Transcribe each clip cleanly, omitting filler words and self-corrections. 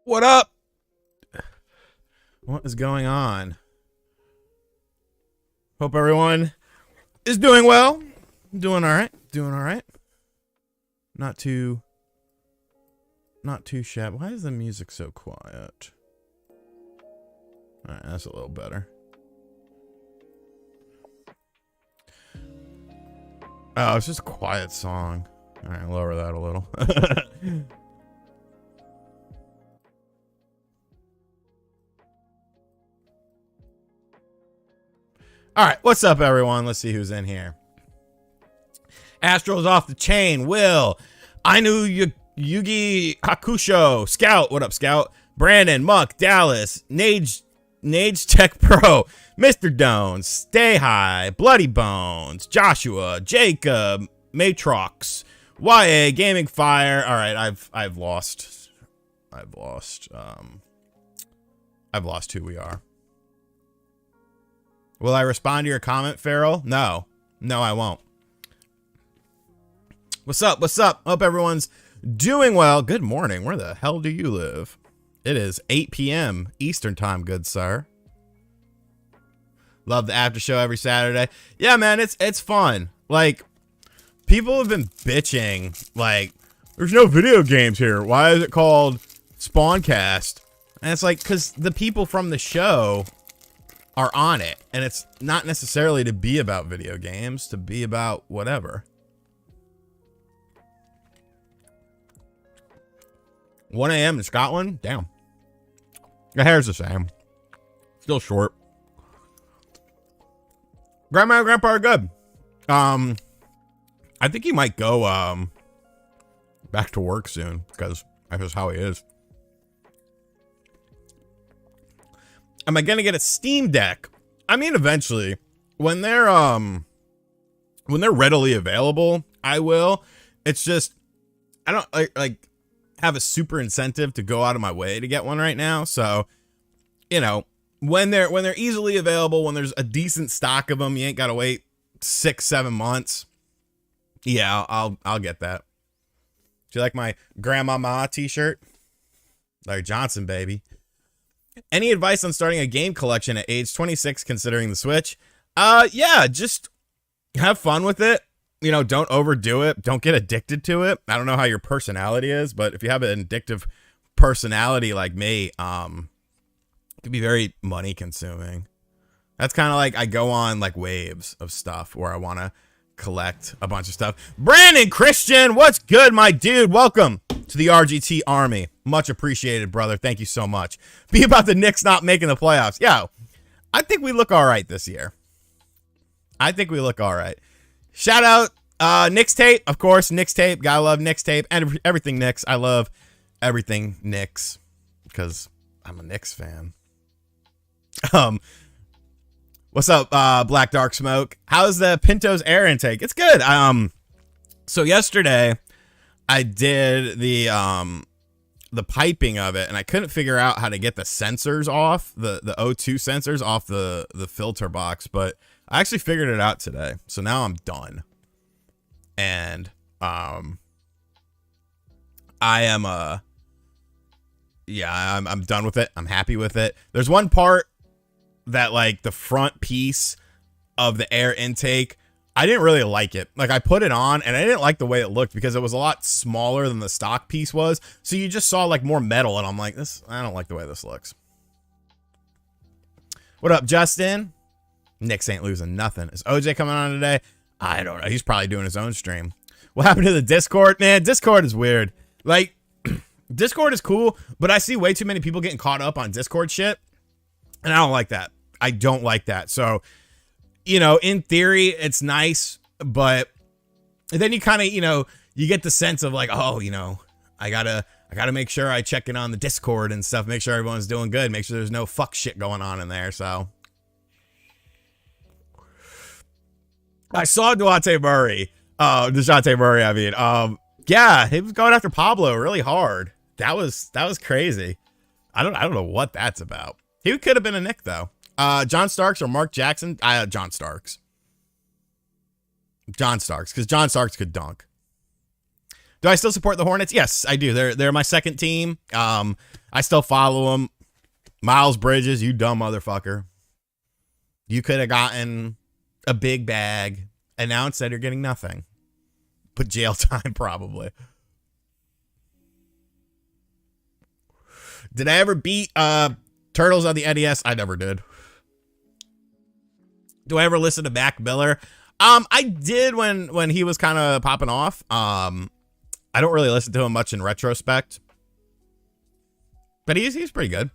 What up? What is going on? Hope everyone is doing well. Doing all right. Doing all right. Not too shabby. Why is the music so quiet? All right, that's a little better. Oh, it's just a quiet song. All right, lower that a little. All right, what's up, everyone? Let's see who's in here. Astro's off the chain. Will, I knew Yugi Hakusho, Scout. What up, Scout? Brandon, Muck, Dallas, Nage Tech Pro, Mr. Dones, Stay High, Bloody Bones, Joshua, Jacob, Matrox, YA, Gaming Fire. All right, I've lost who we are. Will I respond to your comment, Farrell? No, I won't. What's up? What's up? Hope everyone's doing well. Good morning. Where the hell do you live? It is 8 p.m. Eastern time, good sir. Love the after show every Saturday. Yeah, man, it's fun. Like, people have been bitching, like, there's no video games here. Why is it called Spawncast? And it's like, because the people from the show are on it, and it's not necessarily to be about video games, to be about whatever. 1 a.m. in Scotland? Damn. The hair's the same. Still short. Grandma and Grandpa are good. I think he might go back to work soon, because that's just how he is. Am I gonna get a Steam Deck? I mean, eventually, when they're readily available, I will. It's just, I don't like have a super incentive to go out of my way to get one right now. So, you know, when they're easily available, when there's a decent stock of them, you ain't gotta wait 6-7 months. Yeah, I'll get that. Do you like my Grandmama t-shirt? Larry Johnson, baby. Any advice on starting a game collection at age 26 considering the Switch? Yeah, just have fun with it. You know, don't overdo it. Don't get addicted to it. I don't know how your personality is, but if you have an addictive personality like me, it can be very money consuming. That's kind of like I go on like waves of stuff where I want to collect a bunch of stuff. Brandon Christian, what's good, my dude? Welcome to the RGT army. Much appreciated, brother. Thank you so much. Be about the Knicks not making the playoffs. Yo, I think we look all right this year. I think we look all right. Shout out Knicks tape, of course. Knicks tape. Gotta love Knicks tape and everything Knicks. I love everything Knicks because I'm a Knicks fan. What's up, Black Dark Smoke? How's the Pinto's air intake? It's good. So yesterday I did the piping of it, and I couldn't figure out how to get the sensors off, the O2 sensors off the filter box, but I actually figured it out today. So now I'm done. And I'm done with it. I'm happy with it. There's one part that, like, the front piece of the air intake, I didn't really like it. Like, I put it on and I didn't like the way it looked because it was a lot smaller than the stock piece was. So you just saw like more metal, and I'm like, I don't like the way this looks. What up, Justin? Knicks ain't losing nothing. Is OJ coming on today? I don't know. He's probably doing his own stream. What happened to the Discord? Man, Discord is weird. Like, Discord is cool, but I see way too many people getting caught up on Discord shit, and I don't like that. I don't like that. So, you know, in theory, it's nice, but then you kind of, you know, you get the sense of like, oh, you know, I gotta make sure I check in on the Discord and stuff, make sure everyone's doing good, make sure there's no fuck shit going on in there. So I saw DeJounte Murray, I mean, yeah, he was going after Pablo really hard. That was crazy. I don't know what that's about. He could have been a Knick though. John Starks or Mark Jackson? John Starks. Because John Starks could dunk. Do I still support the Hornets? Yes, I do. They're my second team. I I still follow him. Miles Bridges, you dumb motherfucker. You could have gotten a big bag, and now instead you're getting nothing. But jail time, probably. Did I ever beat Turtles on the NES? I never did. Do I ever listen to Mac Miller? I did when he was kind of popping off. I don't really listen to him much in retrospect. But he's pretty good.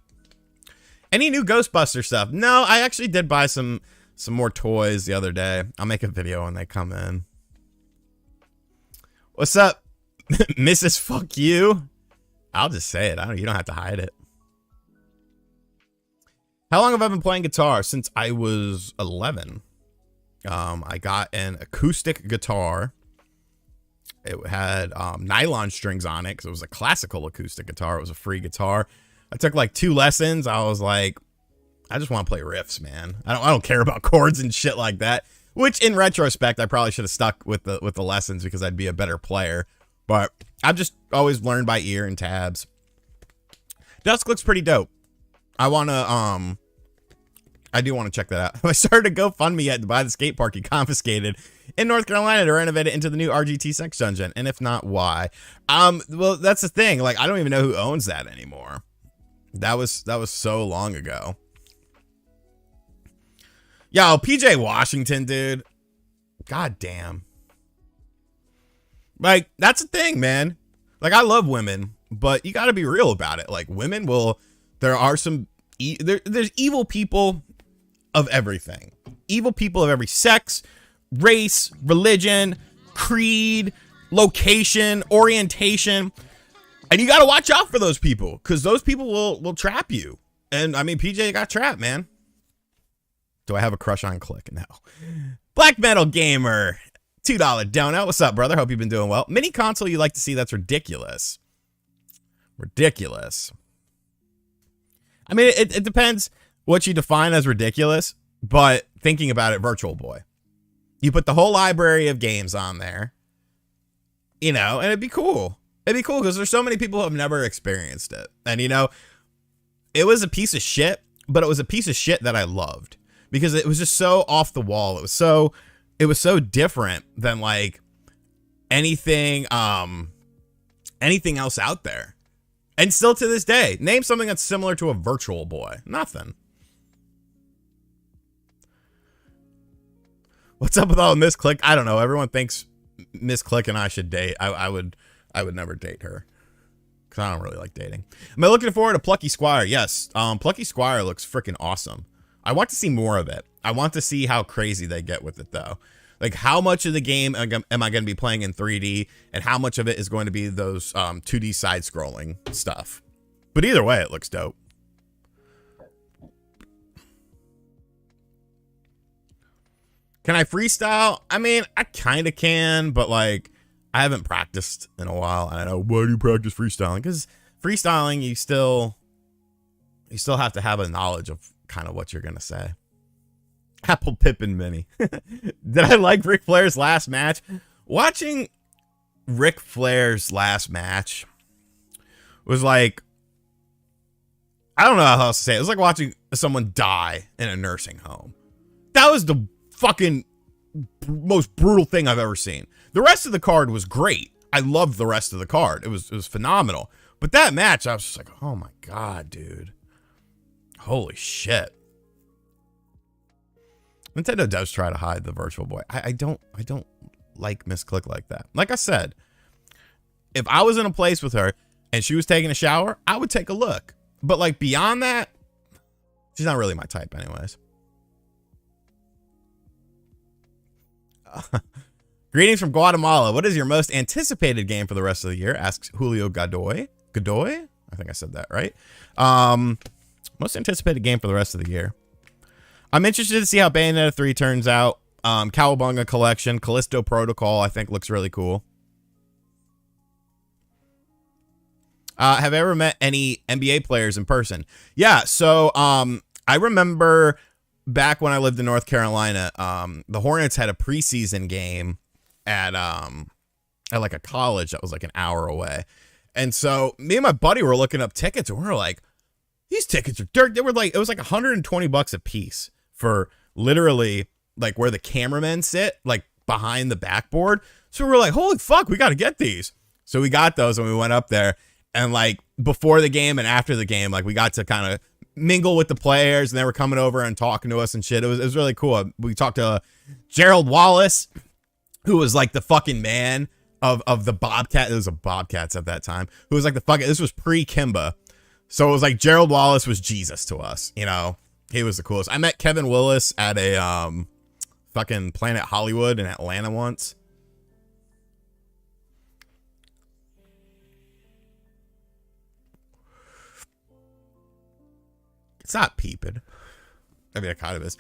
Any new Ghostbuster stuff? No, I actually did buy some more toys the other day. I'll make a video when they come in. What's up, Mrs. Fuck You? I'll just say it. You don't have to hide it. How long have I been playing guitar? Since I was 11. I got an acoustic guitar. It had nylon strings on it because it was a classical acoustic guitar. It was a free guitar. I took like 2 lessons. I was like, I just want to play riffs, man. I don't care about chords and shit like that. Which, in retrospect, I probably should have stuck with the lessons because I'd be a better player. But I've just always learned by ear and tabs. Dusk looks pretty dope. I do want to check that out. I started a GoFundMe yet to buy the skate park he confiscated in North Carolina to renovate it into the new RGT sex dungeon. And if not, why? Well, that's the thing. Like, I don't even know who owns that anymore. That was so long ago. Yo, PJ Washington, dude. God damn. Like, that's the thing, man. Like, I love women, but you got to be real about it. Like, women will, there are some, there's evil people of everything. Evil people of every sex, race, religion, creed, location, orientation. And you got to watch out for those people because those people will trap you. And I mean, PJ got trapped, man. Do I have a crush on Click? No. Black Metal Gamer, $2 donut. What's up, brother? Hope you've been doing well. Mini console you like to see that's ridiculous. Ridiculous. I mean, it depends what you define as ridiculous, but thinking about it, Virtual Boy. You put the whole library of games on there, you know, and it'd be cool. It'd be cool because there's so many people who have never experienced it. And, you know, it was a piece of shit, but it was a piece of shit that I loved because it was just so off the wall. It was so different than like anything else out there. And still to this day, name something that's similar to a Virtual Boy. Nothing. What's up with all Miss Click? I don't know. Everyone thinks Miss Click and I should date. I would never date her because I don't really like dating. Am I looking forward to Plucky Squire? Yes. Plucky Squire looks freaking awesome. I want to see more of it. I want to see how crazy they get with it, though. Like, how much of the game am I going to be playing in 3D, and how much of it is going to be those 2D side-scrolling stuff? But either way, it looks dope. Can I freestyle? I mean, I kind of can, but, like, I haven't practiced in a while. And I know, why do you practice freestyling? Because freestyling, you still have to have a knowledge of kind of what you're going to say. Apple Pippin Mini. Did I like Ric Flair's last match? Watching Ric Flair's last match was like, I don't know how else to say it. It was like watching someone die in a nursing home. That was the fucking most brutal thing I've ever seen. The rest of the card was great. I loved the rest of the card. It was phenomenal. But that match, I was just like, oh my God, dude. Holy shit. Nintendo does try to hide the Virtual Boy. I don't like Miss Click like that. Like I said, if I was in a place with her and she was taking a shower, I would take a look. But like beyond that, she's not really my type anyways. Greetings from Guatemala. What is your most anticipated game for the rest of the year? Asks Julio Godoy. Godoy? I think I said that right. Most anticipated game for the rest of the year. I'm interested to see how Bayonetta 3 turns out. Cowabunga Collection, Callisto Protocol, I think looks really cool. Have I ever met any NBA players in person? Yeah, so I remember back when I lived in North Carolina, the Hornets had a preseason game at like a college that was like an hour away. And so me and my buddy were looking up tickets, and we were like, these tickets are dirt. They were like, it was like $120 a piece for literally like where the cameramen sit, like behind the backboard. So we were like, holy fuck, we got to get these. So we got those and we went up there, and like before the game and after the game, like we got to kind of mingle with the players, and they were coming over and talking to us and shit. It was really cool. We talked to Gerald Wallace, who was like the fucking man of the Bobcat. It was a Bobcats at that time. Who was like the fucking, this was pre-Kimba. So it was like Gerald Wallace was Jesus to us, you know. He was the coolest. I met Kevin Willis at a fucking Planet Hollywood in Atlanta once. It's not peeping. I mean, it kind of is.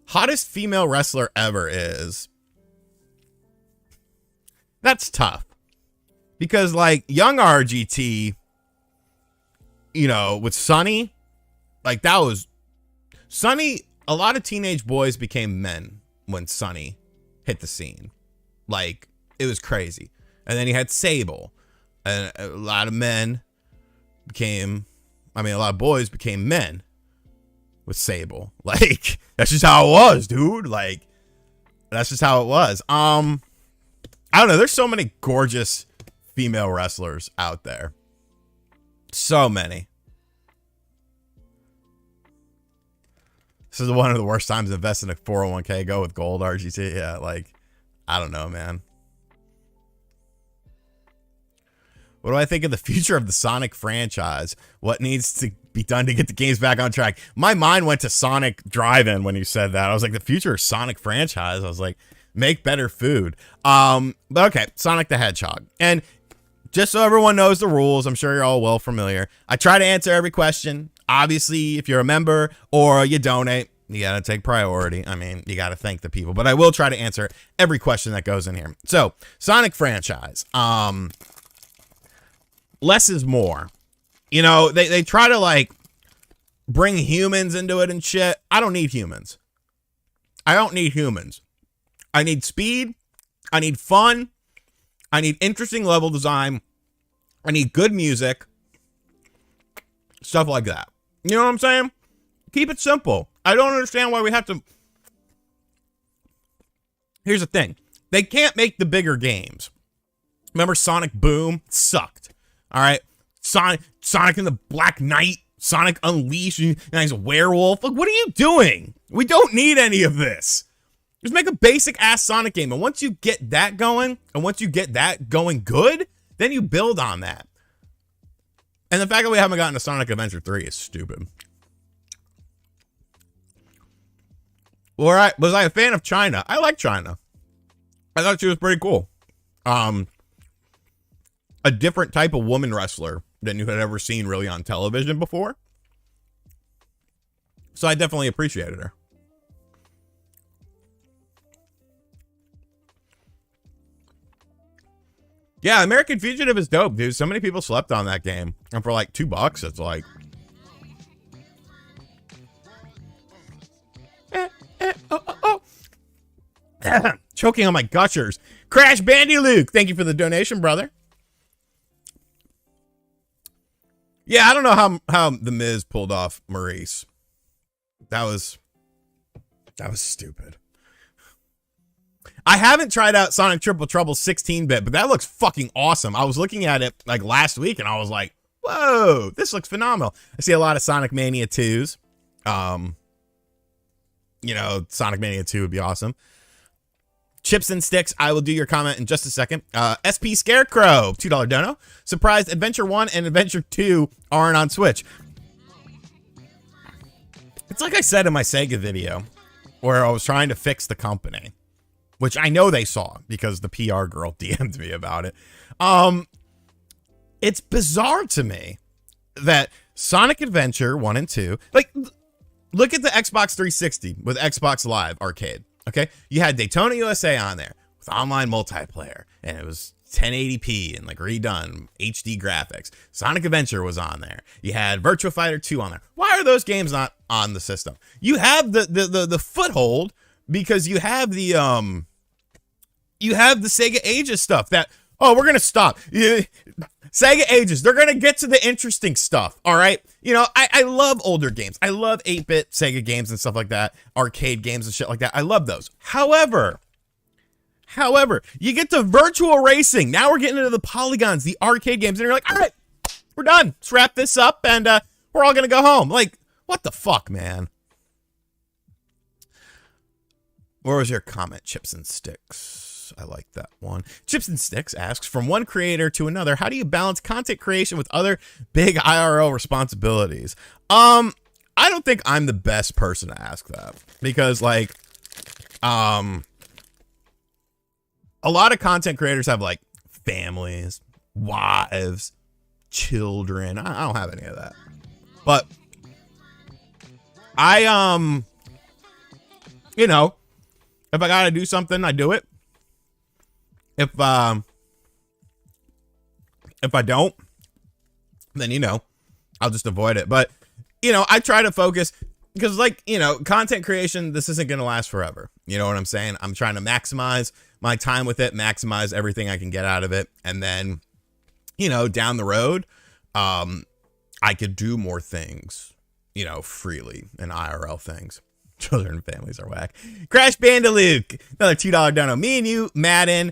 Hottest female wrestler ever is. That's tough. Because, like, young RGT, you know, with Sonny, like, that was... Sonny, a lot of teenage boys became men when Sonny hit the scene. Like, it was crazy. And then he had Sable. And a lot of men became... I mean, a lot of boys became men with Sable. Like, that's just how it was, dude. Like, that's just how it was. I don't know. There's so many gorgeous female wrestlers out there. So many. This is one of the worst times to invest in a 401k. Go with gold, RGT. Yeah, like, I don't know, man. What do I think of the future of the Sonic franchise? What needs to be done to get the games back on track? My mind went to Sonic Drive-In when you said that. I was like, the future of Sonic franchise. I was like, make better food. But okay, Sonic the Hedgehog. And just so everyone knows the rules, I'm sure you're all well familiar. I try to answer every question. Obviously, if you're a member or you donate, you got to take priority. I mean, you got to thank the people. But I will try to answer every question that goes in here. So, Sonic franchise. Less is more. You know, they try to, like, bring humans into it and shit. I don't need humans. I don't need humans. I need speed. I need fun. I need interesting level design. I need good music. Stuff like that. You know what I'm saying? Keep it simple. I don't understand why we have to... Here's the thing. They can't make the bigger games. Remember Sonic Boom? Sucked. All right? Sonic and the Black Knight. Sonic Unleashed. And he's a werewolf. Like, what are you doing? We don't need any of this. Just make a basic ass Sonic game. And once you get that going, and once you get that going good, then you build on that. And the fact that we haven't gotten to Sonic Adventure 3 is stupid. All right, was I a fan of China? I like China. I thought she was pretty cool. A different type of woman wrestler than you had ever seen really on television before. So I definitely appreciated her. Yeah, American Fugitive is dope, dude. So many people slept on that game. And for like $2, it's like... Choking on my gushers. Crash Bandy Luke, thank you for the donation, brother. Yeah, I don't know how The Miz pulled off Maurice. That was stupid. I haven't tried out Sonic Triple Trouble 16-bit, but that looks fucking awesome. I was looking at it like last week and I was like, whoa, this looks phenomenal. I see a lot of Sonic Mania 2s. You know, Sonic Mania 2 would be awesome. Chips and Sticks, I will do your comment in just a second. SP Scarecrow, $2 dono. Surprised Adventure 1 and Adventure 2 aren't on Switch. It's like I said in my Sega video, where I was trying to fix the company, which I know they saw because the PR girl DM'd me about it. It's bizarre to me that Sonic Adventure 1 and 2, like, look at the Xbox 360 with Xbox Live Arcade. Okay, you had Daytona USA on there with online multiplayer, and it was 1080p and like redone HD graphics. Sonic Adventure was on there. You had Virtua Fighter 2 on there. Why are those games not on the system? You have the foothold because you have the Sega Ages stuff that Oh, we're going to stop. Sega ages. They're going to get to the interesting stuff. All right. You know, I love older games. I love 8-bit Sega games and stuff like that. Arcade games and shit like that. I love those. However, you get to virtual racing. Now we're getting into the polygons, the arcade games. And you're like, all right, we're done. Let's wrap this up. And we're all going to go home. Like, what the fuck, man? Where was your comment? Chips and Sticks. I like that one. Chips and Sticks asks, from one creator to another, how do you balance content creation with other big IRL responsibilities? I don't think I'm the best person to ask that, because like, a lot of content creators have like families, wives, children. I don't have any of that, but you know, if I gotta do something, I do it. If I don't, then, you know, I'll just avoid it. But, you know, I try to focus, because, like, you know, content creation, this isn't going to last forever. You know what I'm saying? I'm trying to maximize my time with it, maximize everything I can get out of it. And then, you know, down the road, I could do more things, you know, freely, and IRL things. Children and families are whack. Crash Bandalook, another $2 dono. Me and you, Madden.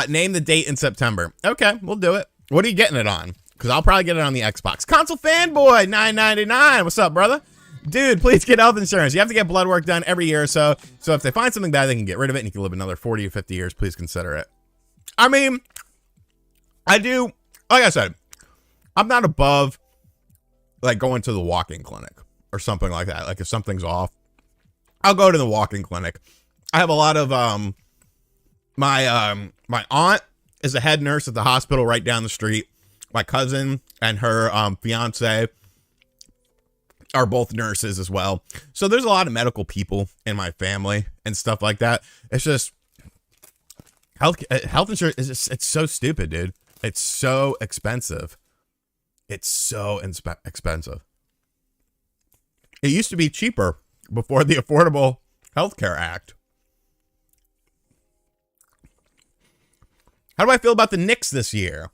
Name the date in September. Okay, we'll do it. What are you getting it on? Because I'll probably get it on the Xbox. Console Fanboy, $9.99. What's up, brother? Dude, please get health insurance. You have to get blood work done every year or so. So if they find something bad, they can get rid of it and you can live another 40 or 50 years. Please consider it. I mean, I do, like I said, I'm not above like going to the walk-in clinic or something like that. Like if something's off, I'll go to the walk-in clinic. I have a lot of, my aunt is a head nurse at the hospital right down the street. My cousin and her fiance are both nurses as well. So there's a lot of medical people in my family and stuff like that. It's just health insurance is just, it's so stupid, dude. It's so expensive. It's so expensive. It used to be cheaper before the Affordable Health Care Act. How do I feel about the Knicks this year?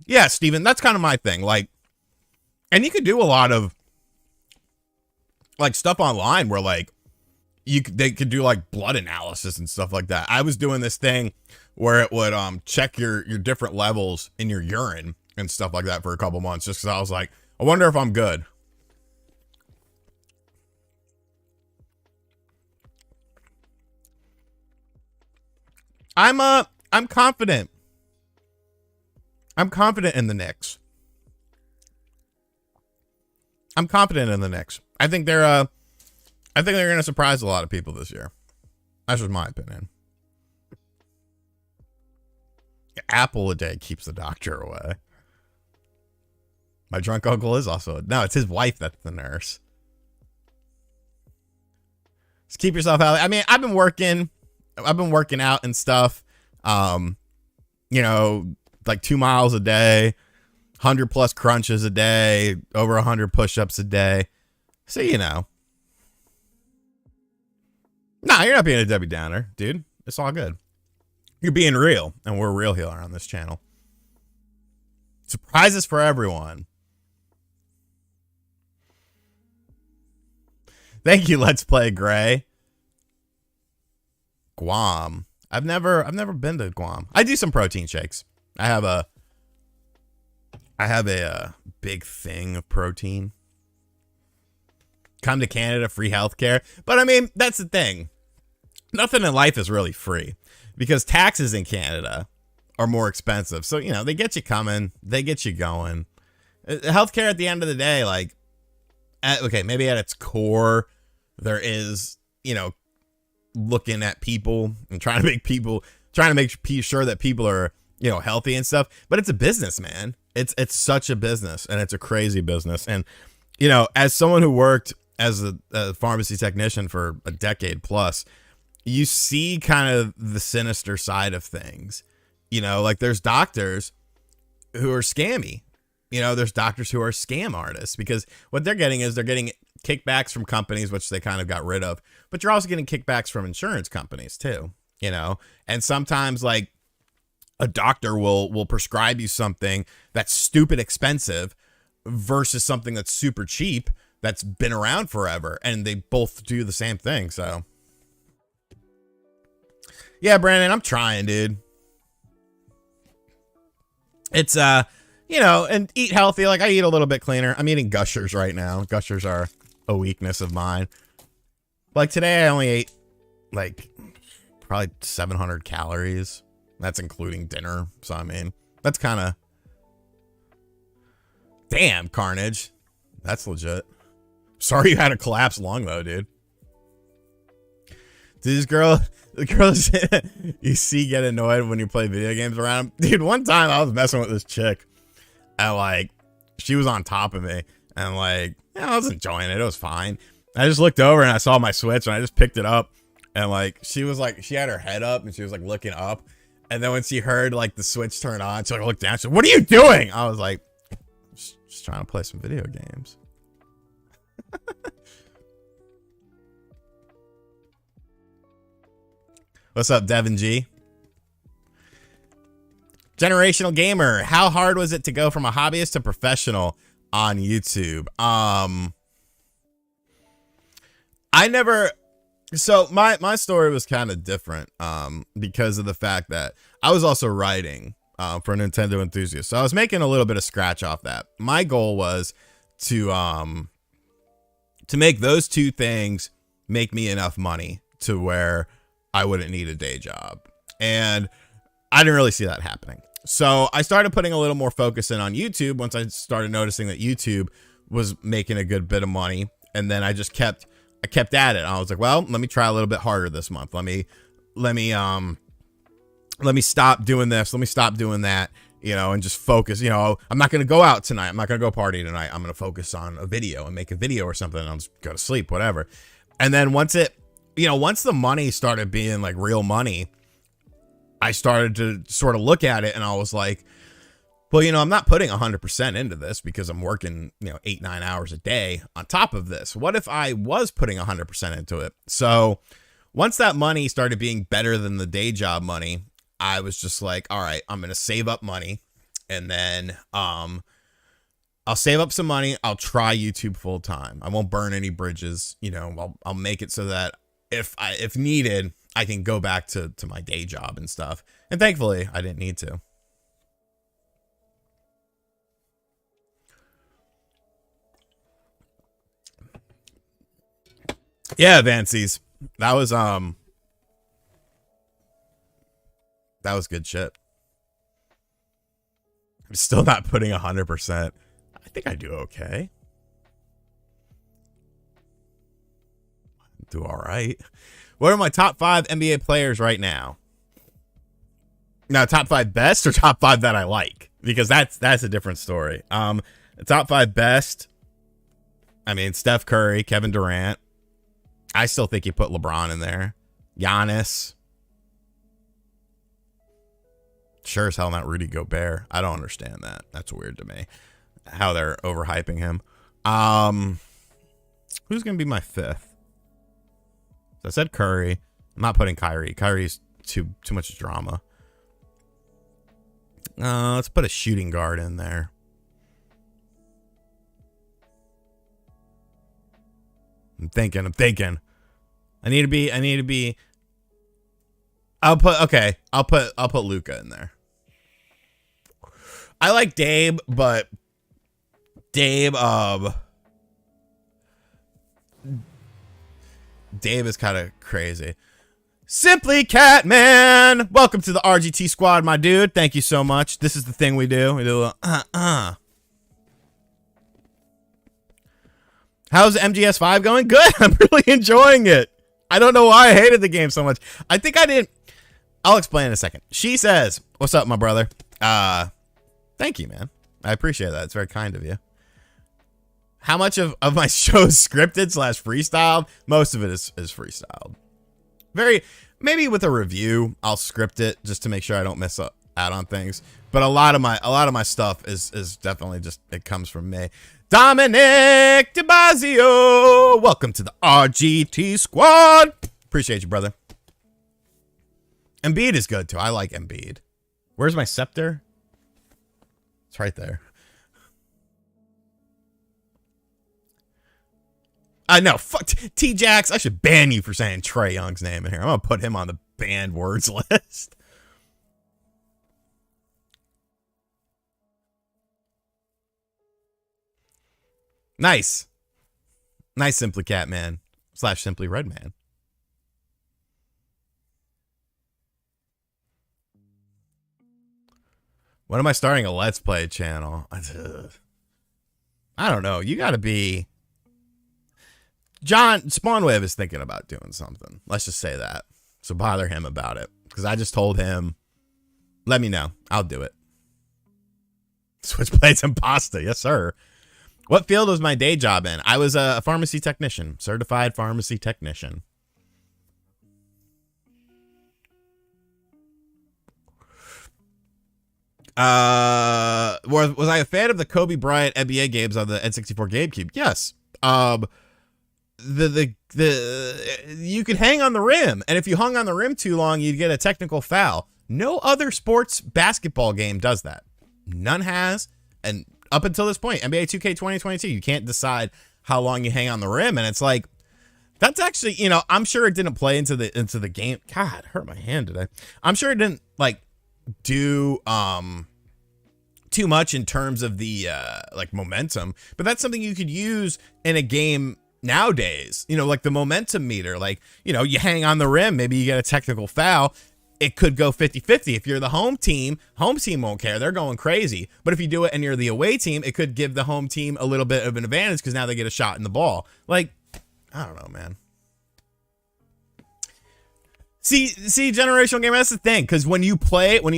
Yeah, Steven, that's kind of my thing. Like, and you could do a lot of like stuff online where like they could do like blood analysis and stuff like that. I was doing this thing where it would check your different levels in your urine and stuff like that for a couple months, just because I was like, I wonder if I'm good. I'm confident. I'm confident in the Knicks. I'm confident in the Knicks. I think they're going to surprise a lot of people this year. That's just my opinion. Apple a day keeps the doctor away. My drunk uncle is also, no, it's his wife that's the nurse. Just keep yourself out. I mean, I've been working out and stuff. You know, like 2 miles a day, 100 plus crunches a day, over 100 push-ups a day. So, you know. Nah, you're not being a Debbie Downer, dude. It's all good. You're being real, and we're real here on this channel. Surprises for everyone. Thank you, Let's Play Gray. Guam. I've never been to Guam. I do some protein shakes. I have a big thing of protein. Come to Canada, free healthcare. But I mean, that's the thing. Nothing in life is really free because taxes in Canada are more expensive. So, you know, they get you coming, they get you going. Healthcare at the end of the day, like, okay, maybe at its core, there is, you know, looking at people and trying to make sure that people are, you know, healthy and stuff. But it's a business, man. It's such a business, and it's a crazy business. And, you know, as someone who worked as a pharmacy technician for a decade plus, you see kind of the sinister side of things. You know, like there's doctors who are scammy. You know, there's doctors who are scam artists because what they're getting is they're getting kickbacks from companies, which they kind of got rid of, but you're also getting kickbacks from insurance companies too, you know? And sometimes like a doctor will prescribe you something that's stupid expensive versus something that's super cheap that's been around forever, and they both do the same thing. So yeah, Brandon, I'm trying, dude. It's you know, and eat healthy. Like, I eat a little bit cleaner. I'm eating Gushers right now. Gushers are a weakness of mine. Like, today I only ate like probably 700 calories. That's including dinner. So I mean, that's kind of, damn, Carnage. That's legit. Sorry you had a collapse lung though, dude. This girl, the girls you see get annoyed when you play video games around them. Dude, one time I was messing with this chick, and like, she was on top of me, and like, yeah, I was enjoying it. It was fine. I just looked over and I saw my Switch, and I just picked it up, and like, she was like, she had her head up and she was like looking up, and then when she heard like the Switch turn on, she like looked down. She said, "What are you doing?" I was like, just trying to play some video games. What's up, Devin G? Generational Gamer, how hard was it to go from a hobbyist to professional on YouTube? I never, so my story was kind of different because of the fact that I was also writing for Nintendo Enthusiast. So I was making a little bit of scratch off that. My goal was to make those two things make me enough money to where I wouldn't need a day job. And I didn't really see that happening. So I started putting a little more focus in on YouTube once I started noticing that YouTube was making a good bit of money. And then I just kept at it. I was like, well, let me try a little bit harder this month. Let me stop doing this. Let me stop doing that, you know, and just focus. You know, I'm not going to go out tonight. I'm not going to go party tonight. I'm going to focus on a video and make a video or something. And I'll just go to sleep, whatever. And then once the money started being like real money, I started to sort of look at it and I was like, well, you know, I'm not putting 100% into this because I'm working, you know, 8-9 hours a day on top of this. What if I was putting 100% into it? So once that money started being better than the day job money, I was just like, all right, I'm going to save up money, and then I'll save up some money. I'll try YouTube full time. I won't burn any bridges. You know, I'll make it so that if needed, I can go back to my day job and stuff. And thankfully, I didn't need to. Yeah, Vancies. That was good shit. I'm still not putting 100%. I think I do okay. Do all right. What are my top 5 NBA players right now? Now, top 5 best or top 5 that I like? Because that's a different story. The top 5 best, I mean, Steph Curry, Kevin Durant. I still think you put LeBron in there. Giannis. Sure as hell not Rudy Gobert. I don't understand that. That's weird to me. How they're overhyping him. Who's going to be my 5th? So I said Curry. I'm not putting Kyrie. Kyrie's too much drama. Let's put a shooting guard in there. I'm thinking. I need to be. I'll put Luka in there. I like Dave, but Dave is kind of crazy. Simply Catman, welcome to the RGT squad, my dude. Thank you so much. This is the thing we do. We do a How's MGS5 going? Good. I'm really enjoying it. I don't know why I hated the game so much. I think I didn't. I'll explain in a second. She says, "What's up, my brother?" Thank you, man. I appreciate that. It's very kind of you. How much of my show is scripted / freestyled? Most of it is freestyled. Maybe with a review, I'll script it just to make sure I don't miss out on things. But a lot of my stuff is definitely just, it comes from me. Dominic DeBazio, welcome to the RGT squad. Appreciate you, brother. Embiid is good too. I like Embiid. Where's my scepter? It's right there. No, fuck T-Jax. I should ban you for saying Trae Young's name in here. I'm going to put him on the banned words list. Nice. Nice, Simply Catman / Simply Redman. When am I starting a Let's Play channel? I don't know. You got to be... John Spawnwave is thinking about doing something. Let's just say that. So bother him about it. Because I just told him, let me know. I'll do it. Switchblades and pasta. Yes, sir. What field was my day job in? I was a pharmacy technician. Certified pharmacy technician. Was I a fan of the Kobe Bryant NBA games on the N64 GameCube? Yes. You could hang on the rim, and if you hung on the rim too long, you'd get a technical foul. No other sports basketball game does that. None has, and up until this point, NBA 2K 2022, you can't decide how long you hang on the rim, and it's like, that's actually, you know, I'm sure it didn't play into the game. God, it hurt my hand today. I'm sure it didn't like do too much in terms of the like momentum, but that's something you could use in a game nowadays. You know, like the momentum meter, like, you know, you hang on the rim, maybe you get a technical foul. It could go 50-50. If you're the home team won't care. They're going crazy. But if you do it and you're the away team, it could give the home team a little bit of an advantage because now they get a shot in the ball. Like, I don't know, man. See, generational gamer, that's the thing. Because when you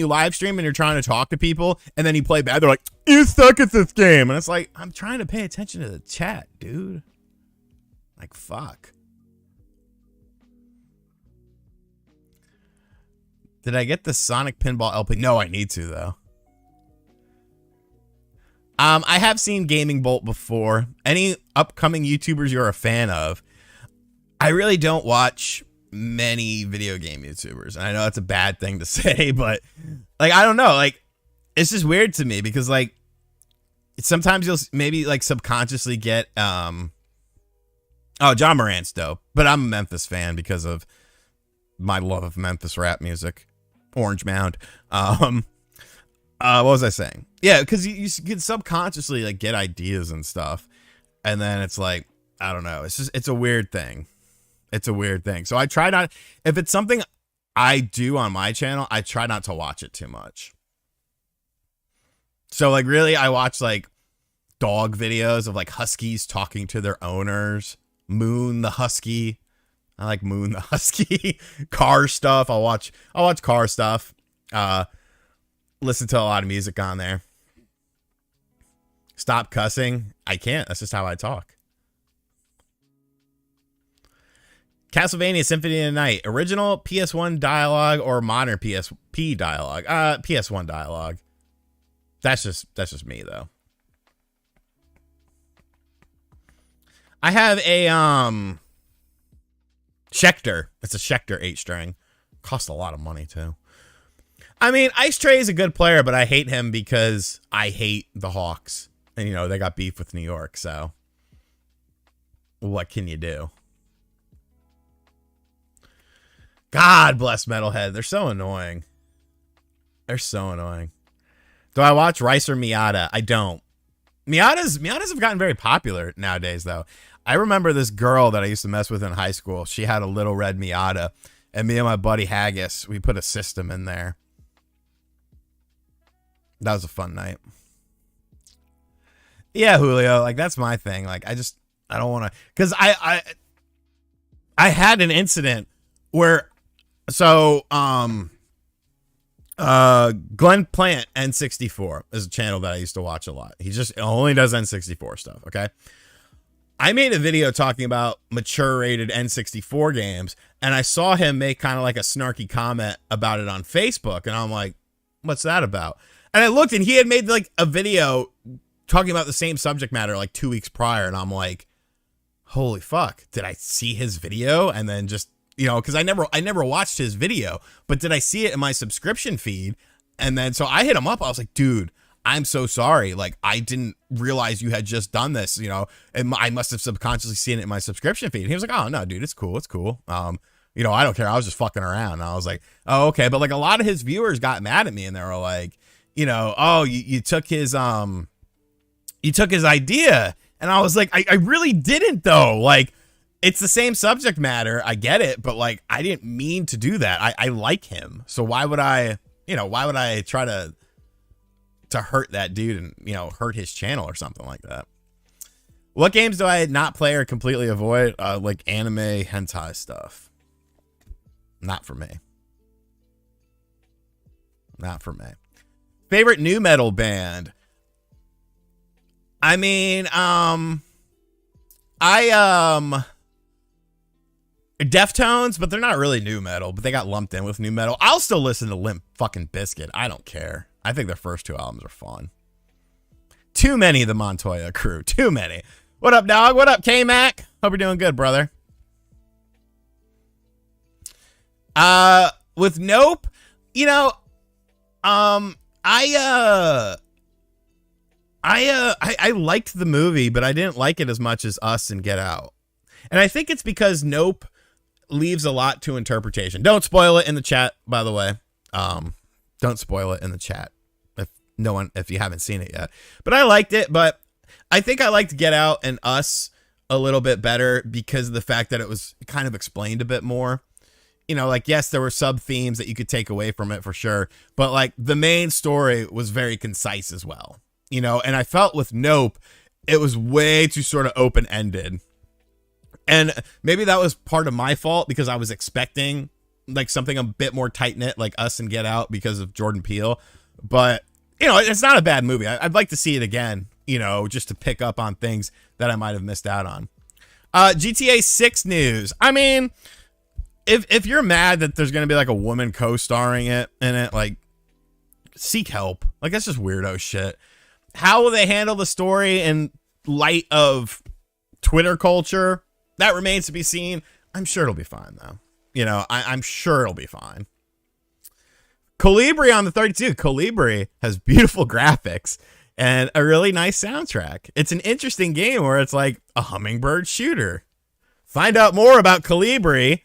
live stream and you're trying to talk to people and then you play bad, they're like, you suck at this game. And it's like, I'm trying to pay attention to the chat, dude. Like, fuck. Did I get the Sonic Pinball LP? No, I need to, though. I have seen Gaming Bolt before. Any upcoming YouTubers you're a fan of? I really don't watch many video game YouTubers. And I know that's a bad thing to say, but like, I don't know. Like, it's just weird to me because like, sometimes you'll maybe like subconsciously get, oh, John Morant's dope, but I'm a Memphis fan because of my love of Memphis rap music. Orange Mound. What was I saying? Yeah, because you can subconsciously like get ideas and stuff, and then it's like, I don't know. It's a weird thing. It's a weird thing. So I try not, if it's something I do on my channel, I try not to watch it too much. So like really, I watch like dog videos of like huskies talking to their owners. Moon the husky. I like Moon the husky. Car stuff. I'll watch car stuff. Listen to a lot of music on there. Stop cussing. I can't. That's just how I talk. Castlevania Symphony of the Night. Original PS1 dialogue or modern PSP dialogue? PS1 dialogue. That's just me though. I have a Schecter. It's a Schecter 8-string. Cost a lot of money too. I mean, Ice Tray is a good player, but I hate him because I hate the Hawks. And, you know, they got beef with New York, so what can you do? God bless Metalhead. They're so annoying. They're so annoying. Do I watch Rice or Miata? I don't. Miatas have gotten very popular nowadays, though. I remember this girl that I used to mess with in high school. She had a little red Miata, and me and my buddy Haggis, we put a system in there. That was a fun night. Yeah, Julio, like that's my thing. Like I don't want to, because I had an incident where, so Glenn Plant N64 is a channel that I used to watch a lot. He just only does N64 stuff. Okay. I made a video talking about mature rated N64 games, and I saw him make kind of like a snarky comment about it on Facebook, and I'm like, what's that about? And I looked, and he had made like a video talking about the same subject matter like 2 weeks prior, and I'm like, holy fuck, did I see his video? And then just, you know, because I never watched his video, but did I see it in my subscription feed? And then so I hit him up. I was like, dude, I'm so sorry. Like, I didn't realize you had just done this, you know, and I must have subconsciously seen it in my subscription feed. And he was like, oh no, dude, it's cool. It's cool. You know, I don't care. I was just fucking around. And I was like, oh, okay. But like a lot of his viewers got mad at me and they were like, you know, oh, you took his idea. And I was like, I really didn't though. Like, it's the same subject matter. I get it. But like, I didn't mean to do that. I like him. So why would I try to hurt that dude and, you know, hurt his channel or something like that? What games do I not play or completely avoid? Like anime, hentai stuff. Not for me. Not for me. Favorite new metal band? I mean, Deftones, but they're not really new metal, but they got lumped in with new metal. I'll still listen to Limp fucking Bizkit. I don't care. I think their first two albums are fun. Too many of the Montoya crew. Too many. What up, dog? What up, K-Mac? Hope you're doing good, brother. With Nope, you know, I liked the movie, but I didn't like it as much as Us and Get Out. And I think it's because Nope leaves a lot to interpretation. Don't spoil it in the chat, by the way. Don't spoil it in the chat if you haven't seen it yet. But I liked it, but I think I liked Get Out and Us a little bit better because of the fact that it was kind of explained a bit more. You know, like, yes, there were sub themes that you could take away from it for sure, but like the main story was very concise as well, you know, and I felt with Nope, it was way too sort of open ended. And maybe that was part of my fault because I was expecting like something a bit more tight knit like Us and Get Out because of Jordan Peele. But, you know, it's not a bad movie. I'd like to see it again, you know, just to pick up on things that I might have missed out on. GTA 6 news. I mean, if you're mad that there's going to be like a woman co-starring in it, like, seek help. Like, that's just weirdo shit. How will they handle the story in light of Twitter culture? That remains to be seen. I'm sure it'll be fine, though. You know, I'm sure it'll be fine. Colibri on the 32. Colibri has beautiful graphics and a really nice soundtrack. It's an interesting game where it's like a hummingbird shooter. Find out more about Colibri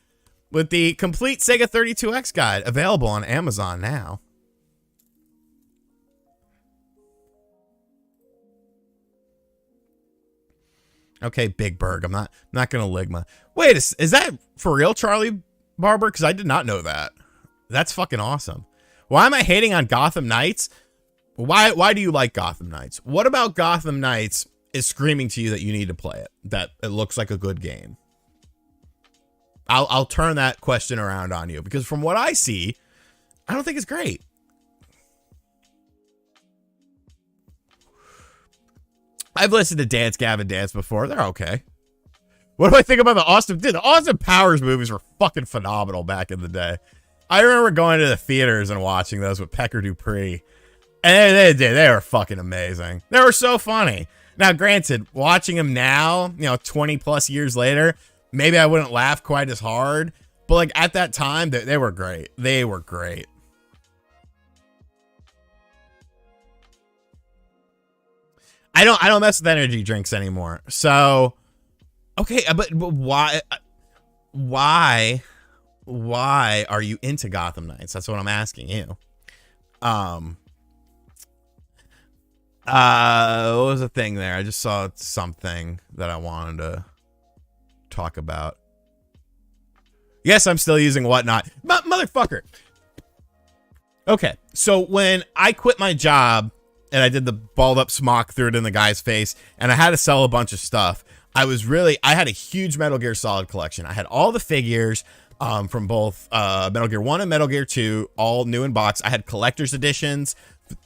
with the complete Sega 32X guide available on Amazon now. Okay, Big Berg. I'm not gonna ligma. Wait, is that for real, Charlie Barber? Because I did not know that. That's fucking awesome. Why am I hating on Gotham Knights? Why do you like Gotham Knights? What about Gotham Knights is screaming to you that you need to play it? That it looks like a good game. I'll turn that question around on you because from what I see, I don't think it's great. I've listened to Dance Gavin Dance before. They're okay. What do I think about the Austin Powers movies were fucking phenomenal back in the day. I remember going to the theaters and watching those with Pecker Dupree. And they were fucking amazing. They were so funny. Now, granted, watching them now, you know, 20 plus years later, maybe I wouldn't laugh quite as hard. But like at that time, they were great. They were great. I don't mess with energy drinks anymore. So, okay, but why are you into Gotham Knights? That's what I'm asking you. What was the thing there? I just saw something that I wanted to talk about. Yes, I'm still using Whatnot. Motherfucker. Okay, so when I quit my job and I did the balled up smock, threw it in the guy's face, and I had to sell a bunch of stuff, I had a huge Metal Gear Solid collection. I had all the figures from both Metal Gear 1 and Metal Gear 2, all new in box. I had collector's editions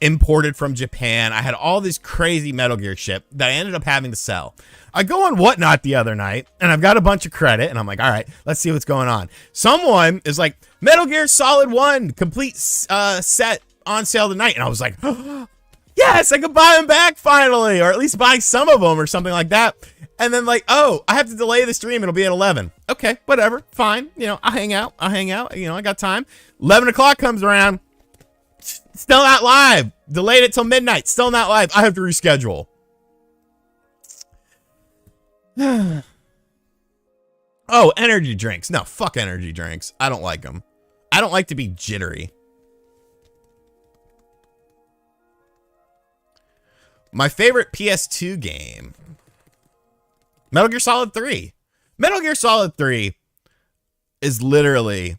imported from Japan. I had all this crazy Metal Gear shit that I ended up having to sell. I go on Whatnot the other night, and I've got a bunch of credit, and I'm like, all right, let's see what's going on. Someone is like, Metal Gear Solid 1 complete set on sale tonight, and I was like, oh, yes, I could buy them back finally, or at least buy some of them or something like that. And then like, oh, I have to delay the stream. It'll be at 11. Okay, whatever, fine. You know, I'll hang out. You know, I got time. 11 o'clock comes around. Still not live. Delayed it till midnight. Still not live. I have to reschedule. Oh, energy drinks. No, fuck energy drinks. I don't like them. I don't like to be jittery. My favorite PS2 game. Metal Gear Solid 3. Metal Gear Solid 3 is literally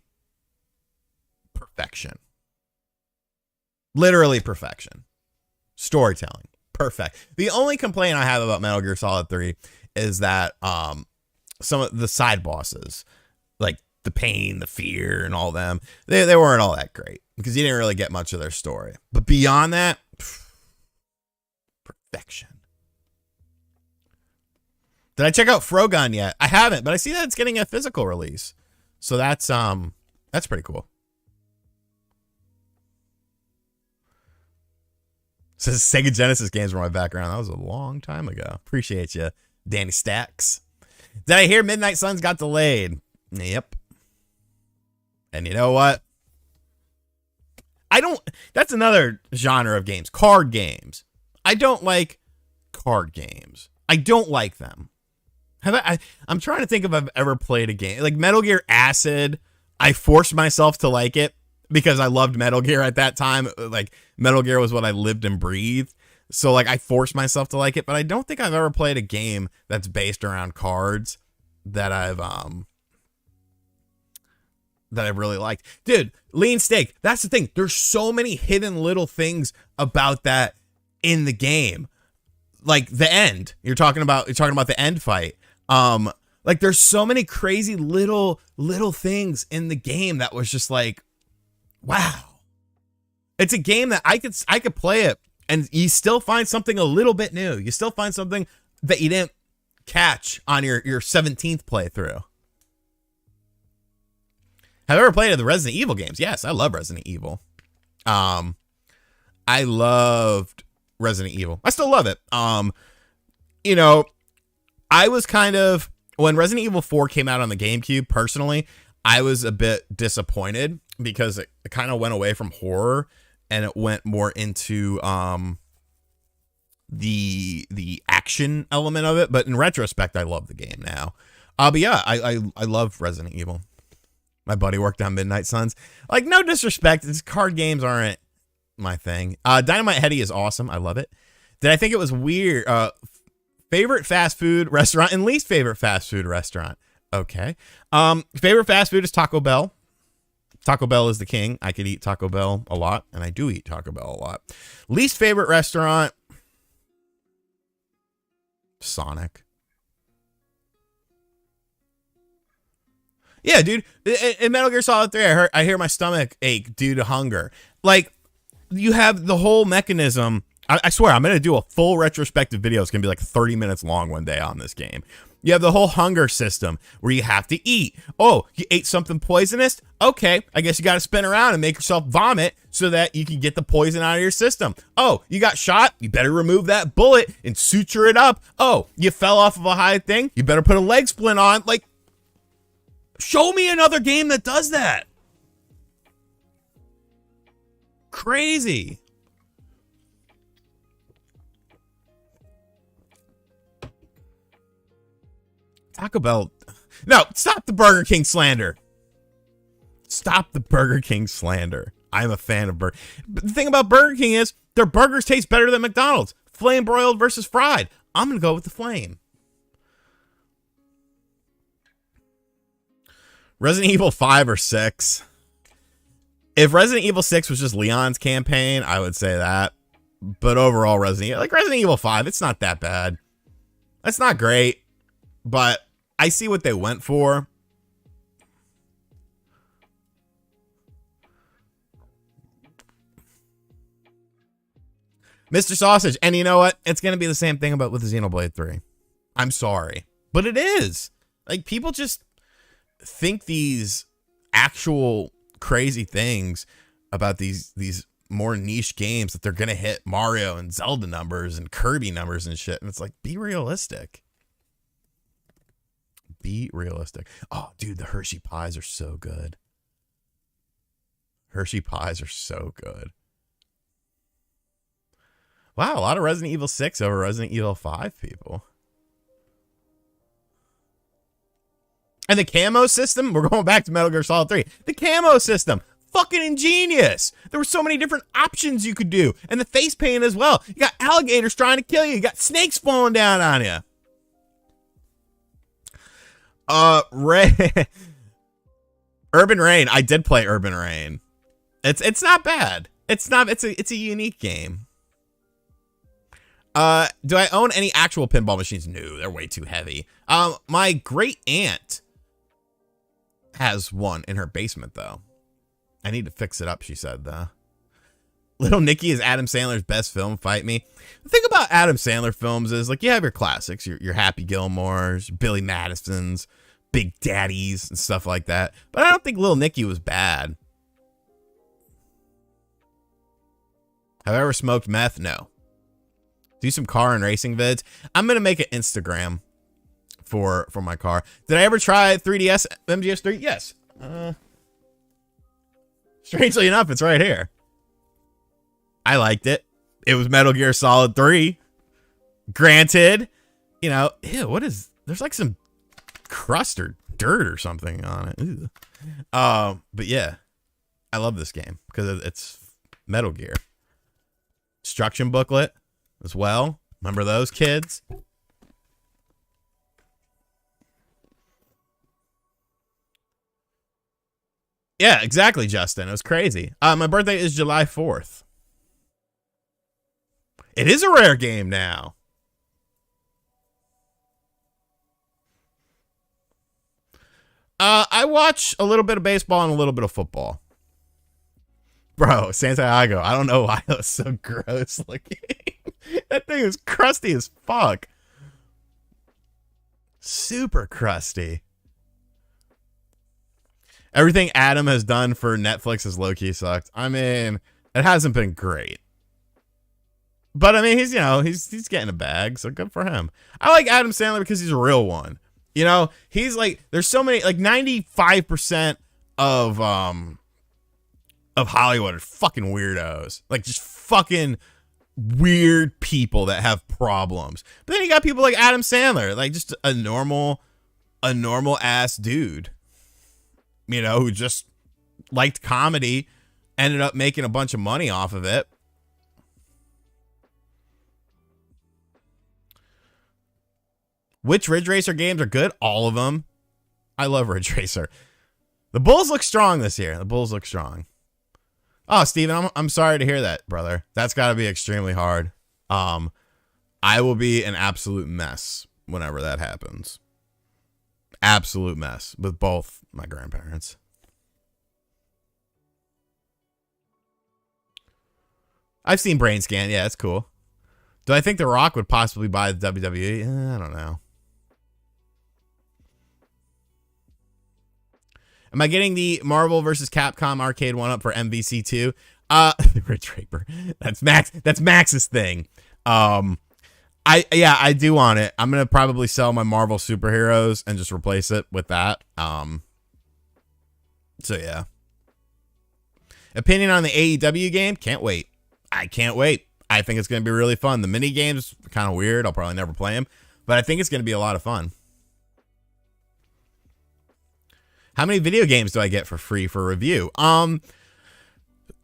perfection. Literally perfection. Storytelling. Perfect. The only complaint I have about Metal Gear Solid 3 is that some of the side bosses, like the pain, the fear, and all them, they weren't all that great because you didn't really get much of their story. But beyond that, perfection. Did I check out Frogun yet? I haven't, but I see that it's getting a physical release. So that's pretty cool. Says Sega Genesis games were my background. That was a long time ago. Appreciate you, Danny Stacks. Did I hear Midnight Suns got delayed? Yep. And you know what? That's another genre of games. Card games. I don't like card games. I don't like them. I'm trying to think if I've ever played a game. Like Metal Gear Acid, I forced myself to like it because I loved Metal Gear at that time. Like Metal Gear was what I lived and breathed. So like I forced myself to like it, but I don't think I've ever played a game that's based around cards that I've really liked. Dude, Lean Steak, that's the thing. There's so many hidden little things about that in the game. Like the end. You're talking about the end fight. Like there's so many crazy little things in the game that was just like, wow. It's a game that I could play it and you still find something a little bit new. You still find something that you didn't catch on your 17th playthrough. Have I ever played the Resident Evil games? Yes, I love Resident Evil. I loved Resident Evil. I still love it. You know, I was kind of, when Resident Evil 4 came out on the GameCube, personally, I was a bit disappointed because it kind of went away from horror and it went more into the action element of it. But in retrospect, I love the game now. But yeah, I love Resident Evil. My buddy worked on Midnight Suns. Like, no disrespect, these card games aren't my thing. Dynamite Heady is awesome. I love it. Did I think it was weird? Favorite fast food restaurant and least favorite fast food restaurant. Okay. Favorite fast food is Taco Bell. Taco Bell is the king. I could eat Taco Bell a lot, and I do eat Taco Bell a lot. Least favorite restaurant, Sonic. Yeah, dude. In Metal Gear Solid 3, I hear my stomach ache due to hunger. Like, you have the whole mechanism. I swear, I'm going to do a full retrospective video. It's going to be like 30 minutes long one day on this game. You have the whole hunger system where you have to eat. Oh, you ate something poisonous? Okay, I guess you got to spin around and make yourself vomit so that you can get the poison out of your system. Oh, you got shot? You better remove that bullet and suture it up. Oh, you fell off of a high thing? You better put a leg splint on. Like, show me another game that does that. Crazy. Taco Bell. No, stop the Burger King slander. Stop the Burger King slander. I'm a fan of Burger. But the thing about Burger King is their burgers taste better than McDonald's. Flame broiled versus fried. I'm going to go with the flame. Resident Evil 5 or 6. If Resident Evil 6 was just Leon's campaign, I would say that. But overall, Resident Evil 5, it's not that bad. It's not great, but I see what they went for. Mr. Sausage, and you know what? It's going to be the same thing with the Xenoblade 3. I'm sorry, but it is. Like, people just think these actual crazy things about these more niche games that they're going to hit Mario and Zelda numbers and Kirby numbers and shit. And it's like, be realistic. Be realistic. Oh, dude, the Hershey pies are so good. Hershey pies are so good. Wow, a lot of Resident Evil 6 over Resident Evil 5 people. And the camo system, we're going back to Metal Gear Solid 3. The camo system, fucking ingenious. There were so many different options you could do. And the face paint as well. You got alligators trying to kill you. You got snakes falling down on you. Urban Rain. I did play Urban Rain. It's not bad. It's a unique game. Do I own any actual pinball machines? No, they're way too heavy. My great aunt has one in her basement though. I need to fix it up, she said though. Little Nicky is Adam Sandler's best film, fight me. The thing about Adam Sandler films is like you have your classics, your Happy Gilmores, Billy Madison's, Big Daddies and stuff like that. But I don't think Little Nicky was bad. Have I ever smoked meth? No. Do some car and racing vids. I'm gonna make an Instagram for my car. Did I ever try 3DS MGS3? Yes. Strangely enough, it's right here. I liked it. It was Metal Gear Solid 3. Granted, you know, ew, what is? There's like some crust or dirt or something on it. Ew. But yeah, I love this game because it's Metal Gear. Instruction booklet as well. Remember those kids? Yeah, exactly, Justin. It was crazy. My birthday is July 4th. It is a rare game now. I watch a little bit of baseball and a little bit of football. Bro, Santiago, I don't know why it was so gross looking. That thing is crusty as fuck. Super crusty. Everything Adam has done for Netflix has low-key sucked. I mean, it hasn't been great. But I mean, he's, you know, he's getting a bag, so good for him. I like Adam Sandler because he's a real one. You know, he's like, there's so many, like 95% of Hollywood are fucking weirdos. Like just fucking weird people that have problems. But then you got people like Adam Sandler, like just a normal ass dude, you know, who just liked comedy, ended up making a bunch of money off of it. Which Ridge Racer games are good? All of them. I love Ridge Racer. The Bulls look strong this year. The Bulls look strong. Oh, Steven, I'm sorry to hear that, brother. That's got to be extremely hard. I will be an absolute mess whenever that happens. Absolute mess with both my grandparents. I've seen Brain Scan. Yeah, it's cool. Do I think The Rock would possibly buy the WWE? I don't know. Am I getting the Marvel vs. Capcom arcade one up for MVC2? Ridge Raper. That's Max's thing. I do want it. I'm gonna probably sell my Marvel superheroes and just replace it with that. So yeah. Opinion on the AEW game? Can't wait. I can't wait. I think it's gonna be really fun. The mini games kind of weird. I'll probably never play them, but I think it's gonna be a lot of fun. How many video games do I get for free for review? No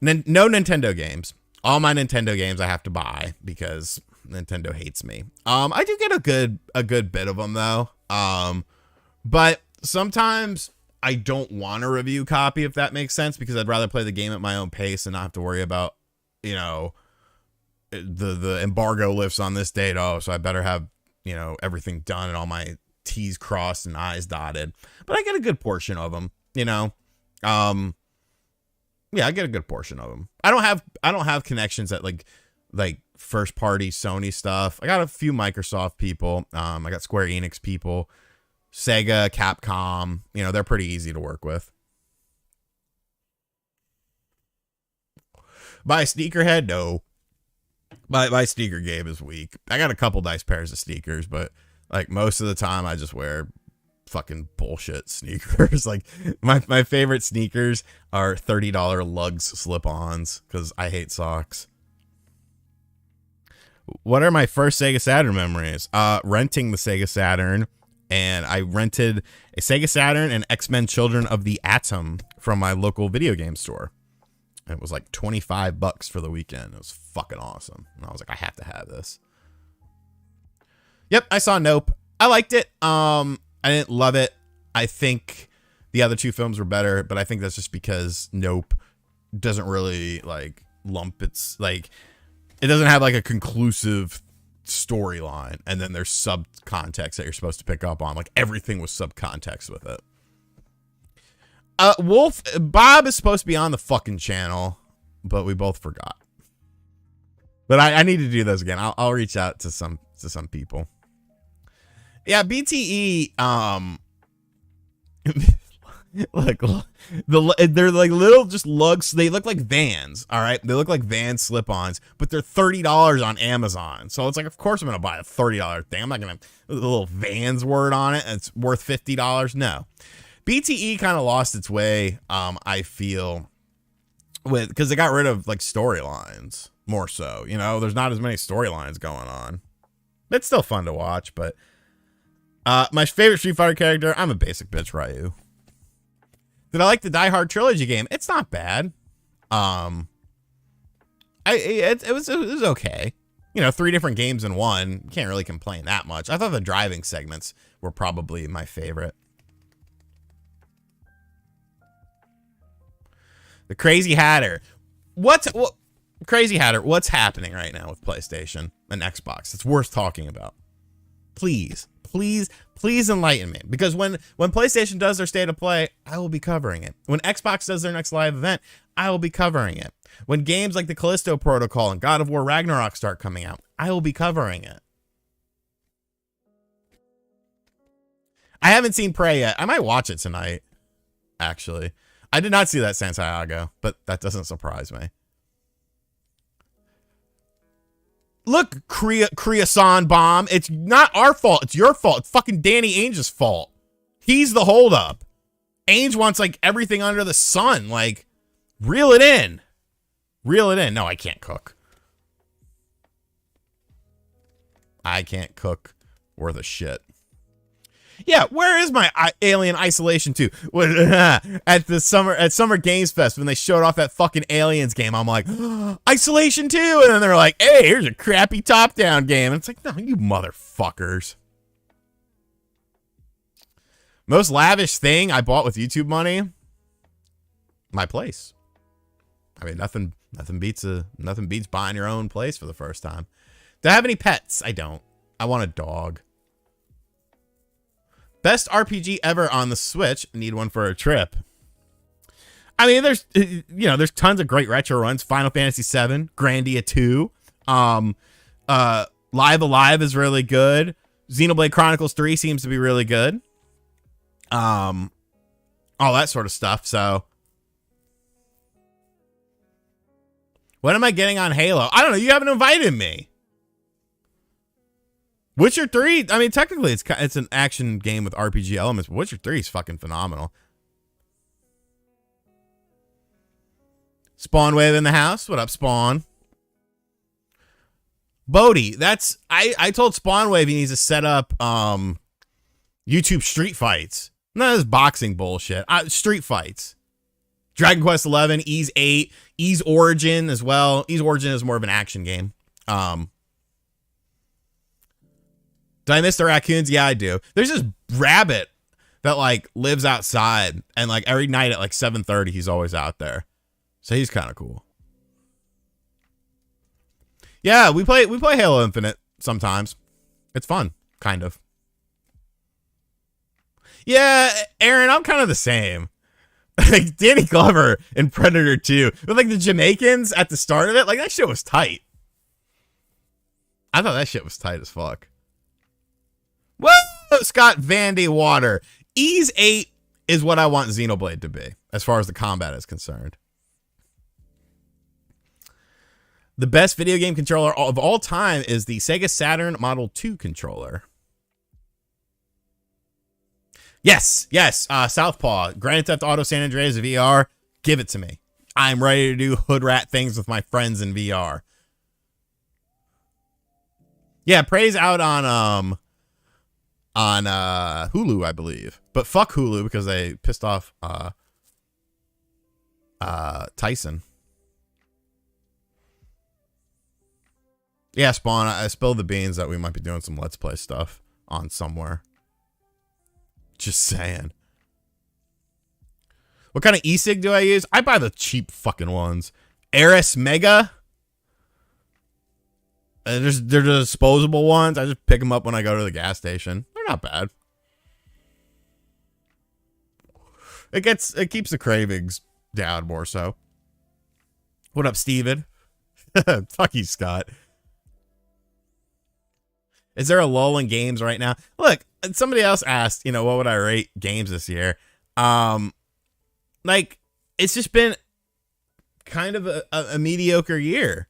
Nintendo games. All my Nintendo games I have to buy because Nintendo hates me. I do get a good bit of them though. But sometimes I don't want a review copy, if that makes sense, because I'd rather play the game at my own pace and not have to worry about, you know, the embargo lifts on this date. Oh, so I better have, you know, everything done and all my T's crossed and I's dotted. But I get a good portion of them, you know. Yeah, I get a good portion of them. I don't have connections at like first party Sony stuff. I got a few Microsoft people. I got Square Enix people, Sega, Capcom. You know, they're pretty easy to work with. Buy a sneakerhead? No. My sneaker game is weak. I got a couple nice pairs of sneakers, but like most of the time I just wear fucking bullshit sneakers. Like my favorite sneakers are $30 lugs slip-ons because I hate socks. What are my first Sega Saturn memories? Renting the Sega Saturn, and I rented a Sega Saturn and X-Men Children of the Atom from my local video game store. And it was like $25 for the weekend. It was fucking awesome. And I was like, I have to have this. Yep, I saw Nope. I liked it. I didn't love it. I think the other two films were better, but I think that's just because Nope doesn't really like lump its like it doesn't have like a conclusive storyline, and then there's subcontext that you're supposed to pick up on. Like everything was subcontext with it. Wolf Bob is supposed to be on the fucking channel, but we both forgot. But I need to do those again. I'll reach out to some people. Yeah, BTE. Like they're like little just lugs. They look like Vans. All right, they look like Van slip-ons, but they're $30 on Amazon. So it's like, of course I'm gonna buy a $30 thing. I'm not gonna the little Vans word on it and it's worth $50. No, BTE kind of lost its way. I feel because they got rid of like storylines more so. You know, there's not as many storylines going on. It's still fun to watch, but my favorite Street Fighter character, I'm a basic bitch, Ryu. Did I like the Die Hard trilogy game? It's not bad. It was okay. You know, 3 different games in one. Can't really complain that much. I thought the driving segments were probably my favorite. The Crazy Hatter. What Crazy Hatter, what's happening right now with PlayStation and Xbox? It's worth talking about. Please enlighten me, because when PlayStation does their state of play, I will be covering it. When Xbox does their next live event, I will be covering it. When games like the Callisto Protocol and God of War Ragnarok start coming out, I will be covering it. I haven't seen Prey yet. I might watch it tonight, actually. I did not see that Santiago, but that doesn't surprise me. Look, Kriya-san bomb. It's not our fault. It's your fault. It's fucking Danny Ainge's fault. He's the holdup. Ainge wants like everything under the sun. Like, reel it in. Reel it in. No, I can't cook. I can't cook worth a shit. Yeah, where is my Alien Isolation 2? At Summer Games Fest, when they showed off that fucking Aliens game, I'm like, Isolation 2, and then they're like, hey, here's a crappy top-down game. And it's like, no, you motherfuckers. Most lavish thing I bought with YouTube money? My place. I mean, nothing beats buying your own place for the first time. Do I have any pets? I don't. I want a dog. Best RPG ever on the Switch. Need one for a trip. I mean, there's tons of great retro runs. Final Fantasy VII, Grandia 2, Live Alive is really good. Xenoblade Chronicles 3 seems to be really good. All that sort of stuff. So, what am I getting on Halo? I don't know. You haven't invited me. Witcher 3, I mean, technically it's an action game with RPG elements, but Witcher 3 is fucking phenomenal. Spawn Wave in the house. What up, Spawn? Bodie, that's I told Spawn Wave he needs to set up YouTube street fights. None of this boxing bullshit. Street fights. Dragon Quest 11, Ys 8, Ys Origin as well. Ys Origin is more of an action game. Did I miss the raccoons? Yeah, I do. There's this rabbit that like lives outside, and like every night at like 7:30 he's always out there. So he's kind of cool. Yeah, we play Halo Infinite sometimes. It's fun, kind of. Yeah, Aaron, I'm kind of the same. Like Danny Glover in Predator 2, with like the Jamaicans at the start of it, like that shit was tight. I thought that shit was tight as fuck. Whoa, Scott Vandy Water. Ys 8 is what I want Xenoblade to be, as far as the combat is concerned. The best video game controller of all time is the Sega Saturn Model 2 controller. Yes, Southpaw, Grand Theft Auto San Andreas VR, give it to me. I'm ready to do hood rat things with my friends in VR. Yeah, Prey's out on Hulu, I believe. But fuck Hulu because they pissed off Tyson. Yeah, Spawn, I spilled the beans that we might be doing some Let's Play stuff on somewhere. Just saying. What kind of e-cig do I use? I buy the cheap fucking ones. Eris Mega. They're the disposable ones. I just pick them up when I go to the gas station. They're not bad. It keeps the cravings down more so. What up, Steven? Fuck you, Scott. Is there a lull in games right now? Look, somebody else asked, you know, what would I rate games this year? Like, it's just been kind of a mediocre year.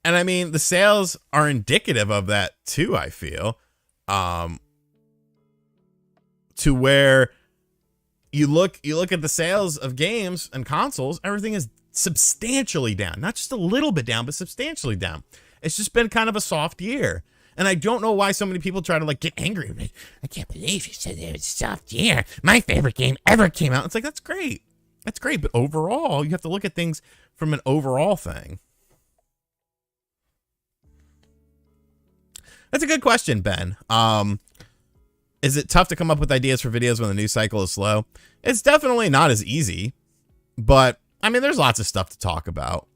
And I mean, the sales are indicative of that too, I feel. To where you look at the sales of games and consoles, everything is substantially down. Not just a little bit down, but substantially down. It's just been kind of a soft year. And I don't know why so many people try to like get angry. Like, I can't believe you said it was a soft year. My favorite game ever came out. It's like, that's great. That's great. But overall, you have to look at things from an overall thing. That's a good question, Ben. Is it tough to come up with ideas for videos when the news cycle is slow? It's definitely not as easy. But, I mean, there's lots of stuff to talk about.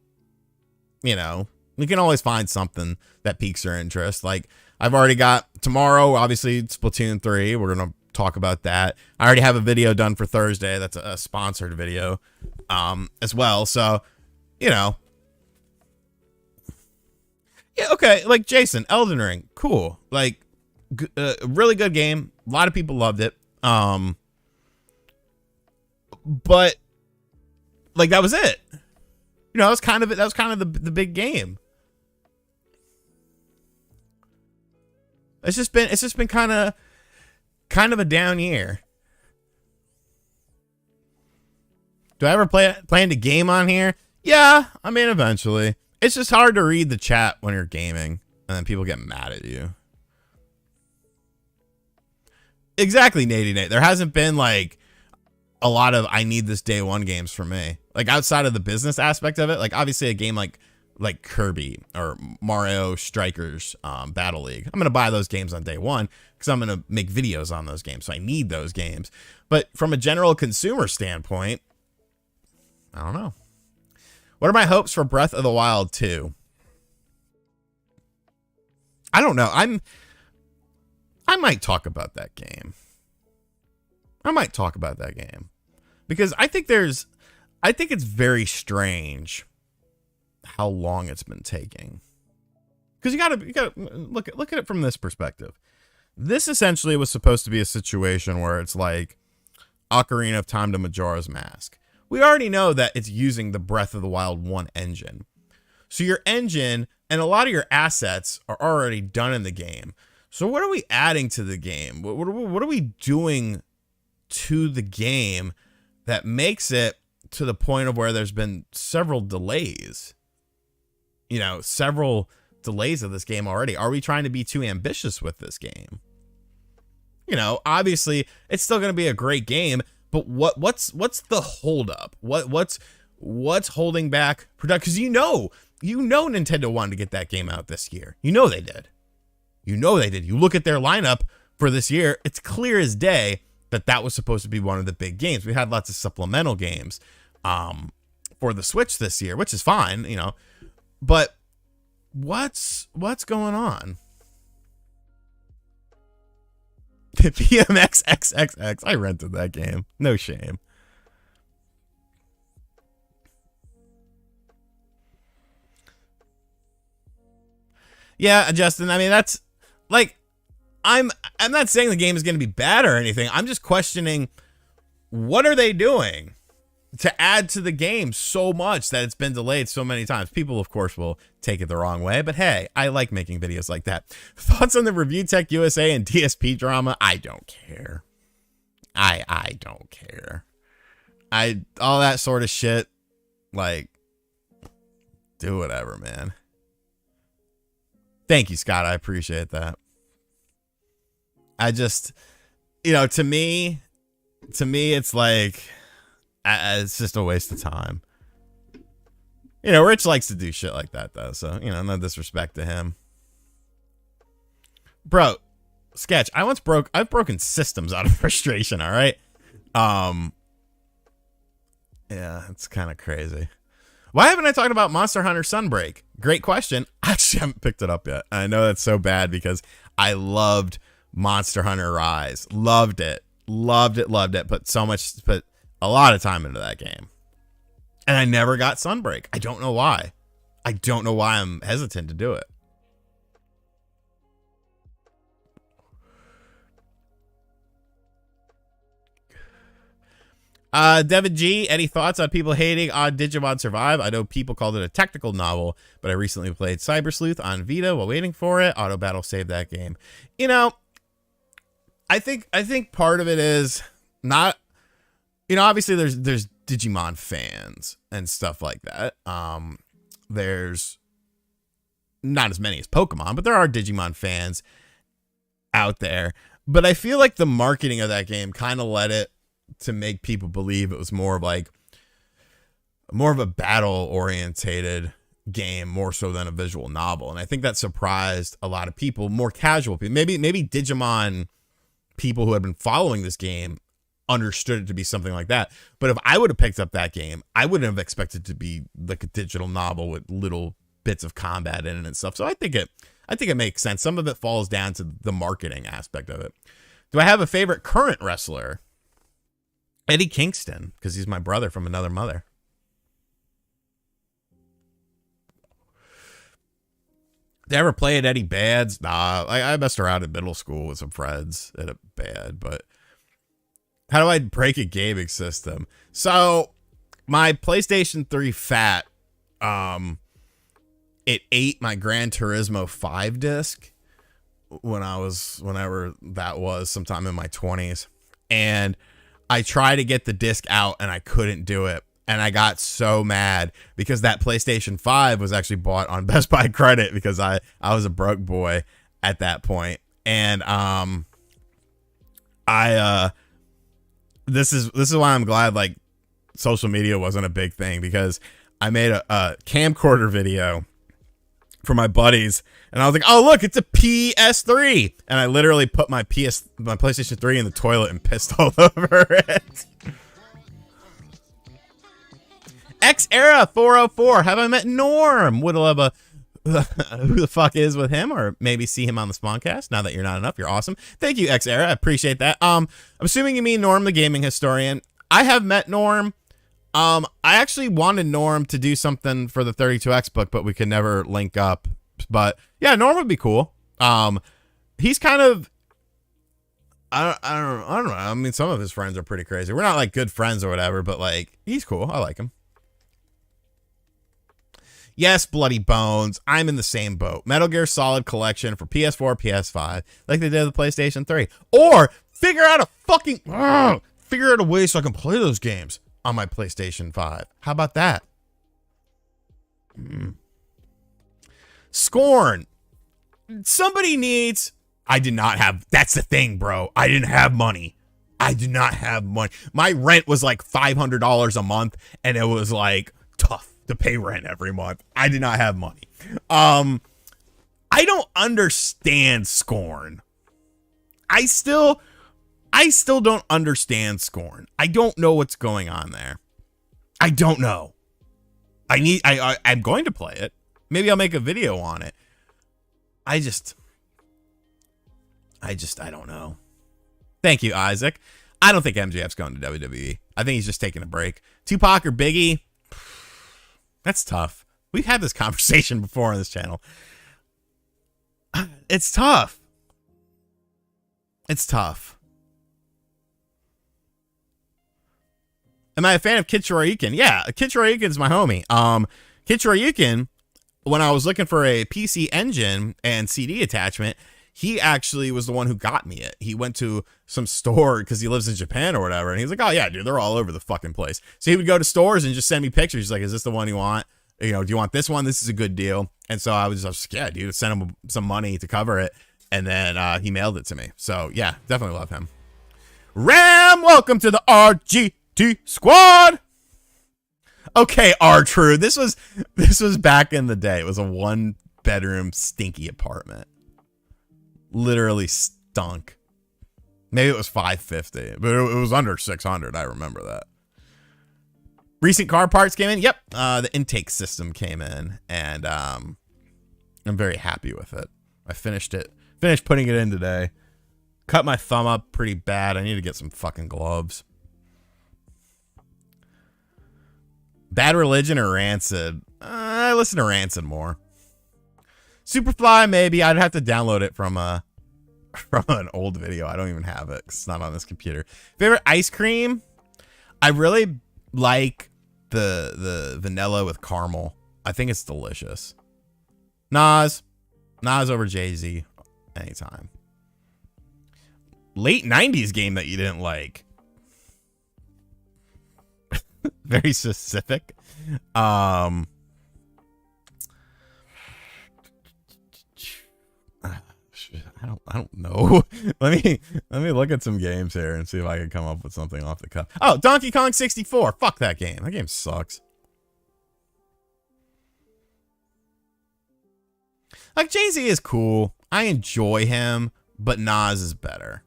You know, we can always find something that piques your interest. Like, I've already got tomorrow, obviously, Splatoon 3. We're going to talk about that. I already have a video done for Thursday. That's a sponsored video as well. So, you know. Yeah, okay. Like, Jason, Elden Ring. Cool. Like, really good game. A lot of people loved it. But, like, that was it. You know, that was kind of it. That was kind of the big game. It's just been kind of a down year. Do I ever plan to game on here? Yeah, I mean, eventually. It's just hard to read the chat when you're gaming, and then people get mad at you. Exactly, Nate. There hasn't been like a lot of I need this day one games for me. Like outside of the business aspect of it, like obviously a game like Kirby or Mario Strikers Battle League. I'm going to buy those games on day one because I'm going to make videos on those games. So I need those games. But from a general consumer standpoint, I don't know. What are my hopes for Breath of the Wild 2? I don't know. I might talk about that game. Because I think it's very strange how long it's been taking. Because you gotta look at it from this perspective. This essentially was supposed to be a situation where it's like Ocarina of Time to Majora's Mask. We already know that it's using the Breath of the Wild 1 engine. So your engine and a lot of your assets are already done in the game. So what are we adding to the game? What are we doing to the game that makes it to the point of where there's been several delays? You know, several delays of this game already. Are we trying to be too ambitious with this game? You know, obviously it's still going to be a great game, but what's the holdup? What's holding back production? Because you know Nintendo wanted to get that game out this year. You know they did. You look at their lineup for this year. It's clear as day that was supposed to be one of the big games. We had lots of supplemental games for the Switch this year, which is fine, you know. But what's going on? BMX XXX. I rented that game. No shame. Yeah, Justin, I mean, that's like, I'm not saying the game is going to be bad or anything. I'm just questioning what are they doing to add to the game so much that it's been delayed so many times. People, of course, will take it the wrong way, but hey, I like making videos like that. Thoughts on the Review Tech USA and DSP drama? I don't care. I don't care. All that sort of shit, like, do whatever, man. Thank you, Scott. I appreciate that. I just, to me, it's like, it's just a waste of time. Rich likes to do shit like that, though. So, no disrespect to him. Bro, Sketch, I've broken systems out of frustration, all right? Yeah, it's kind of crazy. Why haven't I talked about Monster Hunter Sunbreak? Great question. I actually haven't picked it up yet. I know that's so bad because I loved Monster Hunter Rise. Loved it. Loved it. Put a lot of time into that game. And I never got Sunbreak. I don't know why. I'm hesitant to do it. Devin G, any thoughts on people hating on Digimon Survive? I know people called it a technical novel, but I recently played Cyber Sleuth on Vita while waiting for it. Auto Battle saved that game. I think part of it is not, obviously there's Digimon fans and stuff like that. There's not as many as Pokemon, but there are Digimon fans out there. But I feel like the marketing of that game kind of led it to make people believe it was more of a battle orientated game, more so than a visual novel. And I think that surprised a lot of people, more casual people. Maybe Digimon people who had been following this game understood it to be something like that. But if I would have picked up that game, I wouldn't have expected it to be like a digital novel with little bits of combat in it and stuff. So I think it makes sense. Some of it falls down to the marketing aspect of it. Do I have a favorite current wrestler? Eddie Kingston, because he's my brother from another mother. Did I ever play at Eddie Bad's? Nah, I messed around in middle school with some friends at a Bad, but how do I break a gaming system? So my PlayStation 3 fat, it ate my Gran Turismo 5 disc whenever that was, sometime in my 20s. And I tried to get the disc out and I couldn't do it. And I got so mad because that PlayStation 5 was actually bought on Best Buy credit because I was a broke boy at that point. And this is why I'm glad like social media wasn't a big thing, because I made a camcorder video for my buddies and I was like, oh look, it's a PS3, and I literally put my PlayStation 3 in the toilet and pissed all over it. X Era 404, have I met Norm? Would love a who the fuck is with him, or maybe see him on the Spawncast. Now that you're not enough, you're awesome. Thank you, X Era, I appreciate that. I'm assuming you mean Norm the gaming historian. I have met Norm. I actually wanted Norm to do something for the 32X book, but we could never link up. But yeah, Norm would be cool. He's kind of, I don't know. I mean, some of his friends are pretty crazy. We're not like good friends or whatever, but like, he's cool. I like him. Yes, Bloody Bones. I'm in the same boat. Metal Gear Solid Collection for PS4, PS5, like they did with the PlayStation 3. Or figure out a way so I can play those games on my PlayStation 5. How about that? Scorn. Somebody needs... I did not have... That's the thing, bro. I didn't have money. I did not have money. My rent was like $500 a month, and it was like tough to pay rent every month. I did not have money. I don't understand Scorn. I still don't understand Scorn. I don't know what's going on there. I don't know. I'm going to play it. Maybe I'll make a video on it. I don't know. Thank you, Isaac. I don't think MJF's going to WWE. I think he's just taking a break. Tupac or Biggie? That's tough. We've had this conversation before on this channel. It's tough. It's tough. Am I a fan of Kid Shoryuken? Yeah, Kid Shoryuken is my homie. Kid Shoryuken, when I was looking for a PC engine and CD attachment, he actually was the one who got me it. He went to some store because he lives in Japan or whatever, and he's like, oh yeah, dude, they're all over the fucking place. So he would go to stores and just send me pictures. He's like, is this the one you want? you know, do you want this one? This is a good deal. And so I was just, yeah, dude, send him some money to cover it. And then he mailed it to me. So yeah, definitely love him. Ram, welcome to the RGT squad. Okay, R-True. This was back in the day. It was a 1-bedroom stinky apartment. Literally stunk. Maybe it was $550, but it was under $600. I remember that. Recent car parts came in. Yep, the intake system came in, and I'm very happy with it. I finished it. Finished putting it in today. Cut my thumb up pretty bad. I need to get some fucking gloves. Bad Religion or Rancid? I listen to Rancid more. Superfly, maybe. I'd have to download it from an old video. I don't even have it 'cause it's not on this computer. Favorite ice cream? I really like the vanilla with caramel. I think it's delicious. Nas over Jay-Z anytime. Late 90s game that you didn't like. Very specific. I don't know. let me look at some games here and see if I can come up with something off the cuff. Oh, Donkey Kong 64. Fuck that game. That game sucks. Like, Jay-Z is cool. I enjoy him, but Nas is better.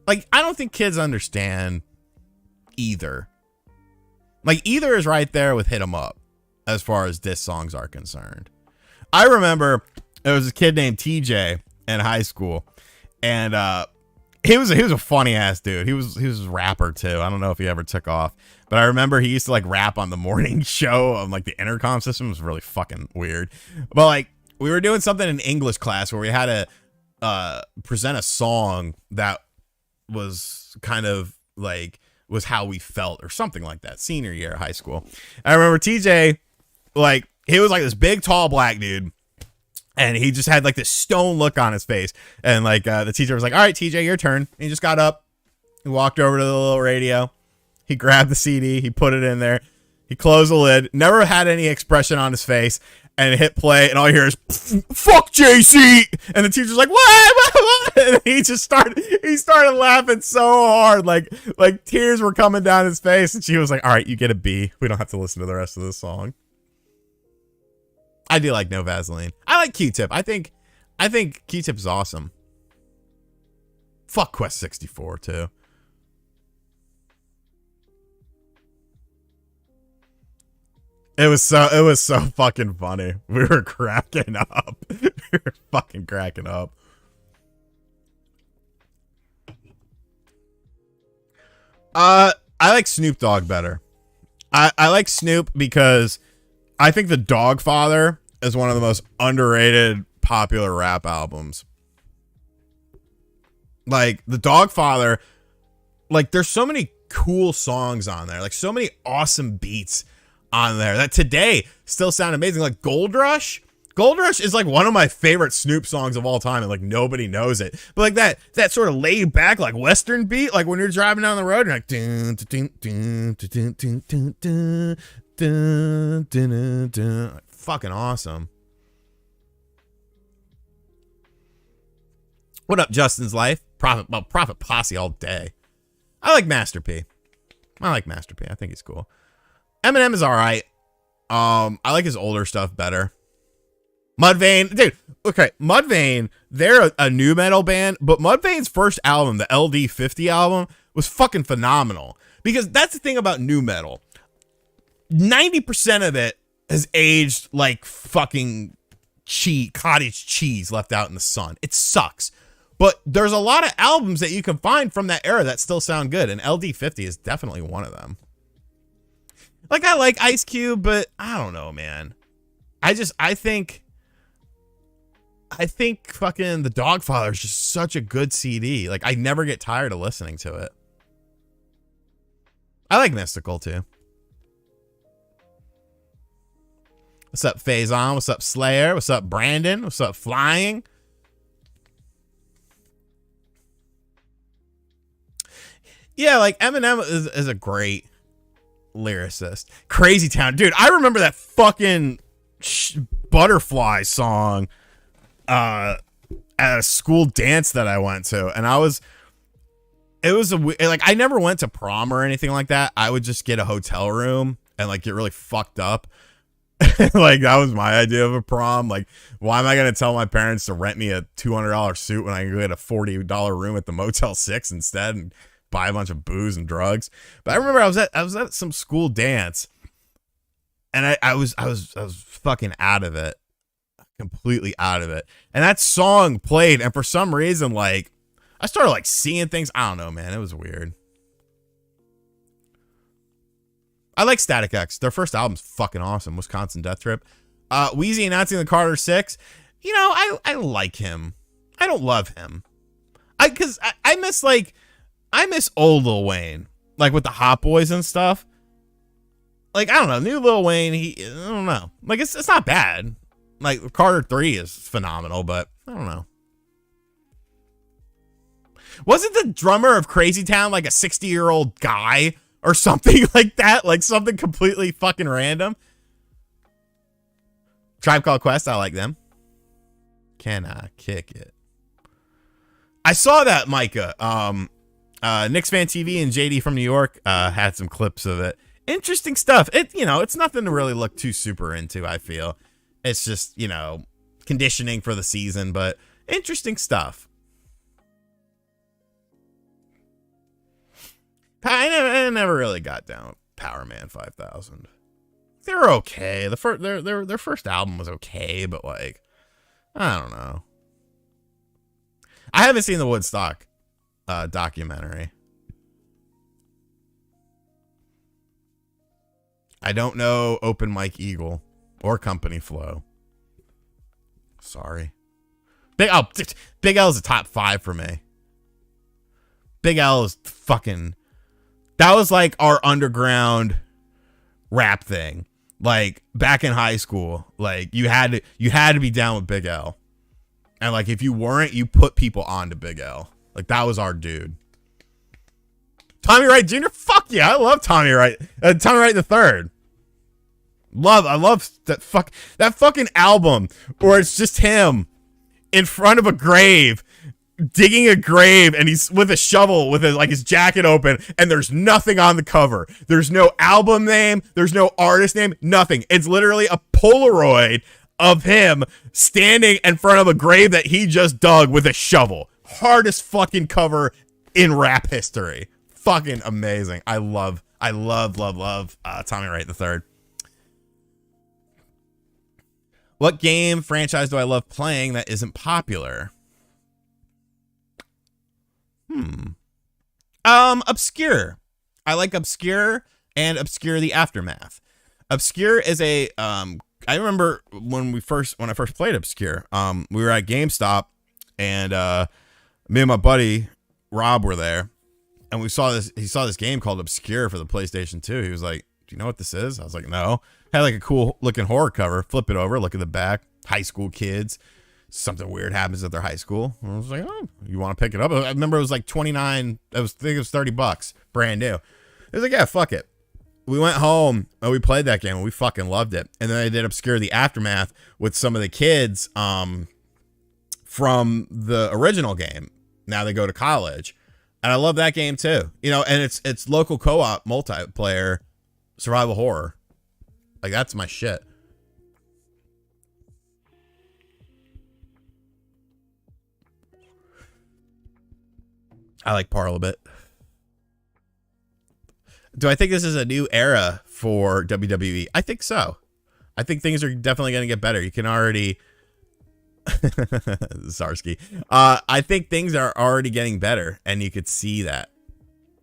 Like, I don't think kids understand either. Like, either is right there with Hit 'Em Up as far as diss songs are concerned. I remember there was a kid named TJ in high school, and he was a funny ass dude. He was a rapper too. I don't know if he ever took off, but I remember he used to like rap on the morning show on like the intercom system. It was really fucking weird. But like, we were doing something in English class where we had to present a song that was kind of like was how we felt or something like that, senior year of high school. I remember TJ, like, he was like this big tall black dude, and he just had like this stone look on his face, and like the teacher was like, all right, TJ, your turn. And he just got up, he walked over to the little radio, he grabbed the CD, he put it in there, he closed the lid, never had any expression on his face, and hit play, and all you hear is "fuck JC," and the teacher's like, what? And he started laughing so hard, like tears were coming down his face, and she was like, all right, you get a B. We don't have to listen to the rest of this song. I do like No Vaseline. I like Q-Tip. I think Q-Tip is awesome. Fuck Quest 64 too. It was so fucking funny. We were cracking up. We were fucking cracking up. I like Snoop Dogg better. I like Snoop because I think The Dogfather is one of the most underrated popular rap albums. Like, The Dogfather, like, there's so many cool songs on there, like so many awesome beats on there that today still sound amazing. Like Gold Rush is like one of my favorite Snoop songs of all time, and like nobody knows it. But like that sort of laid back like Western beat, like when you're driving down the road, you're like dun, dun, dun, dun, dun, dun, dun, dun, dun, dun. Like, fucking awesome. What up, Justin's Life? Prophet Posse all day. I like Master P. I think he's cool. Eminem is all right. I like his older stuff better. Mudvayne, dude. Okay, Mudvayne. They're a new metal band, but Mudvayne's first album, the LD50 album, was fucking phenomenal. Because that's the thing about new metal. 90% of it has aged like fucking cottage cheese left out in the sun. It sucks. But there's a lot of albums that you can find from that era that still sound good, and LD50 is definitely one of them. Like, I like Ice Cube, but I don't know, man. I think fucking The Dogfather is just such a good CD. Like, I never get tired of listening to it. I like Mystical, too. What's up, Faison? What's up, Slayer? What's up, Brandon? What's up, Flying? Yeah, like, Eminem is a great lyricist. Crazy Town. Dude, I remember that fucking Butterfly song at a school dance that I went to. And I never went to prom or anything like that. I would just get a hotel room and like get really fucked up. Like that was my idea of a prom. Like, why am I going to tell my parents to rent me a $200 suit when I can get a $40 room at the Motel 6 instead and buy a bunch of booze and drugs? But I remember I was at some school dance and I was fucking out of it. Completely out of it. And that song played, and for some reason, like, I started like seeing things. I don't know, man. It was weird. I like Static X. Their first album's fucking awesome. Wisconsin Death Trip. Wheezy announcing the Carter 6. You know, I like him. I don't love him. I miss old Lil Wayne. Like with the Hot Boys and stuff. Like, I don't know. New Lil Wayne, I don't know. Like, it's not bad. Like, Carter 3 is phenomenal, but I don't know. Wasn't the drummer of Crazy Town like a 60-year-old guy? Or something like that. Like something completely fucking random. Tribe Called Quest. I like them. Can I kick it? I saw that, Micah. Knicks Fan TV and JD from New York had some clips of it. Interesting stuff. It's nothing to really look too super into, I feel. It's just, conditioning for the season, but interesting stuff. I never really got down with Power Man 5000. They were okay. Their first album was okay, but like, I don't know. I haven't seen the Woodstock documentary. I don't know Open Mike Eagle or Company Flow. Sorry. Big L is a top 5 for me. Big L is fucking... That was like our underground rap thing. Like back in high school, like you had to be down with Big L. And like if you weren't, you put people on to Big L. Like that was our dude. Tommy Wright Jr. Fuck yeah, I love Tommy Wright. Tommy Wright the Third. I love that fucking album where it's just him in front of a grave, digging a grave, and he's with a shovel with his jacket open, and there's nothing on the cover. There's no album name, there's no artist name, nothing. It's literally a Polaroid of him standing in front of a grave that he just dug with a shovel. Hardest fucking cover in rap history. Fucking amazing. I love Tommy Wright the Third. What game franchise do I love playing that isn't popular? Obscure. I like Obscure and Obscure the Aftermath. Obscure is a I remember when I first played Obscure, we were at GameStop and me and my buddy Rob were there, and he saw this game called Obscure for the PlayStation 2. He was like, "Do you know what this is?" I was like, "No." Had like a cool looking horror cover. Flip it over, look at the back. High school kids. Something weird happens at their high school. I was like, "Oh, you want to pick it up?" I remember it was like $29. I think it was $30, brand new. It was like, yeah, fuck it. We went home and we played that game and we fucking loved it. And then I did Obscure the Aftermath with some of the kids from the original game. Now they go to college, and I love that game too. And it's local co-op multiplayer survival horror. Like that's my shit. I like Parle a bit. Do I think this is a new era for WWE? I think so. I think things are definitely going to get better. You can already... Zarsky. I think things are already getting better, and you could see that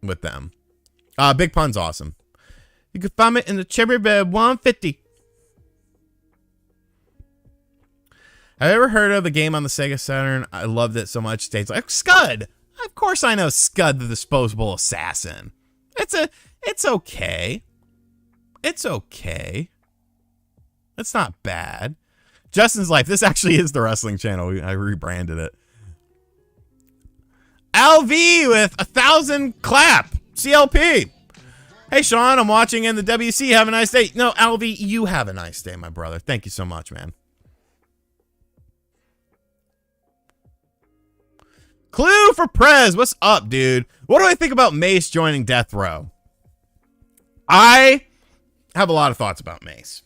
with them. Big Pun's awesome. You can find it in the Cherry Bed 150. Have you ever heard of the game on the Sega Saturn? I loved it so much. States like Scud. Of course I know Scud the Disposable Assassin. It's okay. It's okay. It's not bad. Justin's Life. This actually is the wrestling channel. I rebranded it. LV with 1,000 clap. CLP. Hey, Sean, I'm watching in the WC. Have a nice day. No, Alvy, you have a nice day, my brother. Thank you so much, man. Clue for Prez. What's up, dude? What do I think about Mace joining Death Row? I have a lot of thoughts about Mace.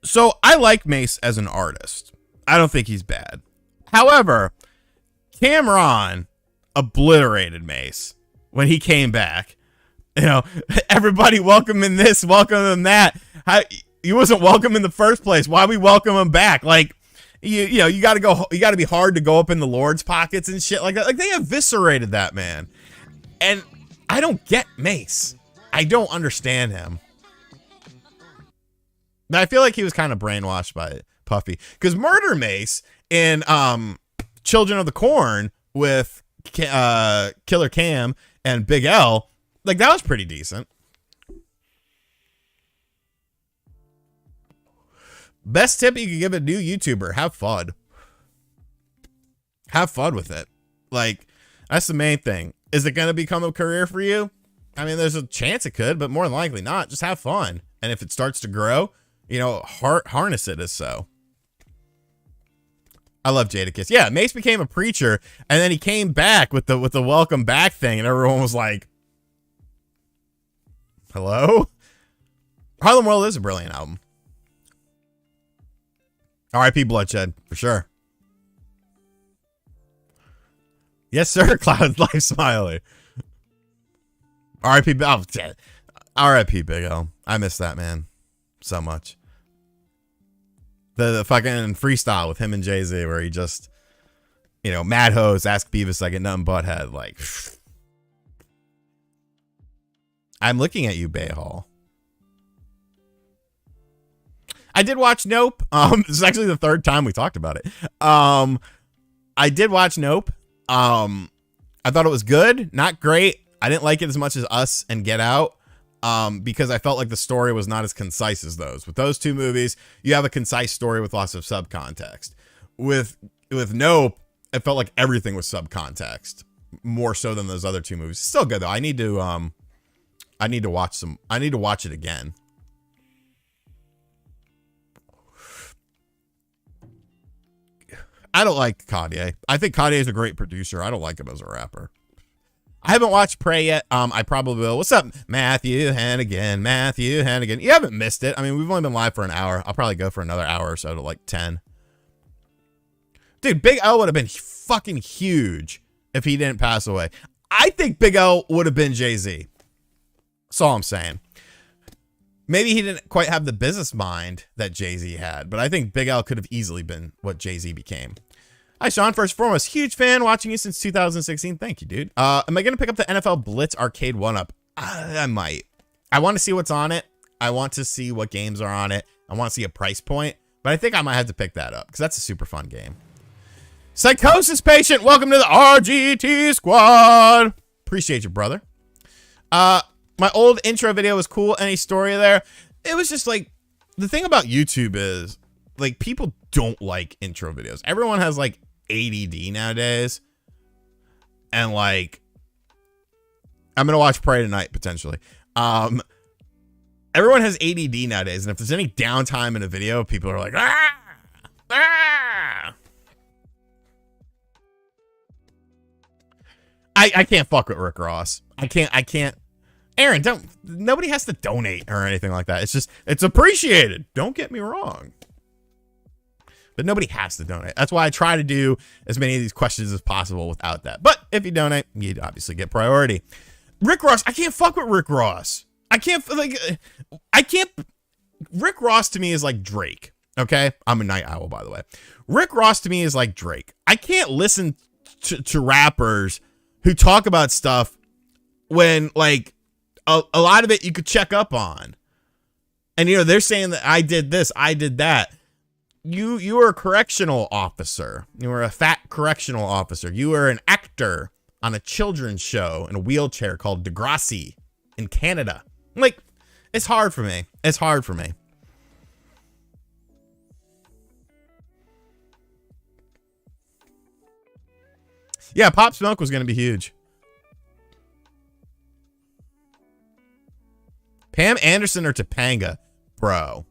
So I like Mace as an artist. I don't think he's bad. However, Cameron obliterated Mace when he came back. You know, everybody welcome in this, welcome in that. He wasn't welcome in the first place. Why we welcome him back? Like, you know, you got to be hard to go up in the Lord's pockets and shit like that. Like, they eviscerated that man. And I don't get Mace. I don't understand him. But I feel like he was kind of brainwashed by Puffy. Because Murder Mace in Children of the Corn with Killer Cam and Big L, like, that was pretty decent. Best tip you could give a new YouTuber: have fun. Have fun with it. Like, that's the main thing. Is it going to become a career for you? I mean, there's a chance it could, but more than likely not. Just have fun. And if it starts to grow, you know, harness it as so. I love Jadakiss. Yeah, Mace became a preacher, and then he came back with the welcome back thing, and everyone was like, hello? Harlem World is a brilliant album. R.I.P. Bloodshed, for sure. Yes, sir, Cloud Life Smiley. R.I.P. Oh, R.I.P. Big L. I miss that man so much. The fucking freestyle with him and Jay-Z where he just, you know, Mad Hose, Ask Beavis, I get nothing but head. Like, I'm looking at you, Bayhall. I did watch Nope. This is actually the third time we talked about it. I did watch Nope. I thought it was good, not great. I didn't like it as much as Us and Get Out, because I felt like the story was not as concise as those. With those two movies, you have a concise story with lots of subcontext. With Nope, it felt like everything was subcontext, more so than those other two movies. Still good though. I need to watch it again. I don't like Kanye. I think Kanye is a great producer. I don't like him as a rapper. I haven't watched Prey yet. I probably will. What's up, Matthew Hannigan? Matthew Hannigan. You haven't missed it. I mean, we've only been live for an hour. I'll probably go for another hour or so to like 10. Dude, Big L would have been fucking huge if he didn't pass away. I think Big L would have been Jay-Z. That's all I'm saying. Maybe he didn't quite have the business mind that Jay-Z had, but I think Big L could have easily been what Jay-Z became. Hi, Sean. First and foremost, huge fan, watching you since 2016. Thank you, dude. Am I going to pick up the NFL Blitz Arcade 1-Up? I might. I want to see what's on it. I want to see what games are on it. I want to see a price point, but I think I might have to pick that up because that's a super fun game. Psychosis Patient, welcome to the RGT squad. Appreciate you, brother. My old intro video was cool. Any story there? It was just like, the thing about YouTube is, like, people don't like intro videos. Everyone has like ADD nowadays. And like, I'm going to watch Prey tonight, potentially. Everyone has ADD nowadays. And if there's any downtime in a video, people are like, ah, ah. I can't fuck with Rick Ross. I can't. Aaron, nobody has to donate or anything like that. It's just, it's appreciated. Don't get me wrong. But nobody has to donate. That's why I try to do as many of these questions as possible without that. But if you donate, you obviously get priority. Rick Ross, I can't fuck with Rick Ross. Rick Ross to me is like Drake. Okay? I'm a night owl, by the way. Rick Ross to me is like Drake. I can't listen to rappers who talk about stuff when, like, a lot of it you could check up on. And, you know, they're saying that I did this, I did that. You were a correctional officer. You were a fat correctional officer. You were an actor on a children's show in a wheelchair called Degrassi in Canada. Like, it's hard for me. It's hard for me. Yeah, Pop Smoke was going to be huge. Pam Anderson or Topanga? Bro.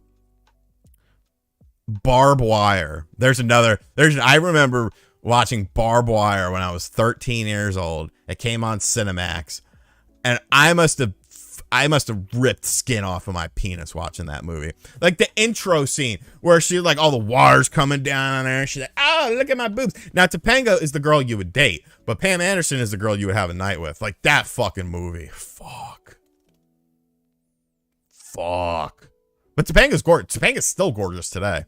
Barb Wire. I remember watching Barb Wire when I was 13 years old. It came on Cinemax. And I must have ripped skin off of my penis watching that movie. Like the intro scene where she like all the wires coming down on her. She's like, oh, look at my boobs. Now Topanga is the girl you would date, but Pam Anderson is the girl you would have a night with. Like that fucking movie. Fuck. But Topanga's gorgeous. Topanga's still gorgeous today.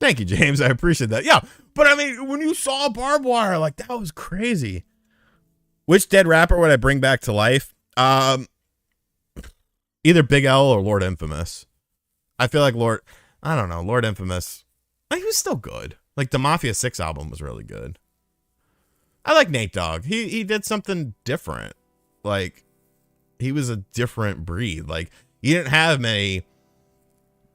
Thank you, James. I appreciate that. Yeah, but I mean, when you saw Barbed Wire, like that was crazy. Which dead rapper would I bring back to life? Either Big L or Lord Infamous. I feel like Lord Infamous. He was still good. Like the Mafia 6 album was really good. I like Nate Dogg. He did something different. Like he was a different breed. Like you didn't have many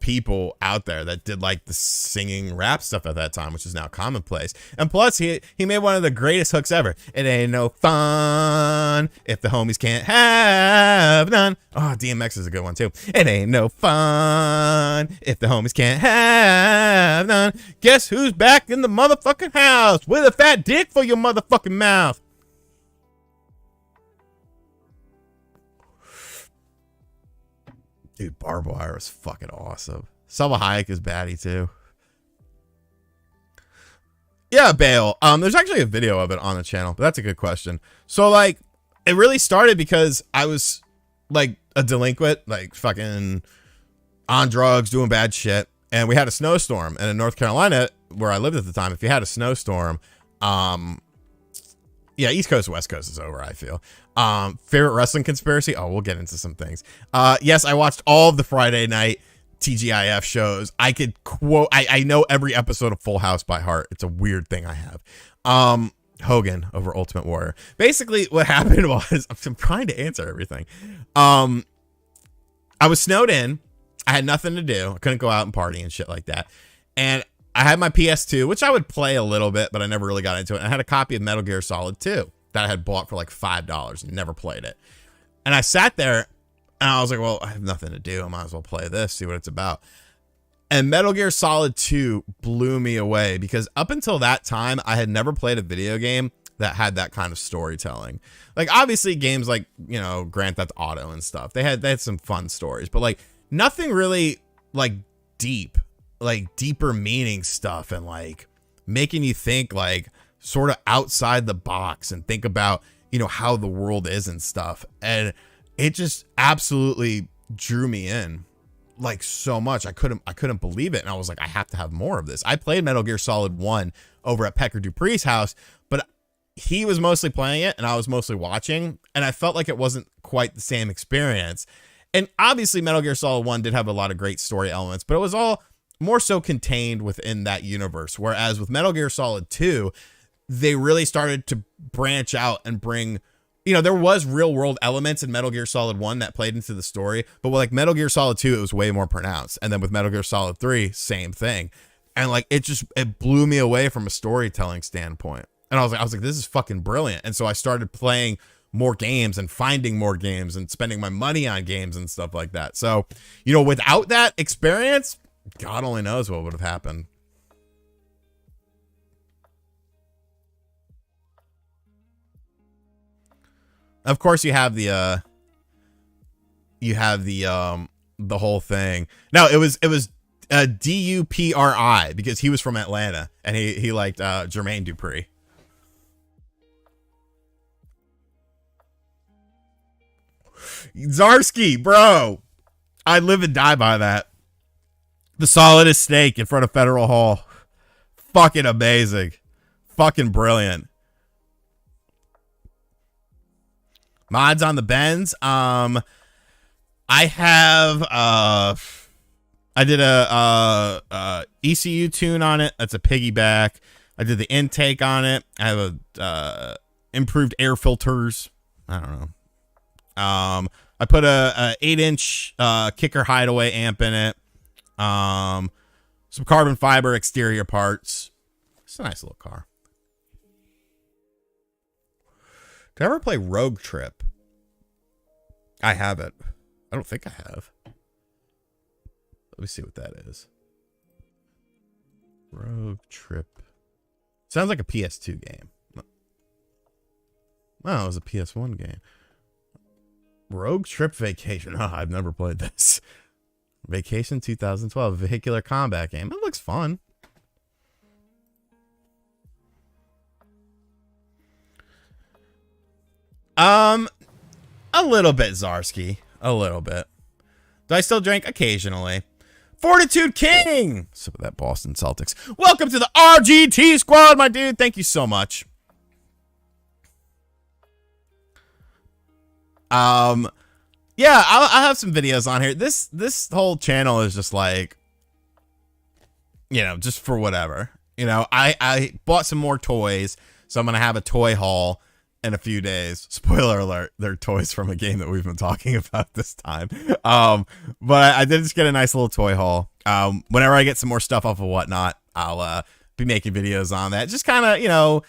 people out there that did like the singing rap stuff at that time, which is now commonplace. And plus he made one of the greatest hooks ever. It ain't no fun if the homies can't have none. Oh, DMX is a good one too. It ain't no fun if the homies can't have none. Guess who's back in the motherfucking house with a fat dick for your motherfucking mouth? Dude, Barbed Wire is fucking awesome. Selma Hayek is baddie too. Yeah, Bale. There's actually a video of it on the channel, but that's a good question. So like, it really started because I was like a delinquent, like fucking on drugs, doing bad shit, and we had a snowstorm. And in North Carolina, where I lived at the time, if you had a snowstorm, yeah, East Coast, West Coast is over, I feel. Favorite wrestling conspiracy? Oh, we'll get into some things. Yes, I watched all of the Friday night TGIF shows. I could quote, I know every episode of Full House by heart. It's a weird thing I have. Hogan over Ultimate Warrior. Basically, what happened was, I'm trying to answer everything. I was snowed in. I had nothing to do. I couldn't go out and party and shit like that. And I had my PS2, which I would play a little bit, but I never really got into it. I had a copy of Metal Gear Solid 2 that I had bought for like $5 and never played it. And I sat there and I was like, well, I have nothing to do. I might as well play this, see what it's about. And Metal Gear Solid 2 blew me away because up until that time, I had never played a video game that had that kind of storytelling. Like obviously games like, you know, Grand Theft Auto and stuff, they had some fun stories, but like nothing really like deeper meaning stuff and like making you think like sort of outside the box and think about, you know, how the world is and stuff. And it just absolutely drew me in like so much. I couldn't believe it. And I was like, I have to have more of this. I played Metal Gear Solid 1 over at Pecker Dupree's house, but he was mostly playing it and I was mostly watching, and I felt like it wasn't quite the same experience. And obviously Metal Gear Solid 1 did have a lot of great story elements, but it was all more so contained within that universe. Whereas with Metal Gear Solid 2, they really started to branch out and bring, you know, there was real world elements in Metal Gear Solid 1 that played into the story, but with like Metal Gear Solid 2, it was way more pronounced. And then with Metal Gear Solid 3, same thing. And like, it blew me away from a storytelling standpoint. And I was like, this is fucking brilliant. And so I started playing more games and finding more games and spending my money on games and stuff like that. So, you know, without that experience, God only knows what would have happened. Of course, you have the whole thing. No, it was Dupri because he was from Atlanta and he liked Jermaine Dupri. Zarsky, bro, I live and die by that. The solidest steak in front of Federal Hall. Fucking amazing. Fucking brilliant. Mods on the Benz. I have I did a ECU tune on it. That's a piggyback. I did the intake on it. I have a improved air filters. I don't know. I put a 8-inch kicker hideaway amp in it. Some carbon fiber exterior parts. It's a nice little car. Did I ever play Rogue Trip? I haven't. I don't think I have. Let me see what that is. Rogue Trip. Sounds like a PS2 game. Oh, it was a PS1 game. Rogue Trip Vacation. Oh, I've never played this. Vacation 2012. Vehicular combat game. It looks fun. A little bit, Zarski. A little bit. Do I still drink? Occasionally. Fortitude King! Some of that Boston Celtics. Welcome to the RGT squad, my dude. Thank you so much. Yeah, I'll have some videos on here. This whole channel is just like, you know, just for whatever. You know, I bought some more toys, so I'm gonna have a toy haul in a few days. Spoiler alert, they're toys from a game that we've been talking about this time. But I did just get a nice little toy haul. Whenever I get some more stuff off of Whatnot, I'll be making videos on that. Just kind of, you know,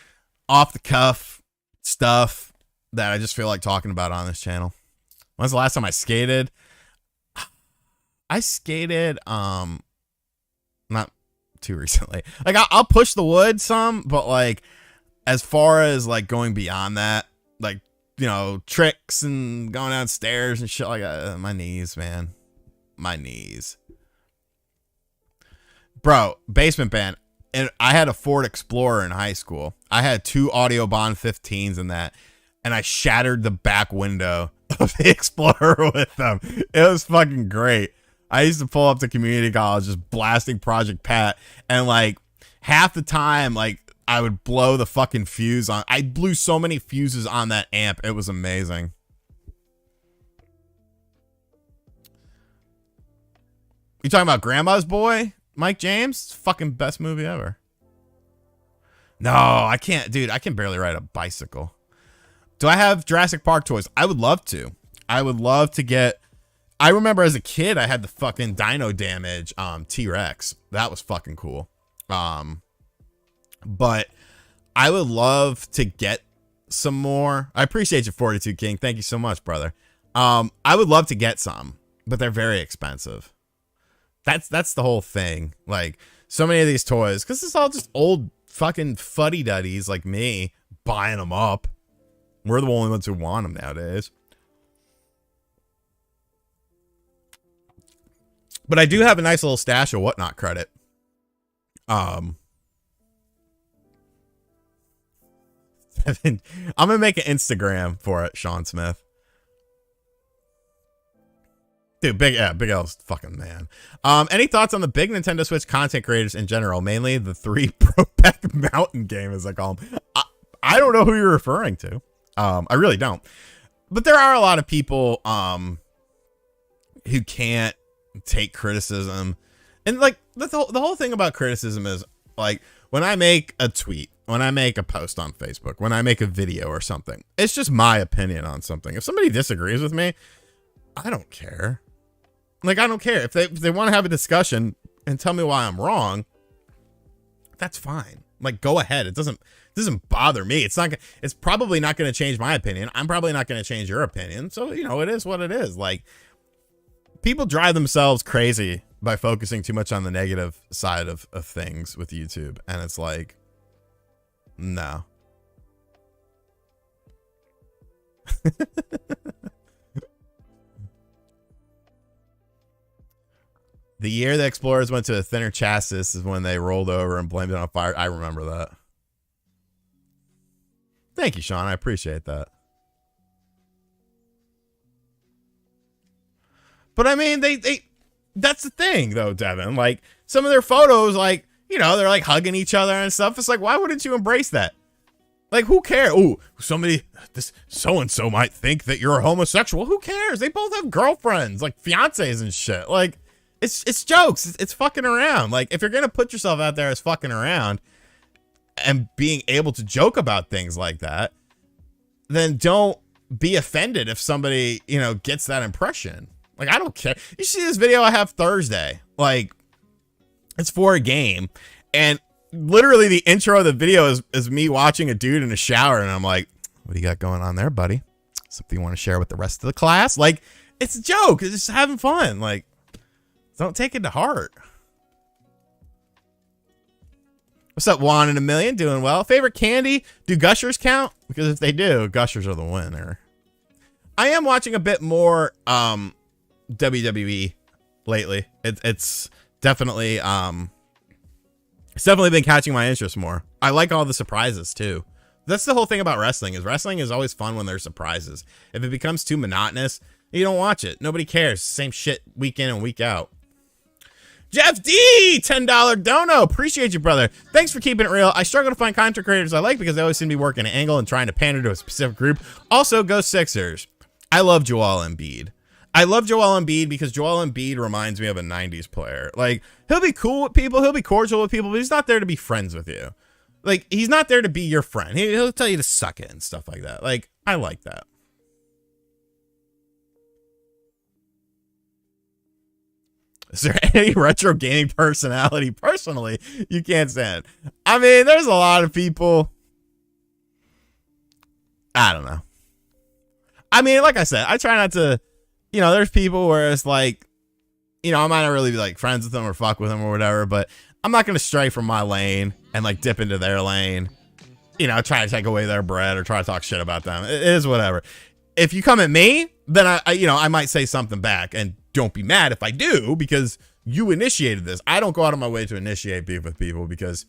off the cuff stuff that I just feel like talking about on this channel. When's the last time I skated? I skated not too recently. Like I'll push the wood some, but like as far as like going beyond that, like, you know, tricks and going downstairs and shit like that, my knees, man. My knees. Bro, basement band. And I had a Ford Explorer in high school. I had 2 Audiobahn 15s in that, and I shattered the back window of the Explorer with them. It was fucking great. I used to pull up to community college just blasting Project Pat, and like half the time, like I would blow the fucking fuse on. I blew so many fuses on that amp. It was amazing. You talking about Grandma's Boy? Mike James? Fucking best movie ever. No, I can't. Dude, I can barely ride a bicycle. Do I have Jurassic Park toys? I would love to. I would love to get... I remember as a kid, I had the fucking Dino Damage T-Rex. That was fucking cool. But I would love to get some more. I appreciate you, Fortitude King. Thank you so much, brother. I would love to get some, but they're very expensive. That's the whole thing. Like, so many of these toys, because it's all just old fucking fuddy-duddies like me buying them up. We're the only ones who want them nowadays. But I do have a nice little stash of Whatnot credit. I'm gonna make an Instagram for it, Sean Smith. Dude, Big L's fucking man. Any thoughts on the big Nintendo Switch content creators in general, mainly the 3 Brokeback Mountain game, as I call them? I don't know who you're referring to. I really don't. But there are a lot of people who can't take criticism. And like the whole thing about criticism is like when I make a tweet, when I make a post on Facebook, when I make a video or something, it's just my opinion on something. If somebody disagrees with me, I don't care. Like, I don't care. If they want to have a discussion and tell me why I'm wrong, that's fine. Like, go ahead. It doesn't bother me. It's probably not going to change my opinion. I'm probably not going to change your opinion. So, you know, it is what it is. Like, people drive themselves crazy by focusing too much on the negative side of things with YouTube. And it's like, no. The year the Explorers went to a thinner chassis is when they rolled over and blamed it on fire. I remember that. Thank you, Sean. I appreciate that. But I mean, that's the thing though, Devin. Like, some of their photos, like, you know, they're like hugging each other and stuff. It's like, why wouldn't you embrace that? Like, who cares? Ooh, this so-and-so might think that you're a homosexual. Who cares? They both have girlfriends, like fiancés and shit. Like, it's jokes. It's fucking around. Like, if you're going to put yourself out there as fucking around and being able to joke about things like that, then don't be offended if somebody, you know, gets that impression. Like, I don't care. You see this video I have Thursday. Like, it's for a game. And literally the intro of the video is me watching a dude in a shower. And I'm like, What do you got going on there, buddy? Something you want to share with the rest of the class? Like, it's a joke. It's just having fun. Like, don't take it to heart. What's up, Juan in a million? Doing well. Favorite candy? Do Gushers count? Because if they do, Gushers are the winner. I am watching a bit more WWE lately. It's definitely been catching my interest more. I like all the surprises too. That's the whole thing about wrestling is always fun when there's surprises. If it becomes too monotonous, you don't watch it. Nobody cares. Same shit week in and week out. Jeff D, $10 dono. Appreciate you, brother. Thanks for keeping it real. I struggle to find content creators I like because they always seem to be working an angle and trying to pander to a specific group. Also, go Sixers. I love Joel Embiid. I love Joel Embiid because Joel Embiid reminds me of a 90s player. Like, he'll be cool with people. He'll be cordial with people, but he's not there to be friends with you. Like, he's not there to be your friend. He'll tell you to suck it and stuff like that. Like, I like that. Is there any retro gaming personality personally you can't stand? I mean, there's a lot of people. I don't know. I mean, like I said, I try not to, there's people where it's like, I might not really be like friends with them or fuck with them or whatever, but I'm not going to stray from my lane and like dip into their lane, try to take away their bread or try to talk shit about them. It is whatever. If you come at me, then I might say something back, and don't be mad if I do, because you initiated this. I don't go out of my way to initiate beef with people because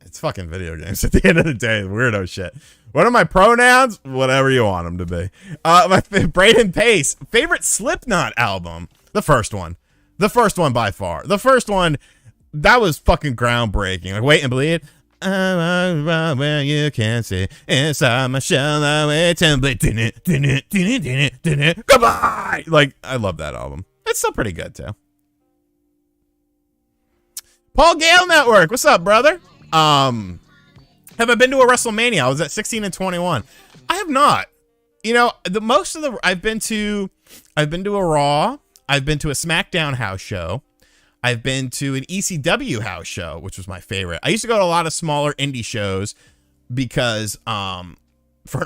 it's fucking video games at the end of the day. Weirdo shit. What are my pronouns? Whatever you want them to be. My Braden Pace. Favorite Slipknot album? The first one. The first one by far. The first one, that was fucking groundbreaking. Like, Wait and Bleed. Where you can see inside my shell, I wait and bleed. Goodbye. Like, I love that album. It's still pretty good too. Paul Gale Network, what's up, brother? Have I been to a WrestleMania? I was at 16 and 21. I have not. I've been to a Raw. I've been to a SmackDown house show. I've been to an ECW house show, which was my favorite. I used to go to a lot of smaller indie shows because front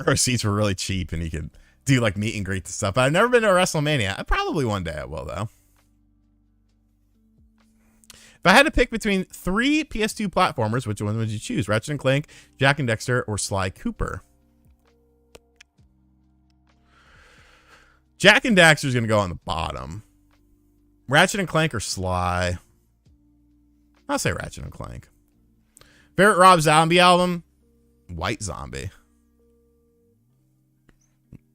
row seats were really cheap and you could do like meet and greet and stuff. But I've never been to a WrestleMania. Probably one day I will, though. If I had to pick between 3 PS2 platformers, which one would you choose? Ratchet and Clank, Jak and Daxter, or Sly Cooper? Jak and Daxter is going to go on the bottom. Ratchet and Clank or Sly? I'll say Ratchet and Clank. Favorite Rob Zombie album? White Zombie.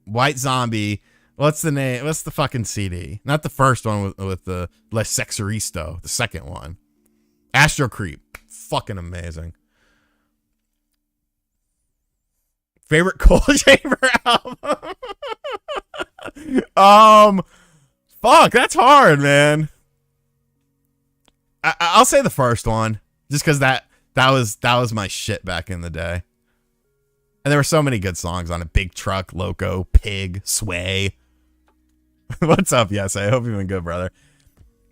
White Zombie. What's the name? What's the fucking CD? Not the first one with the Les Sexoristo. The second one. Astro Creep. Fucking amazing. Favorite Coal Chamber album? Fuck, that's hard, man. I'll say the first one, just because that was my shit back in the day. And there were so many good songs on it. Big Truck, Loco, Pig, Sway. What's up, yes? I hope you've been good, brother.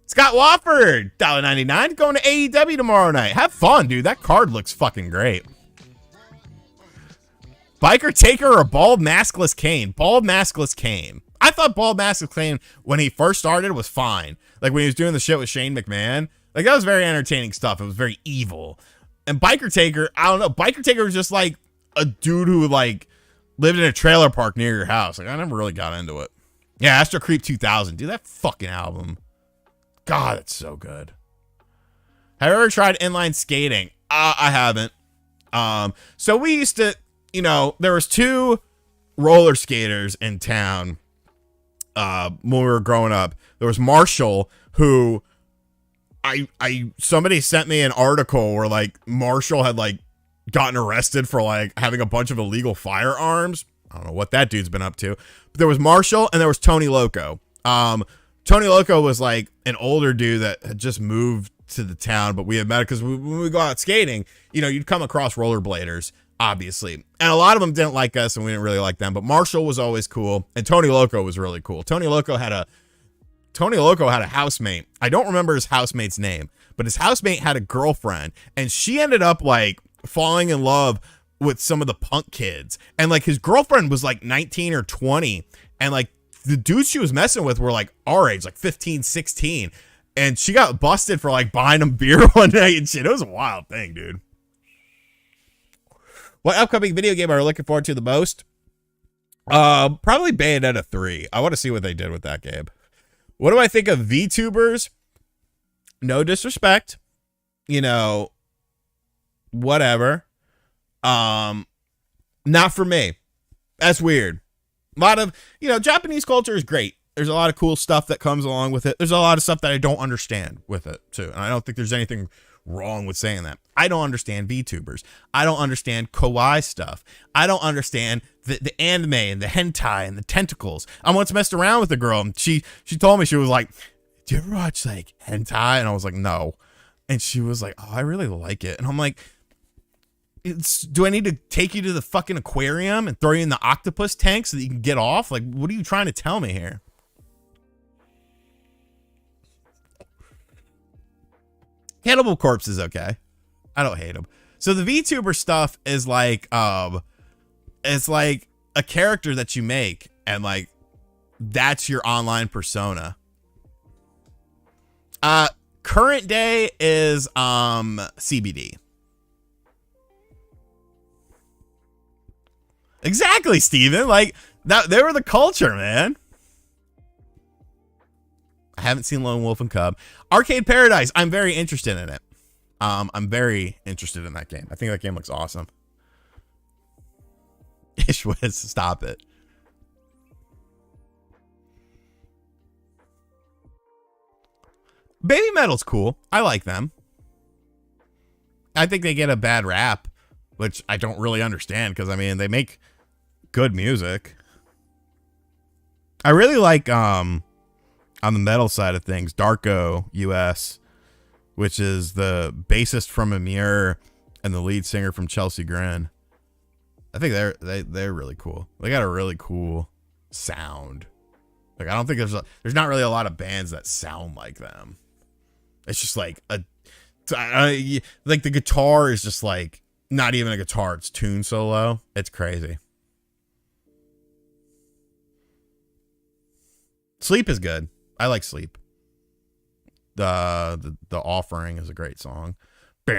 Scott Wofford, $1.99, going to AEW tomorrow night. Have fun, dude. That card looks fucking great. Biker Taker or Bald Maskless Kane? Bald Maskless Kane. I thought Bald Maskless Kane, when he first started, was fine. Like, when he was doing the shit with Shane McMahon. Like, that was very entertaining stuff. It was very evil. And Biker Taker, I don't know. Biker Taker was just, like, a dude who, like, lived in a trailer park near your house. Like, I never really got into it. Yeah, Astro Creep 2000. Dude, that fucking album. God, it's so good. Have you ever tried inline skating? I haven't. So we used to, there was 2 roller skaters in town when we were growing up. There was Marshall, who somebody sent me an article where like Marshall had like gotten arrested for like having a bunch of illegal firearms. I don't know what that dude's been up to. But there was Marshall and there was Tony Loco. Tony Loco was like an older dude that had just moved to the town, but we had met because when we go out skating, you'd come across rollerbladers, obviously. And a lot of them didn't like us and we didn't really like them, but Marshall was always cool. And Tony Loco was really cool. Tony Loco had a housemate. I don't remember his housemate's name, but his housemate had a girlfriend and she ended up like falling in love with some of the punk kids. And like his girlfriend was like 19 or 20. And like the dudes she was messing with were like our age, like 15, 16. And she got busted for like buying them beer one night and shit. It was a wild thing, dude. What upcoming video game are you looking forward to the most? Probably Bayonetta 3. I want to see what they did with that game. What do I think of VTubers? No disrespect. You know, whatever. Not for me. That's weird. A lot of, you know, Japanese culture is great. There's a lot of cool stuff that comes along with it. There's a lot of stuff that I don't understand with it too. And I don't think there's anything wrong with saying that. I don't understand VTubers. I don't understand kawaii stuff. I don't understand the anime and the hentai and the tentacles. I once messed around with a girl and she told me, she was like, do you ever watch like hentai? And I was like, no. And she was like, oh, I really like it. And I'm like, do I need to take you to the fucking aquarium and throw you in the octopus tank so that you can get off? Like, what are you trying to tell me here? Cannibal Corpse is okay. I don't hate him. So the VTuber stuff is like, it's like a character that you make and like, that's your online persona. Current day is, CBD. Exactly, Steven. Like that, they were the culture, man. I haven't seen Lone Wolf and Cub. Arcade Paradise. I'm very interested in it. I'm very interested in that game. I think that game looks awesome. Ishwiz, stop it. Baby Metal's cool. I like them. I think they get a bad rap, which I don't really understand because I mean they make good music. I really like on the metal side of things, Darko US, which is the bassist from Amir and the lead singer from Chelsea Grin. I think they're really cool. They got a really cool sound. Like I don't think there's not really a lot of bands that sound like them. It's just like like the guitar is just like not even a guitar, it's tuned so low. It's crazy. Sleep is good. I like Sleep. The Offering is a great song. Do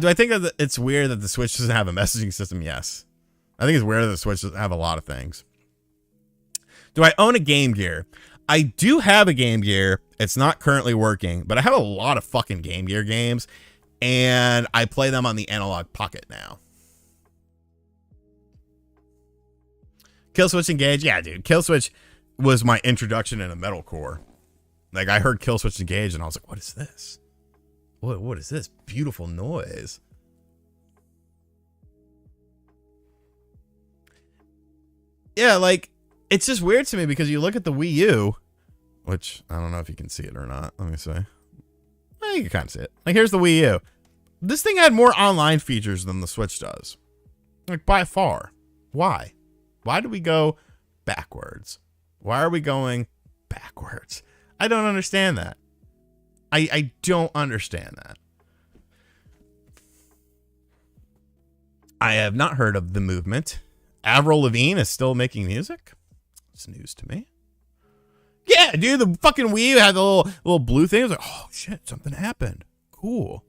I think that it's weird that the Switch doesn't have a messaging system? Yes. I think it's weird that the Switch doesn't have a lot of things. Do I own a Game Gear? I do have a Game Gear. It's not currently working, but I have a lot of fucking Game Gear games, and I play them on the Analog Pocket now. Killswitch Engage? Yeah, dude. Killswitch was my introduction into metalcore. Like, I heard Killswitch Engage, and I was like, what is this? What is this beautiful noise? Yeah, like, it's just weird to me because you look at the Wii U, which I don't know if you can see it or not. Let me see. Well, you can kind of see it. Like, here's the Wii U. This thing had more online features than the Switch does. Like, by far. Why? Why do we go backwards? Why are we going backwards? I don't understand that. I don't understand that. I have not heard of The Movement. Avril Lavigne is still making music? It's news to me. Yeah, dude, the fucking Wii U had the little blue thing. I was like, oh shit, something happened. Cool.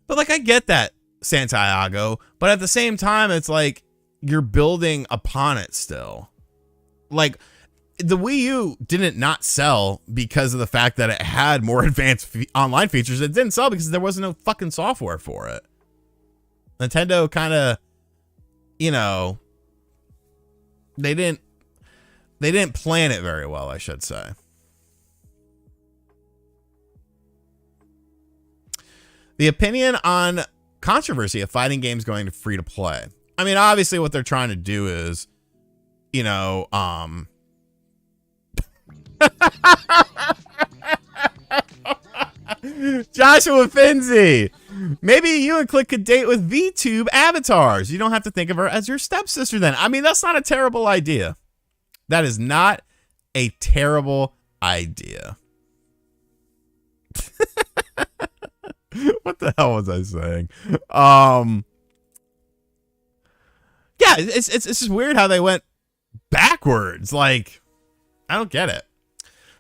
But like, I get that, Santiago, but at the same time, it's like you're building upon it still. Like, the Wii U didn't not sell because of the fact that it had more advanced online features. It didn't sell because there wasn't no fucking software for it. Nintendo kind of, you know, they didn't plan it very well, I should say. The opinion on controversy of fighting games going to free to play. I mean, obviously what they're trying to do is, you know, Joshua Finzi, maybe you and Click could date with VTube avatars. You don't have to think of her as your stepsister then. I mean, that's not a terrible idea. That is not a terrible idea. What the hell was I saying? Yeah, it's just weird how they went backwards. Like, I don't get it.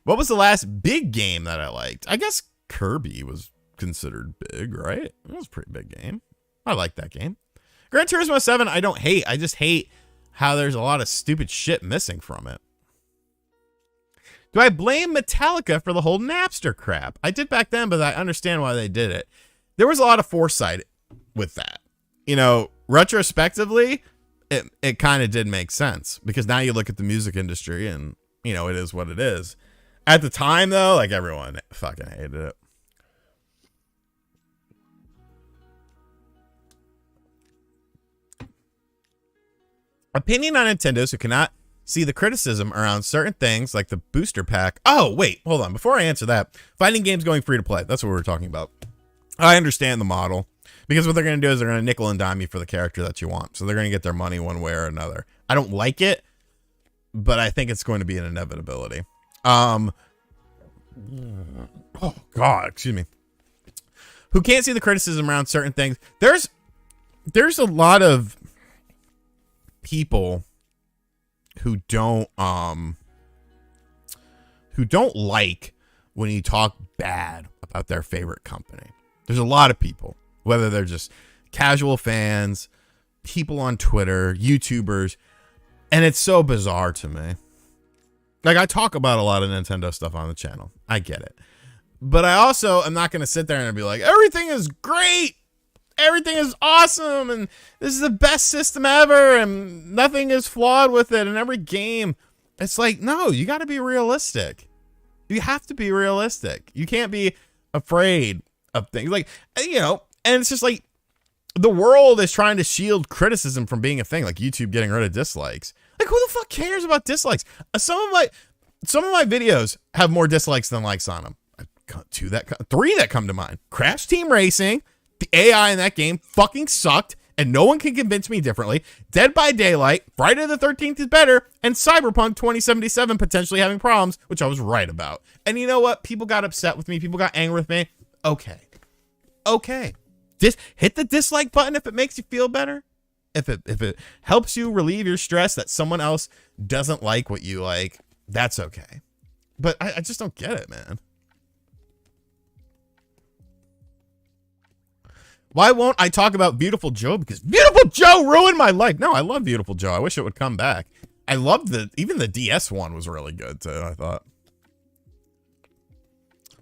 What was the last big game that I liked? I guess Kirby was considered big, right? It was a pretty big game. I like that game. Gran Turismo 7, I don't hate. I just hate how there's a lot of stupid shit missing from it. Do I blame Metallica for the whole Napster crap? I did back then, but I understand why they did it. There was a lot of foresight with that. You know, retrospectively, it kind of did make sense because now you look at the music industry and, you know, it is what it is. At the time, though, like, everyone fucking hated it. Opinion on Nintendos who cannot see the criticism around certain things like the booster pack. Oh, wait, hold on. Before I answer that, fighting games going free to play. That's what we were talking about. I understand the model because what they're going to do is they're going to nickel and dime you for the character that you want. So they're going to get their money one way or another. I don't like it, but I think it's going to be an inevitability. Oh, God, excuse me. Who can't see the criticism around certain things. There's a lot of people who don't like when you talk bad about their favorite company. There's a lot of people, whether they're just casual fans, people on Twitter, YouTubers, and it's so bizarre to me. Like, I talk about a lot of Nintendo stuff on the channel. I get it. But I also am not going to sit there and be like, everything is great. Everything is awesome. And this is the best system ever. And nothing is flawed with it. And every game, it's like, no, you got to be realistic. You have to be realistic. You can't be afraid of things. Like, you know, and it's just like the world is trying to shield criticism from being a thing. Like YouTube getting rid of dislikes. Like, who the fuck cares about dislikes? Some of my videos have more dislikes than likes on them. Three that come to mind. Crash Team Racing. The AI in that game fucking sucked, and no one can convince me differently. Dead by Daylight. Friday the 13th is better, and Cyberpunk 2077 potentially having problems, which I was right about. And you know what? People got upset with me. People got angry with me. Okay. Just hit the dislike button if it makes you feel better. If it helps you relieve your stress that someone else doesn't like what you like, that's okay. But I just don't get it, man. Why won't I talk about Beautiful Joe? Because Beautiful Joe ruined my life. No, I love Beautiful Joe. I wish it would come back. I loved even the DS one was really good too, I thought.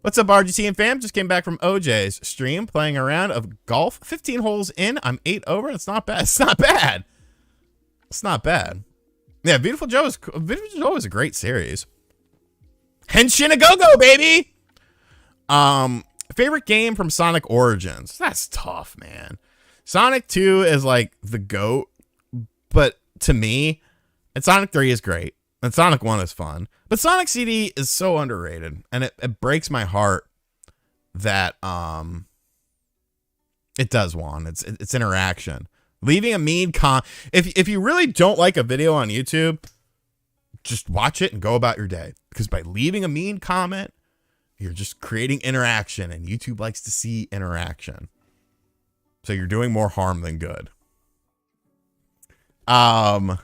What's up, RGT and fam? Just came back from OJ's stream playing a round of golf. 15 holes in. I'm 8 over. It's not bad. It's not bad. It's not bad. Yeah, Beautiful Joe is a great series. Henshin a go-go, baby! Favorite game from Sonic Origins? That's tough, man. Sonic 2 is like the GOAT, but to me, and Sonic 3 is great, and Sonic 1 is fun, but Sonic CD is so underrated, and it breaks my heart that it does one. It's interaction. Leaving a mean if you really don't like a video on YouTube, just watch it and go about your day, because by leaving a mean comment, you're just creating interaction, and YouTube likes to see interaction. So you're doing more harm than good. What's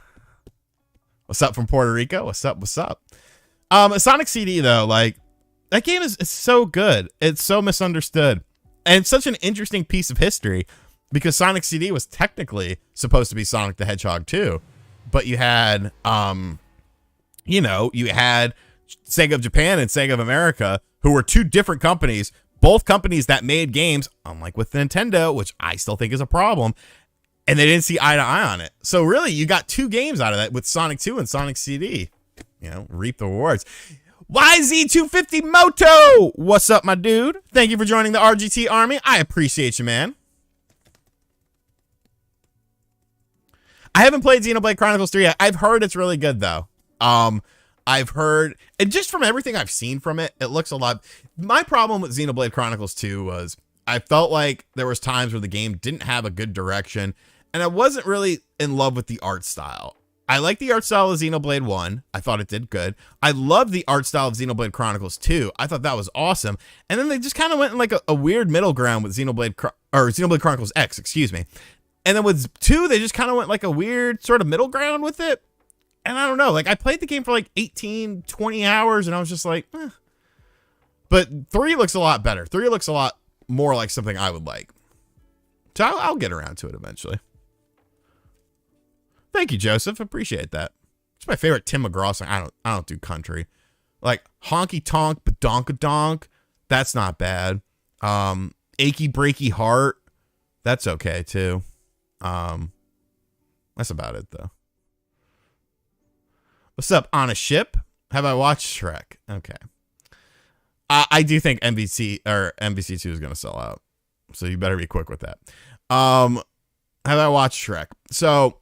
up from Puerto Rico? What's up? Sonic CD, though, like, that game is so good. It's so misunderstood. And it's such an interesting piece of history, because Sonic CD was technically supposed to be Sonic the Hedgehog 2. But you had, you had Sega of Japan and Sega of America, who were two different companies, both companies that made games, unlike with Nintendo, which I still think is a problem, and they didn't see eye to eye on it. So really, you got two games out of that with Sonic 2 and Sonic CD. You know, reap the rewards. YZ250 Moto! What's up, my dude? Thank you for joining the RGT Army. I appreciate you, man. I haven't played Xenoblade Chronicles 3 yet. I've heard it's really good, though. I've heard, and just from everything I've seen from it, it looks a lot. My problem with Xenoblade Chronicles 2 was I felt like there was times where the game didn't have a good direction, and I wasn't really in love with the art style. I like the art style of Xenoblade 1. I thought it did good. I love the art style of Xenoblade Chronicles 2. I thought that was awesome. And then they just kind of went in like a weird middle ground with Xenoblade Chronicles X, excuse me. And then with 2, they just kind of went like a weird sort of middle ground with it. And I don't know, like I played the game for like 18, 20 hours and I was just like, eh. But 3 looks a lot better. 3 looks a lot more like something I would like. So I'll get around to it eventually. Thank you, Joseph. Appreciate that. It's my favorite Tim McGraw song. I don't do country. Like Honky Tonk Badonkadonk. That's not bad. Achy Breaky Heart. That's okay too. That's about it though. What's up, On a Ship? Have I watched Shrek? Okay. I do think MVC2 is gonna sell out. So you better be quick with that. Have I watched Shrek? So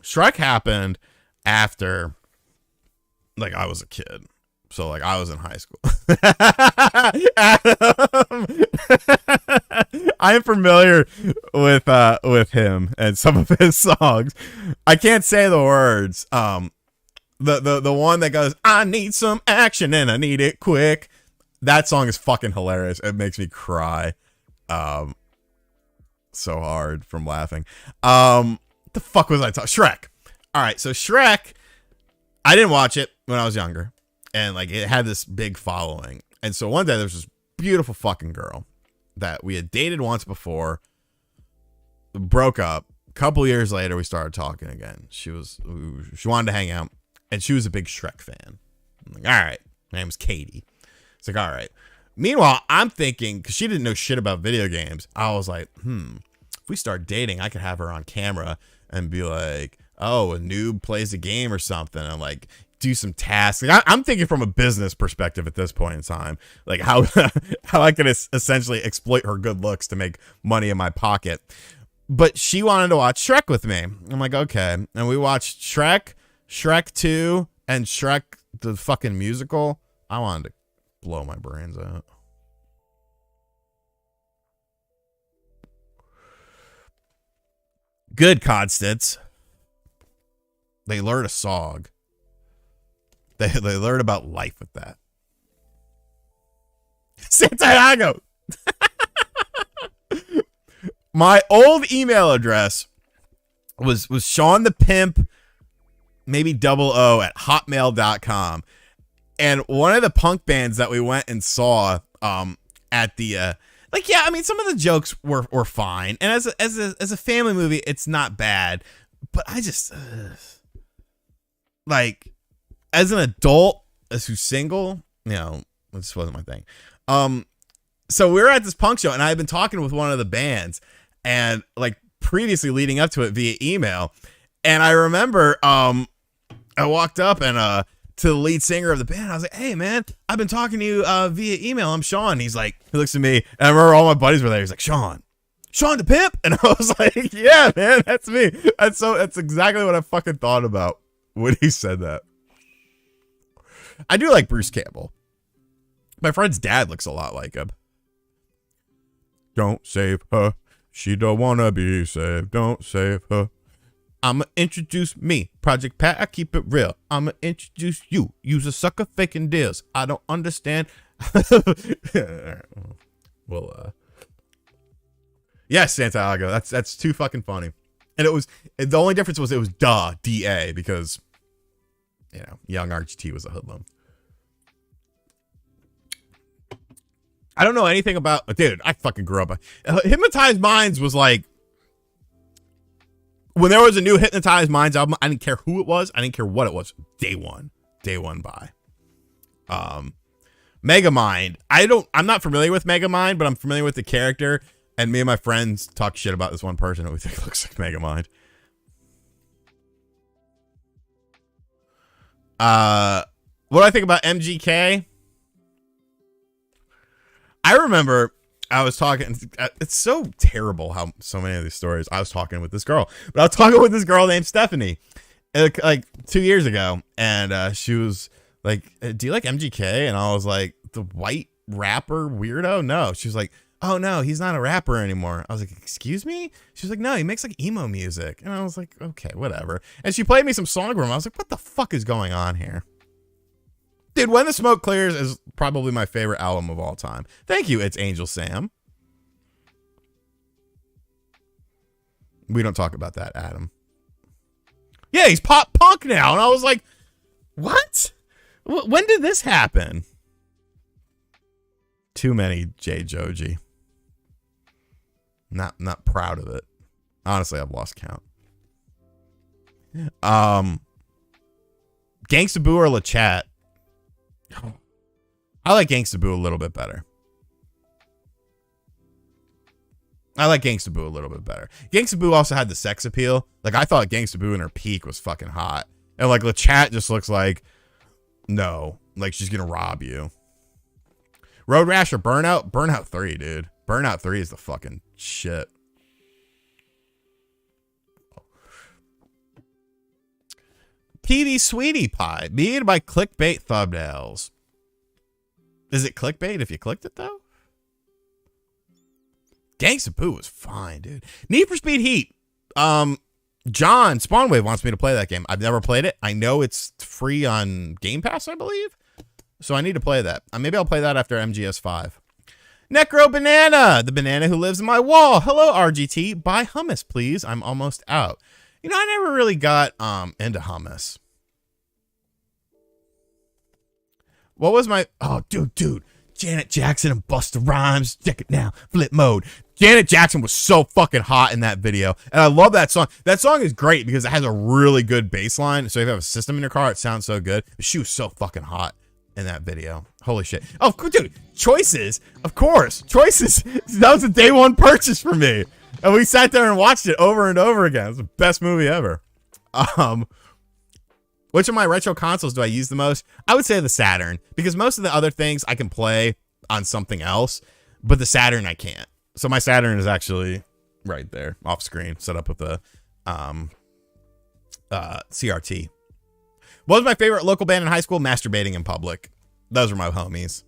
Shrek happened after, like, I was a kid. So, like, I was in high school. I am familiar with him and some of his songs. I can't say the words. The one that goes, I need some action and I need it quick. That song is fucking hilarious. It makes me cry. So hard from laughing. The fuck was I talking? Shrek. All right, so Shrek, I didn't watch it when I was younger, and like it had this big following. And so one day there was this beautiful fucking girl that we had dated once before, broke up. A couple years later, we started talking again. She wanted to hang out, and she was a big Shrek fan. I'm like, all right, my name is Katie. It's like, all right. Meanwhile, I'm thinking, because she didn't know shit about video games, I was like, if we start dating, I could have her on camera and be like, oh, a noob plays a game or something, and like do some tasks. Like, I'm thinking from a business perspective at this point in time, like how I could essentially exploit her good looks to make money in my pocket. But she wanted to watch Shrek with me. I'm like, okay. And we watched Shrek, Shrek 2, and Shrek the fucking musical. I wanted to blow my brains out. Good, Constance. They learn a song. They learn about life with that. Santiago. My old email address was Sean the Pimp, maybe 00 at hotmail.com. And one of the punk bands that we went and saw at the like, yeah, I mean, some of the jokes were fine, and as a family movie, it's not bad. But I just like, as an adult, as who's single, you know, it just wasn't my thing. So we were at this punk show, and I had been talking with one of the bands, and like previously leading up to it via email, and I remember I walked up and to the lead singer of the band, I was like, hey man, I've been talking to you via email. I'm Sean. He's like, he looks at me, and I remember all my buddies were there. He's like, Sean the Pimp, and I was like, yeah man, that's me. That's exactly what I fucking thought about when he said that. I do like Bruce Campbell. My friend's dad looks a lot like him. Don't save her. She don't wanna be saved. Don't save her. I'ma introduce me. Project Pat, I keep it real. I'ma introduce you. Use a sucker faking deals. I don't understand. Well, yes, Santiago. That's too fucking funny. And the only difference was it was DA, because, you know, young RGT was a hoodlum. I don't know anything about, dude, I fucking grew up. Hypnotized Minds was like, when there was a new Hypnotized Minds album, I didn't care who it was. I didn't care what it was. Day one buy. Megamind. I'm not familiar with Megamind, but I'm familiar with the character. And me and my friends talk shit about this one person who we think looks like Megamind. What do I think about MGK? I remember I was talking, it's so terrible how so many of these stories, I was talking with this girl, but I was talking with this girl named Stephanie like 2 years ago, and she was like, do you like MGK? And I was like, the white rapper weirdo? No. She was like, oh no, he's not a rapper anymore. I was like, excuse me? She was like, no, he makes like emo music. And I was like, okay, whatever. And she played me some song from him. I was like, what the fuck is going on here? Dude, When the Smoke Clears is probably my favorite album of all time. Thank you, It's Angel Sam. We don't talk about that, Adam. Yeah, he's pop punk now. And I was like, what? When did this happen? Too many J. Joji. Not proud of it. Honestly, I've lost count. Gangsta Boo or LeChat? I like Gangsta Boo a little bit better. Gangsta Boo also had the sex appeal. Like, I thought Gangsta Boo in her peak was fucking hot. And like LeChat just looks like, no, like she's gonna rob you. Road Rash or Burnout? Burnout 3, dude. Burnout 3 is the fucking shit. PV Sweetie Pie, made by clickbait thumbnails. Is it clickbait if you clicked it though? Gangsta Boo was fine, dude. Need for Speed Heat. John Spawnwave wants me to play that game. I've never played it. I know it's free on Game Pass, I believe. So I need to play that. Maybe I'll play that after MGS5. Necro Banana, the banana who lives in my wall. Hello, RGT. Buy hummus, please. I'm almost out. You know, I never really got into hummus. What was my... Oh, dude. Janet Jackson and Busta Rhymes. Check it now. Flip mode. Janet Jackson was so fucking hot in that video. And I love that song. That song is great because it has a really good bass line. So if you have a system in your car, it sounds so good. But she was so fucking hot in that video. Holy shit. Oh, dude. Choices. Of course. Choices. That was a day one purchase for me. And we sat there and watched it over and over again. It's the best movie ever. Which of my retro consoles do I use the most? I would say the Saturn, because most of the other things I can play on something else, but the Saturn I can't. So my Saturn is actually right there, off screen, set up with the CRT. What was my favorite local band in high school? Masturbating in Public. Those were my homies.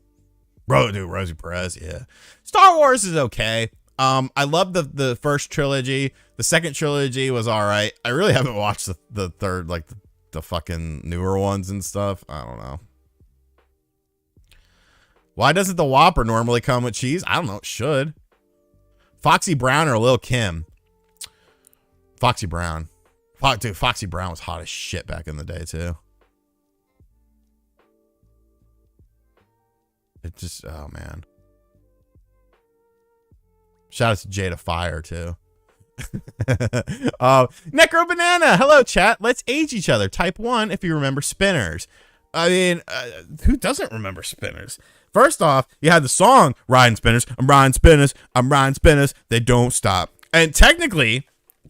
Bro, dude, Rosie Perez, yeah. Star Wars is okay. I love the first trilogy. The second trilogy was all right. I really haven't watched the third, like the fucking newer ones and stuff. I don't know. Why doesn't the Whopper normally come with cheese? I don't know. It should. Foxy Brown or Lil Kim? Foxy Brown. Dude, Foxy Brown was hot as shit back in the day, too. It just, oh, man. Shout out to Jada Fire, too. Necro Banana. Hello, chat. Let's age each other. Type 1 if you remember Spinners. I mean, who doesn't remember Spinners? First off, you had the song Riding Spinners. I'm riding spinners. I'm riding spinners. They don't stop. And technically,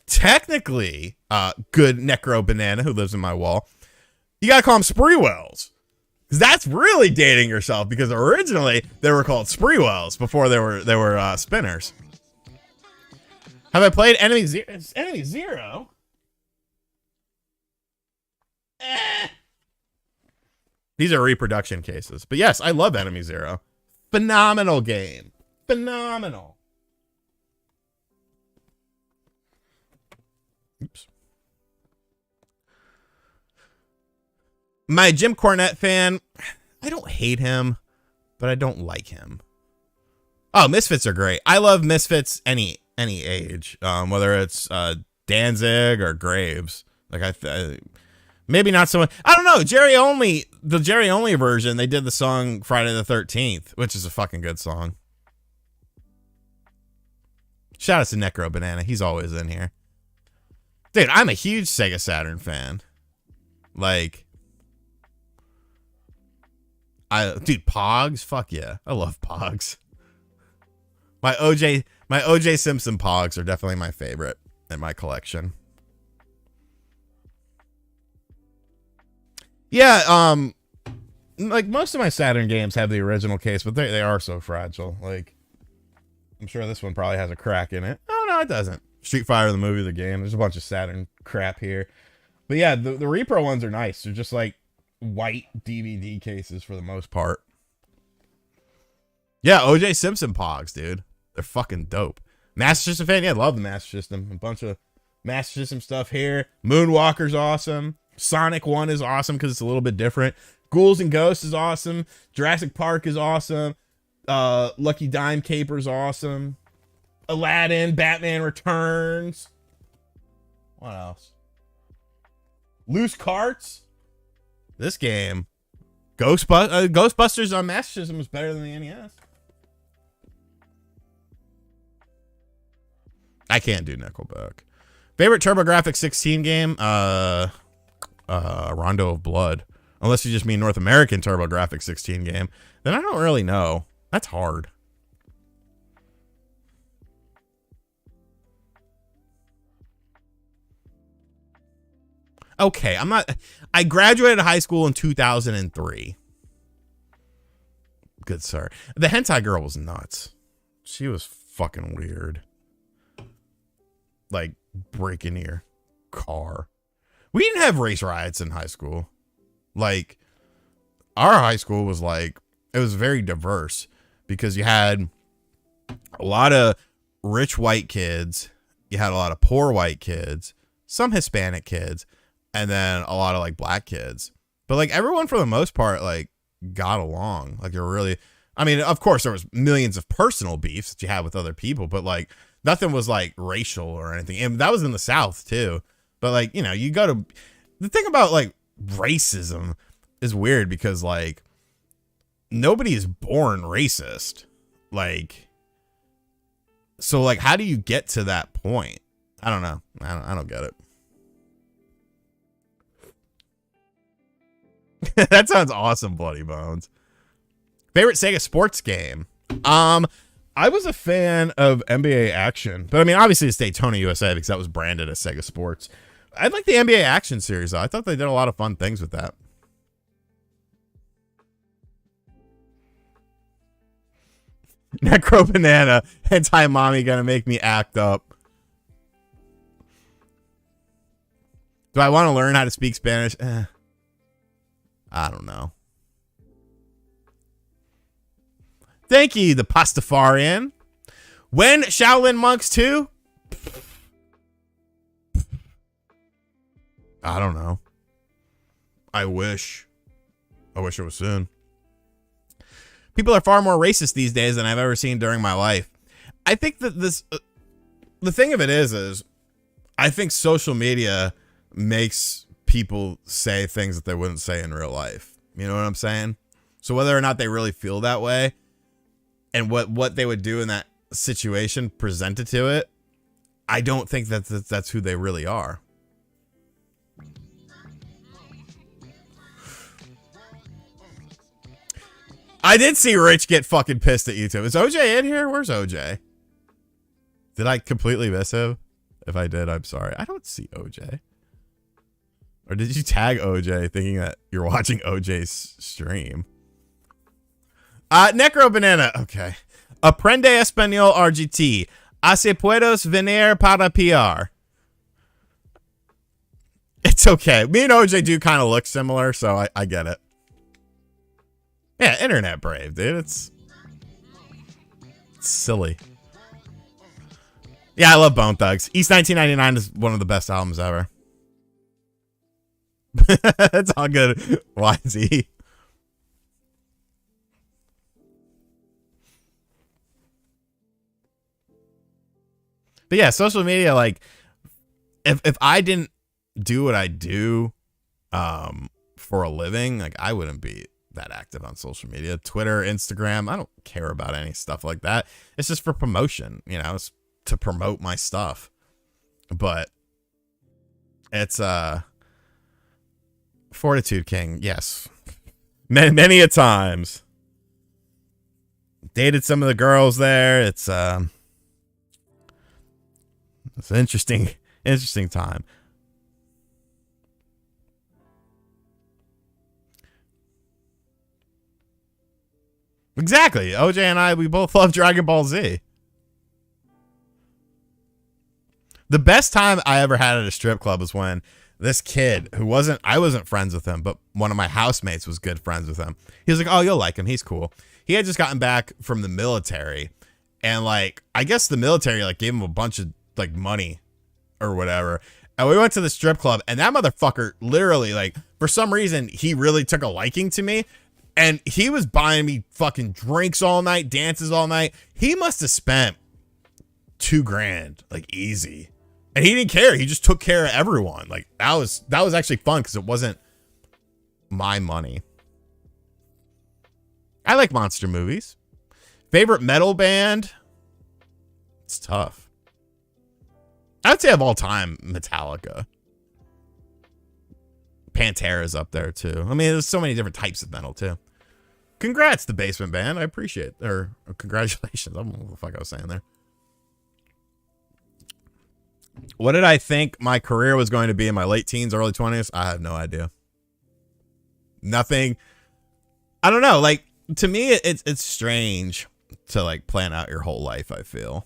good Necro Banana who lives in my wall, you gotta call them Spreewells. Because that's really dating yourself, because originally they were called Spreewells before they were Spinners. Have I played Enemy Zero? Enemy Zero? These are reproduction cases. But yes, I love Enemy Zero. Phenomenal game. Phenomenal. Oops. My Jim Cornette fan, I don't hate him, but I don't like him. Oh, Misfits are great. I love Misfits any age, whether it's Danzig or Graves. Like maybe not so much. I don't know. The Jerry Only version, they did the song Friday the 13th, which is a fucking good song. Shout out to Necro Banana. He's always in here. Dude, I'm a huge Sega Saturn fan. Like, dude, Pogs? Fuck yeah. I love Pogs. My OJ Simpson Pogs are definitely my favorite in my collection. Yeah, like most of my Saturn games have the original case, but they are so fragile. Like, I'm sure this one probably has a crack in it. Oh, no, it doesn't. Street Fighter, the movie, the game. There's a bunch of Saturn crap here. But yeah, the repro ones are nice. They're just like white DVD cases for the most part. Yeah, OJ Simpson Pogs, dude. They're fucking dope. Master System fan? Yeah, love the Master System. A bunch of Master System stuff here. Moonwalker's awesome. Sonic 1 is awesome because it's a little bit different. Ghouls and Ghosts is awesome. Jurassic Park is awesome. Lucky Dime Caper's awesome. Aladdin, Batman Returns. What else? Loose Carts. This game. Ghostbusters on Master System is better than the NES. I can't do Nickelback. Favorite TurboGrafx 16 game? Rondo of Blood. Unless you just mean North American TurboGrafx 16 game. Then I don't really know. That's hard. Okay, I graduated high school in 2003. Good sir. The hentai girl was nuts. She was fucking weird. Like, breaking your car. We didn't have race riots in high school. Like, our high school was like, it was very diverse because you had a lot of rich white kids, you had a lot of poor white kids, some Hispanic kids, and then a lot of like black kids. But like everyone for the most part like got along. Like, they're really, I mean, of course there was millions of personal beefs that you had with other people, but like nothing was like racial or anything. And that was in the South too. But like, you know, you go to, the thing about like racism is weird because like nobody is born racist. Like, so like, how do you get to that point? I don't know. I don't get it. That sounds awesome, Bloody Bones. Favorite Sega sports game? I was a fan of NBA Action, but I mean, obviously it's Daytona USA because that was branded as Sega Sports. I like the NBA Action series though. I thought they did a lot of fun things with that. Necro Banana, hentai mommy gonna make me act up. Do I want to learn how to speak Spanish? I don't know. Thank you, the Pastafarian. When Shaolin Monks 2? I don't know. I wish it was soon. People are far more racist these days than I've ever seen during my life. I think that this, the thing of it is I think social media makes people say things that they wouldn't say in real life. You know what I'm saying? So whether or not they really feel that way and what they would do in that situation presented to it, I don't think that's who they really are. I did see Rich get fucking pissed at YouTube. Is OJ in here? Where's OJ? Did I completely miss him? If I did, I'm sorry. I don't see OJ. Or did you tag OJ thinking that you're watching OJ's stream? Necro Banana. Okay. Aprende Español RGT. Hace puedos venir para PR. It's okay. Me and OJ do kind of look similar, so I get it. Yeah, internet brave, dude. It's silly. Yeah, I love Bone Thugs. East 1999 is one of the best albums ever. It's all good, YZ. But yeah, social media, like, if I didn't do what I do for a living, like, I wouldn't be that active on social media. Twitter, Instagram, I don't care about any stuff like that. It's just for promotion, you know, it's to promote my stuff. But it's Fortitude King, yes. Many a times. Dated some of the girls there. It's an interesting time. Exactly. OJ and I, we both love Dragon Ball Z. The best time I ever had at a strip club was when this kid who I wasn't friends with him, but one of my housemates was good friends with him. He was like, oh, you'll like him. He's cool. He had just gotten back from the military And like, I guess the military like gave him a bunch of like money or whatever. And we went to the strip club, and that motherfucker literally, like, for some reason, he really took a liking to me. And he was buying me fucking drinks all night, dances all night. He must have spent $2,000, like, easy. And he didn't care. He just took care of everyone. Like, that was actually fun because it wasn't my money. I like monster movies. Favorite metal band? It's tough. I'd say of all time, Metallica. Pantera's up there too. I mean, there's so many different types of metal too. Congrats, the Basement Band. I appreciate it. Or congratulations. I don't know what the fuck I was saying there. What did I think my career was going to be in my late teens, early 20s? I have no idea. Nothing. I don't know. Like, to me, it's strange to like plan out your whole life, I feel.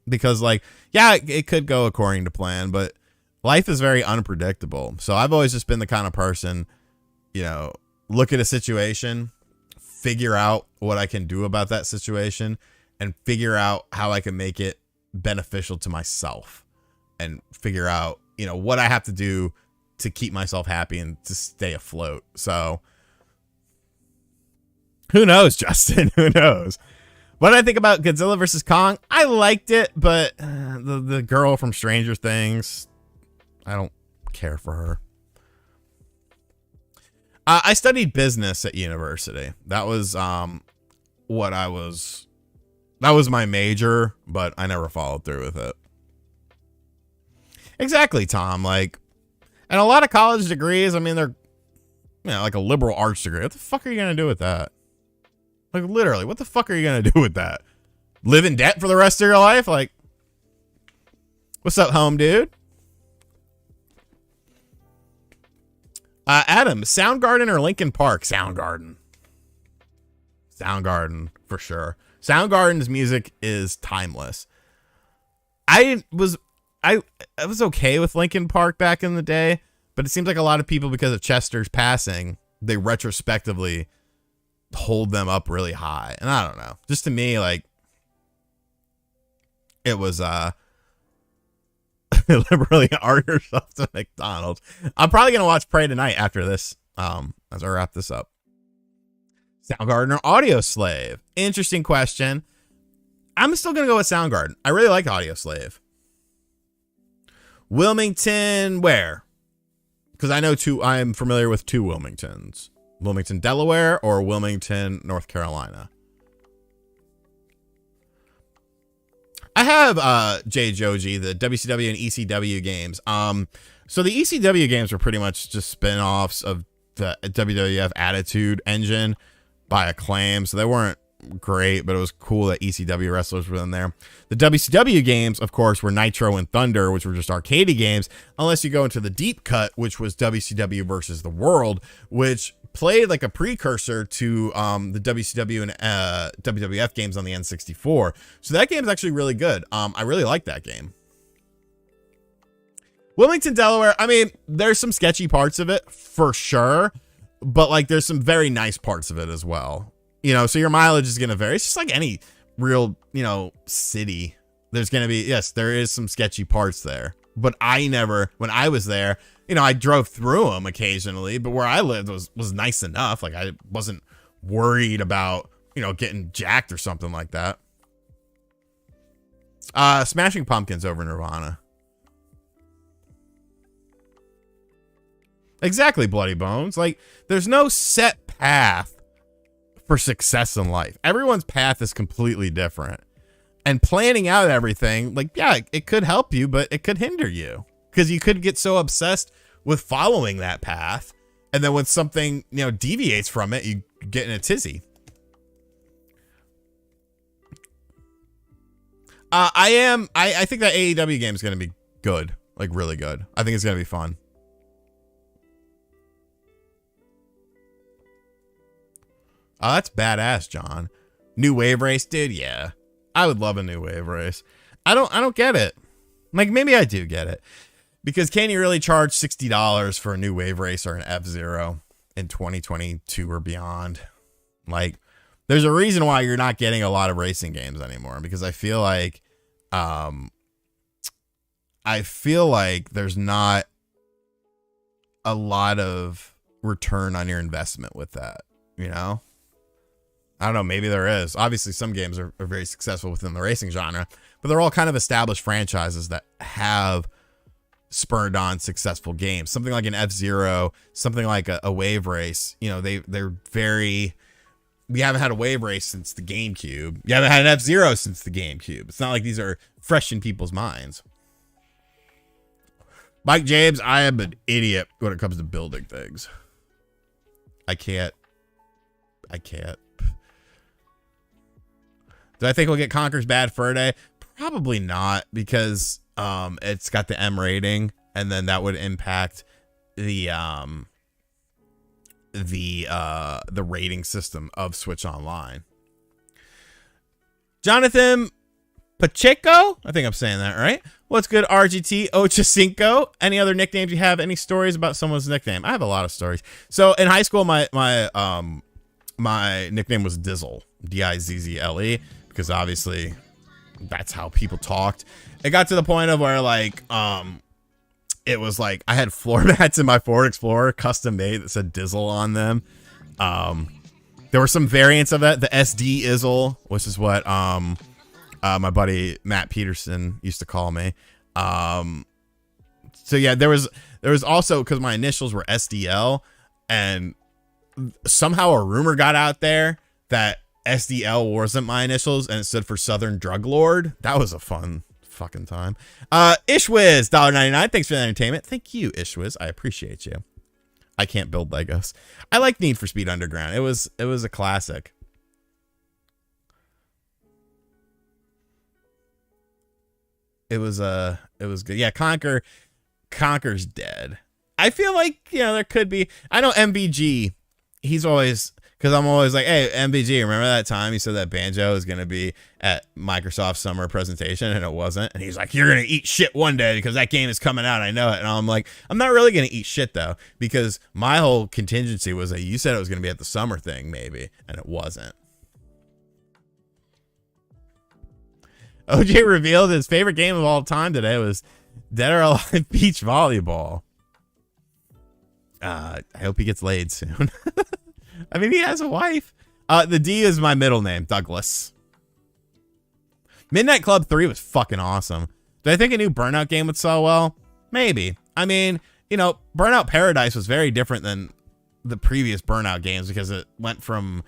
Because like, yeah, it could go according to plan, but life is very unpredictable. So I've always just been the kind of person, you know, look at a situation, figure out what I can do about that situation, and figure out how I can make it beneficial to myself, and figure out, you know, what I have to do to keep myself happy and to stay afloat. So who knows, Justin? Who knows? What did I think about Godzilla vs. Kong? I liked it, but the girl from Stranger Things, I don't care for her. I studied business at university. That was that was my major, but I never followed through with it. Exactly, Tom. Like, and a lot of college degrees, I mean, they're, you know, like a liberal arts degree. What the fuck are you going to do with that? Like, literally, what the fuck are you going to do with that? Live in debt for the rest of your life? Like, what's up, home dude? Adam, Soundgarden or Linkin Park? Soundgarden. Soundgarden, for sure. Soundgarden's music is timeless. I was okay with Linkin Park back in the day, but it seems like a lot of people, because of Chester's passing, they retrospectively hold them up really high. And I don't know. Just to me, like, it was liberally art yourself to McDonald's. I'm probably gonna watch Prey tonight after this, as I wrap this up. Soundgarden or Audio Slave? Interesting question. I'm still gonna go with Soundgarden. I really like Audio Slave. Wilmington, where? Because I'm familiar with two Wilmingtons. Wilmington, Delaware, or Wilmington, North Carolina. I have J. Joji, the WCW and ECW games. So the ECW games were pretty much just spin-offs of the WWF Attitude Engine by Acclaim. So they weren't great, but it was cool that ECW wrestlers were in there. The WCW games, of course, were Nitro and Thunder, which were just arcadey games, unless you go into the deep cut, which was WCW versus the World, which played like a precursor to the WCW and WWF games on the N64. So that game is actually really good. I really like that game. Wilmington, Delaware, I mean, there's some sketchy parts of it for sure, but like there's some very nice parts of it as well. You know, so your mileage is going to vary. It's just like any real, you know, city. There's going to be, yes, there is some sketchy parts there. But when I was there, you know, I drove through them occasionally, but where I lived was nice enough. Like, I wasn't worried about, you know, getting jacked or something like that. Smashing Pumpkins over Nirvana. Exactly, Bloody Bones. Like, there's no set path for success in life. Everyone's path is completely different. And planning out everything, like, yeah, it could help you, but it could hinder you. Because you could get so obsessed with following that path, and then when something, you know, deviates from it, you get in a tizzy. I think that AEW game is going to be good, like really good. I think it's going to be fun. Oh, that's badass, John. New wave race, dude. Yeah, I would love a new wave race. I don't get it. Like, maybe I do get it, because can you really charge $60 for a new wave race or an F-Zero in 2022 or beyond? Like, There's a reason why you're not getting a lot of racing games anymore, because I feel like there's not a lot of return on your investment with that, you know? I don't know, maybe there is. Obviously, some games are very successful within the racing genre, but they're all kind of established franchises that have spurned on successful games. Something like an F-Zero, something like a Wave Race, you know, they're very... We haven't had a Wave Race since the GameCube. You haven't had an F-Zero since the GameCube. It's not like these are fresh in people's minds. Mike James, I am an idiot when it comes to building things. I can't. Do I think we'll get Conker's Bad Fur Day? Probably not, because it's got the M rating, and then that would impact the rating system of Switch Online. Jonathan Pacheco, I think I'm saying that right. What's good, RGT Ochacinco? Any other nicknames you have? Any stories about someone's nickname? I have a lot of stories. So in high school, my nickname was Dizzle, Dizzle, because obviously that's how people talked. It got to the point of where like it was like I had floor mats in my Ford Explorer, custom made, that said Dizzle on them. There were some variants of that, the SD Izzle, which is what my buddy Matt Peterson used to call me. So yeah, there was also, because my initials were SDL, and somehow a rumor got out there that SDL wasn't my initials and it stood for Southern Drug Lord. That was a fun fucking time. Ishwiz, $1.99. Thanks for the entertainment. Thank you, Ishwiz. I appreciate you. I can't build Legos. I like Need for Speed Underground. It was a classic. It was good. Yeah, Conker's dead. I feel like, you know, there could be. I know MBG. He's always, because I'm always like, hey, MBG, remember that time you said that Banjo is going to be at Microsoft's summer presentation and it wasn't? And he's like, you're going to eat shit one day because that game is coming out. I know it. And I'm like, I'm not really going to eat shit, though, because my whole contingency was that you said it was going to be at the summer thing, maybe, and it wasn't. OJ revealed his favorite game of all time today was Dead or Alive Beach Volleyball. I hope he gets laid soon. I mean, he has a wife. The D is my middle name, Douglas. Midnight Club 3 was fucking awesome. Do I think a new Burnout game would sell well? Maybe. I mean, you know, Burnout Paradise was very different than the previous Burnout games because it went from,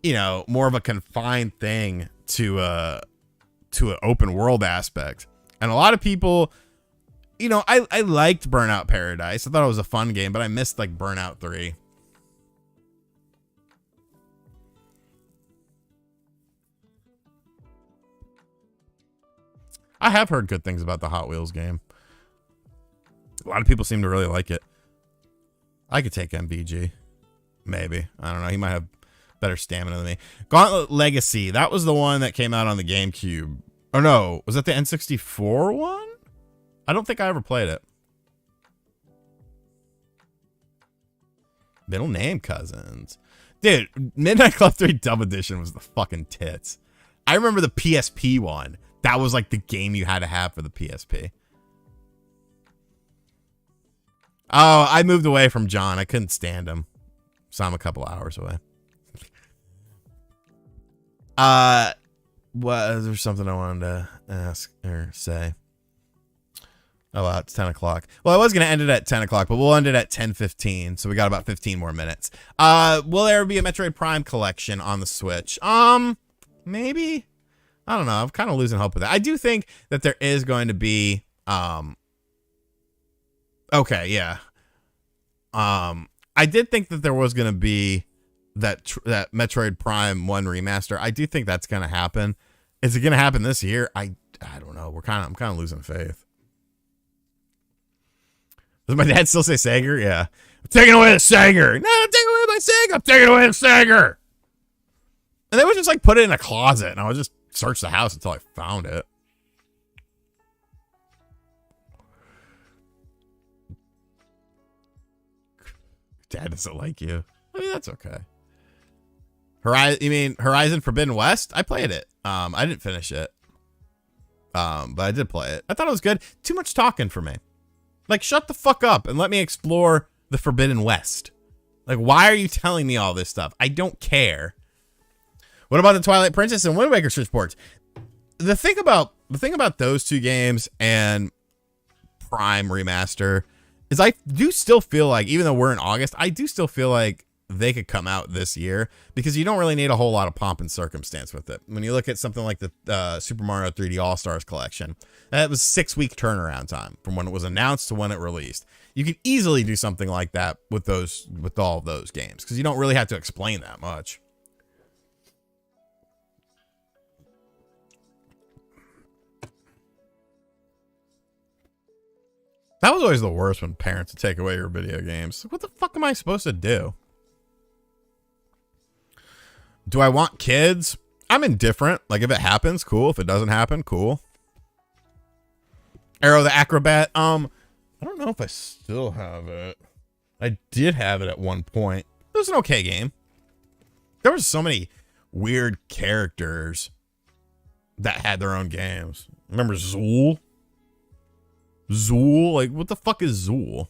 you know, more of a confined thing to an open world aspect. And a lot of people, you know, I liked Burnout Paradise. I thought it was a fun game, but I missed like Burnout 3. I have heard good things about the Hot Wheels game. A lot of people seem to really like it. I could take MBG. Maybe. I don't know. He might have better stamina than me. Gauntlet Legacy. That was the one that came out on the GameCube. Oh, no. Was that the N64 one? I don't think I ever played it. Middle name cousins. Dude, Midnight Club 3 Dub Edition was the fucking tits. I remember the PSP one. That was like the game you had to have for the PSP. Oh, I moved away from John. I couldn't stand him. So I'm a couple hours away. Was there something I wanted to ask or say? Oh, wow, it's 10 o'clock. Well, I was going to end it at 10 o'clock, but we'll end it at 10:15. So we got about 15 more minutes. Will there be a Metroid Prime collection on the Switch? Maybe. I don't know. I'm kind of losing hope with that. I do think that there is going to be, okay, yeah. I did think that there was going to be that Metroid Prime 1 remaster. I do think that's going to happen. Is it going to happen this year? I don't know. I'm kind of losing faith. Does my dad still say Sager? Yeah. I'm taking away the Sager. No, I'm taking away my Sager. I'm taking away the Sager. And they would just like put it in a closet, and I would just search the house until I found it. Dad doesn't like you. I mean, that's okay. You mean Horizon Forbidden West? I played it. I didn't finish it. But I did play it. I thought it was good. Too much talking for me. Like, shut the fuck up and let me explore the Forbidden West. Like, why are you telling me all this stuff? I don't care. What about the Twilight Princess and Wind Waker Switch ports? The thing about those two games and Prime Remaster is I do still feel like, even though we're in August, I do still feel like they could come out this year because you don't really need a whole lot of pomp and circumstance with it. When you look at something like the Super Mario 3D All-Stars collection, that was 6-week turnaround time from when it was announced to when it released. You could easily do something like that with all of those games because you don't really have to explain that much. That was always the worst when parents would take away your video games. What the fuck am I supposed to do? Do I want kids? I'm indifferent. Like, if it happens, cool. If it doesn't happen, cool. Arrow the Acrobat. I don't know if I still have it. I did have it at one point. It was an okay game. There were so many weird characters that had their own games. Remember Zool? Zool? Like, what the fuck is Zool?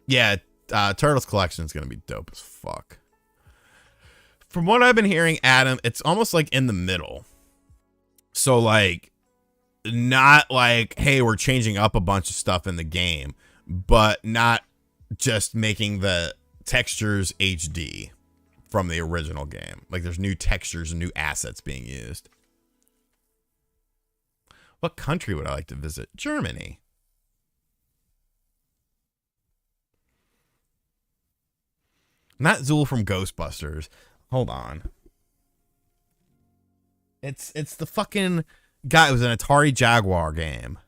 Yeah, Turtles Collection is going to be dope as fuck. From what I've been hearing, Adam, it's almost like in the middle. So, like, not like, hey, we're changing up a bunch of stuff in the game, but not just making the textures HD from the original game. Like, there's new textures and new assets being used. What country would I like to visit? Germany. Not Zool from Ghostbusters. Hold on. It's the fucking guy. It was an Atari Jaguar game.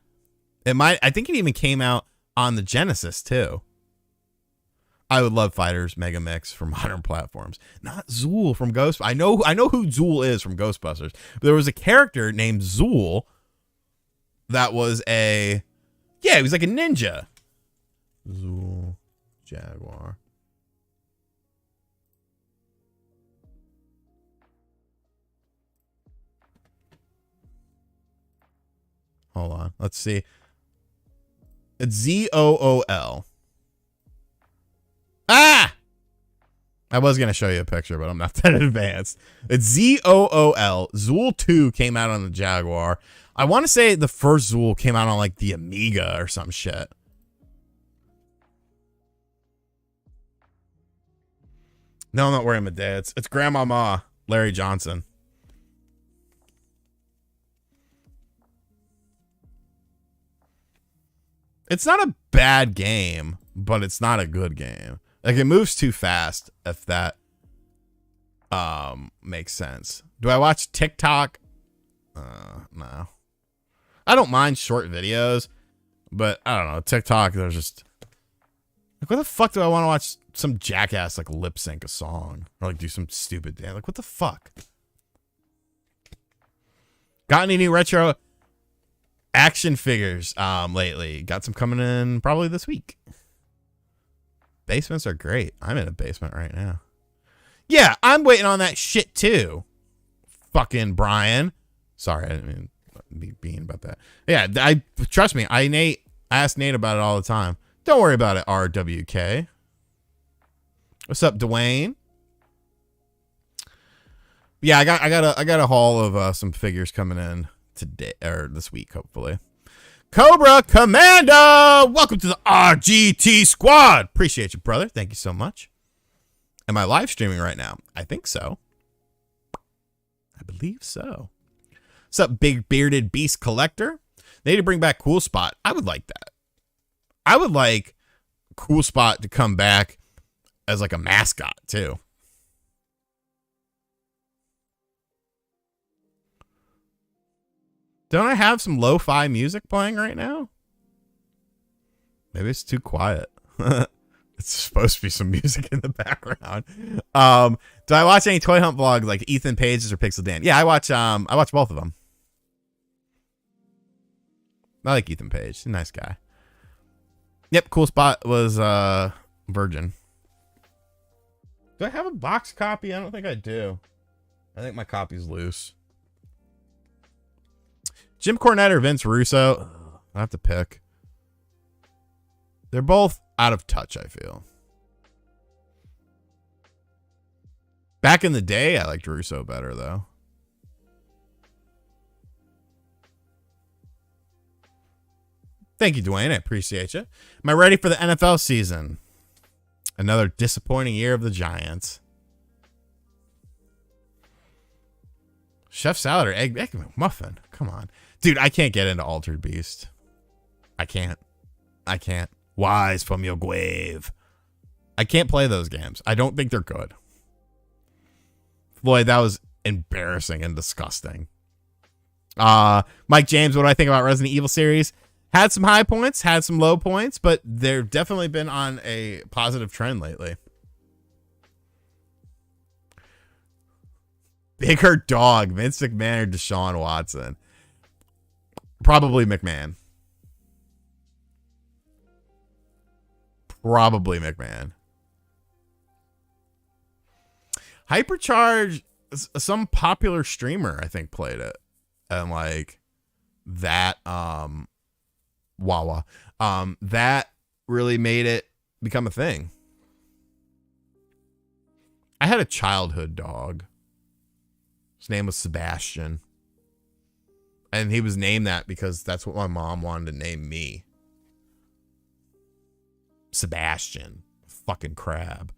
I think it even came out on the Genesis too. I would love Fighters Mega Mix for modern platforms. Not Zool from Ghostbusters. I know who Zool is from Ghostbusters. But there was a character named Zool that was he was like a ninja. Zool Jaguar. Hold on. Let's see. It's ZOOL. Ah! I was going to show you a picture, but I'm not that advanced. It's ZOOL. Zool 2 came out on the Jaguar. I want to say the first Zool came out on like the Amiga or some shit. No, I'm not wearing my dad's. It's Grandmama Larry Johnson. It's not a bad game, but it's not a good game. Like, it moves too fast, if that makes sense. Do I watch TikTok? No. I don't mind short videos, but I don't know. TikTok, there's just like, what the fuck do I want to watch some jackass like lip sync a song or like do some stupid dance? Like, what the fuck? Got any new retro action figures lately? Got some coming in probably this week. Basements are great. I'm in a basement right now. Yeah, I'm waiting on that shit too. Fucking Brian. Sorry, I didn't mean be being about that. Yeah, trust me. I ask Nate about it all the time. Don't worry about it, RWK. What's up, Dwayne? Yeah, I got a haul of some figures coming in today or this week, hopefully. Cobra Commando, welcome to the RGT squad. Appreciate you, brother. Thank you so much. Am I live streaming right now? I think so. I believe so. What's up, big bearded beast collector? They need to bring back Cool Spot. I would like that. I would like Cool Spot to come back as like a mascot too. Don't I have some lo-fi music playing right now? Maybe it's too quiet. It's supposed to be some music in the background. Do I watch any toy hunt vlogs like Ethan Page's or Pixel Dan? Yeah, I watch both of them. I like Ethan Page. He's a nice guy. Yep, Cool Spot was Virgin. Do I have a box copy? I don't think I do. I think my copy's loose. Jim Cornette or Vince Russo? I have to pick. They're both out of touch, I feel. Back in the day, I liked Russo better, though. Thank you, Dwayne. I appreciate you. Am I ready for the NFL season? Another disappointing year of the Giants. Chef salad or egg muffin? Come on. Dude, I can't get into Altered Beast. I can't. Wise from your grave. I can't play those games. I don't think they're good. Floyd, that was embarrassing and disgusting. Mike James, what do I think about Resident Evil series? Had some high points, had some low points, but they've definitely been on a positive trend lately. Bigger dog, Vince McMahon or Deshaun Watson? Probably McMahon. Probably McMahon. Hypercharge, some popular streamer, I think, played it. And like that, Wawa. That really made it become a thing. I had a childhood dog. His name was Sebastian. And he was named that because that's what my mom wanted to name me. Sebastian. Fucking crab.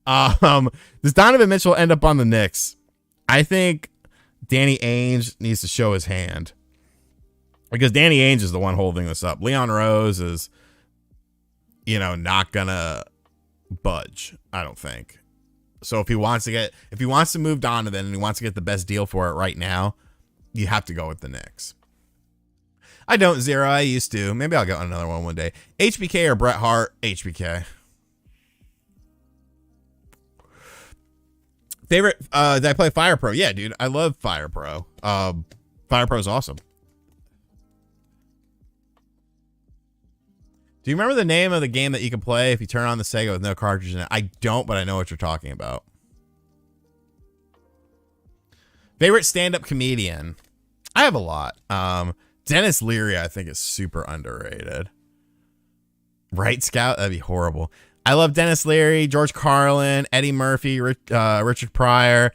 Does Donovan Mitchell end up on the Knicks? I think Danny Ainge needs to show his hand. Because Danny Ainge is the one holding this up. Leon Rose is, not gonna budge, I don't think. So if he wants to move Donovan and he wants to get the best deal for it right now, you have to go with the Knicks. I don't, Zero. I used to. Maybe I'll get on another one day. HBK or Bret Hart? HBK. Favorite, did I play Fire Pro? Yeah, dude. I love Fire Pro. Fire Pro is awesome. Do you remember the name of the game that you can play if you turn on the Sega with no cartridge in it? I don't, but I know what you're talking about. Favorite stand-up comedian? I have a lot. Dennis Leary, I think, is super underrated. Right, Scout? That'd be horrible. I love Dennis Leary, George Carlin, Eddie Murphy, Richard Pryor,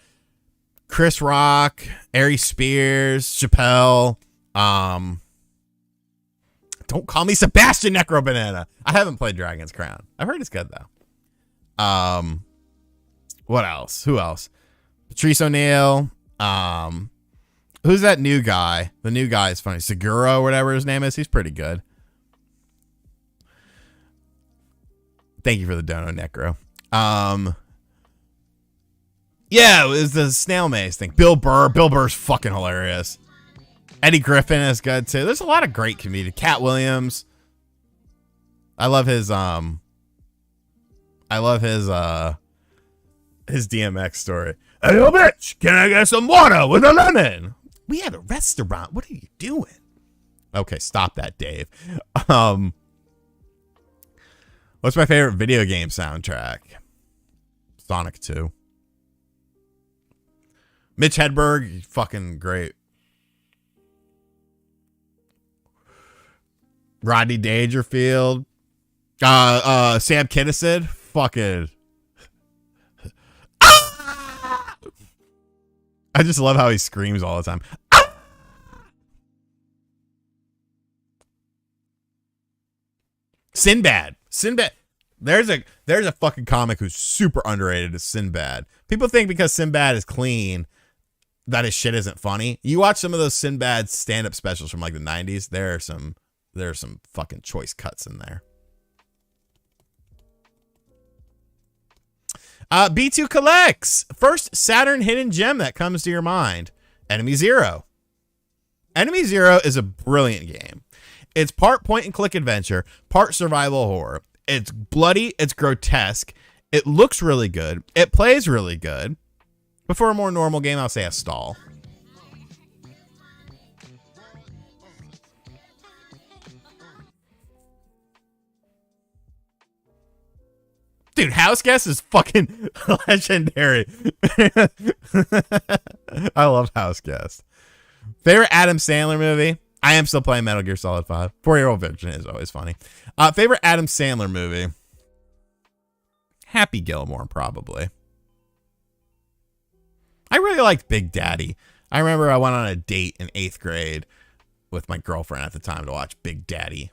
Chris Rock, Ari Spears, Chappelle. Don't call me Sebastian Necro Banana. I haven't played Dragon's Crown. I've heard it's good though. What else? Who else? Patrice O'Neal. Who's that new guy? The new guy is funny. Seguro, whatever his name is. He's pretty good. Thank you for the dono, Necro. Yeah, it was the snail maze thing. Bill Burr. Bill Burr's fucking hilarious. Eddie Griffin is good too. There's a lot of great comedians. Cat Williams. I love his DMX story. Hey, yo, bitch, can I get some water with a lemon? We have a restaurant. What are you doing? Okay, stop that, Dave. What's my favorite video game soundtrack? Sonic 2. Mitch Hedberg, fucking great. Rodney Dangerfield. Sam Kinison. Fucking. Ah! I just love how he screams all the time. Ah! Sinbad. There's a fucking comic who's super underrated as Sinbad. People think because Sinbad is clean that his shit isn't funny. You watch some of those Sinbad stand-up specials from like the 90s, there are some fucking choice cuts in there. B2 collects. First Saturn hidden gem that comes to your mind. Enemy Zero. Enemy Zero is a brilliant game. It's part point and click adventure, part survival horror. It's bloody, it's grotesque. It looks really good. It plays really good. But for a more normal game, I'll say a stall. Dude, House Guest is fucking legendary. I love House Guest. Favorite Adam Sandler movie? I am still playing Metal Gear Solid 5. 4-year-old virgin is always funny. Favorite Adam Sandler movie? Happy Gilmore, probably. I really liked Big Daddy. I remember I went on a date in 8th grade with my girlfriend at the time to watch Big Daddy.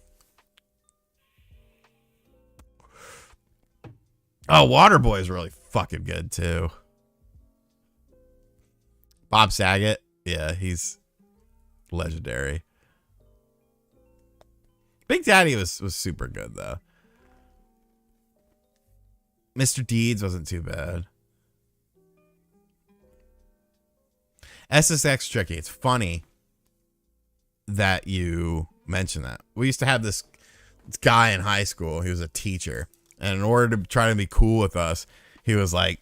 Oh, Waterboy is really fucking good, too. Bob Saget. Yeah, he's legendary. Big Daddy was super good, though. Mr. Deeds wasn't too bad. SSX Tricky. It's funny that you mention that. We used to have this guy in high school. He was a teacher. And in order to try to be cool with us, he was like,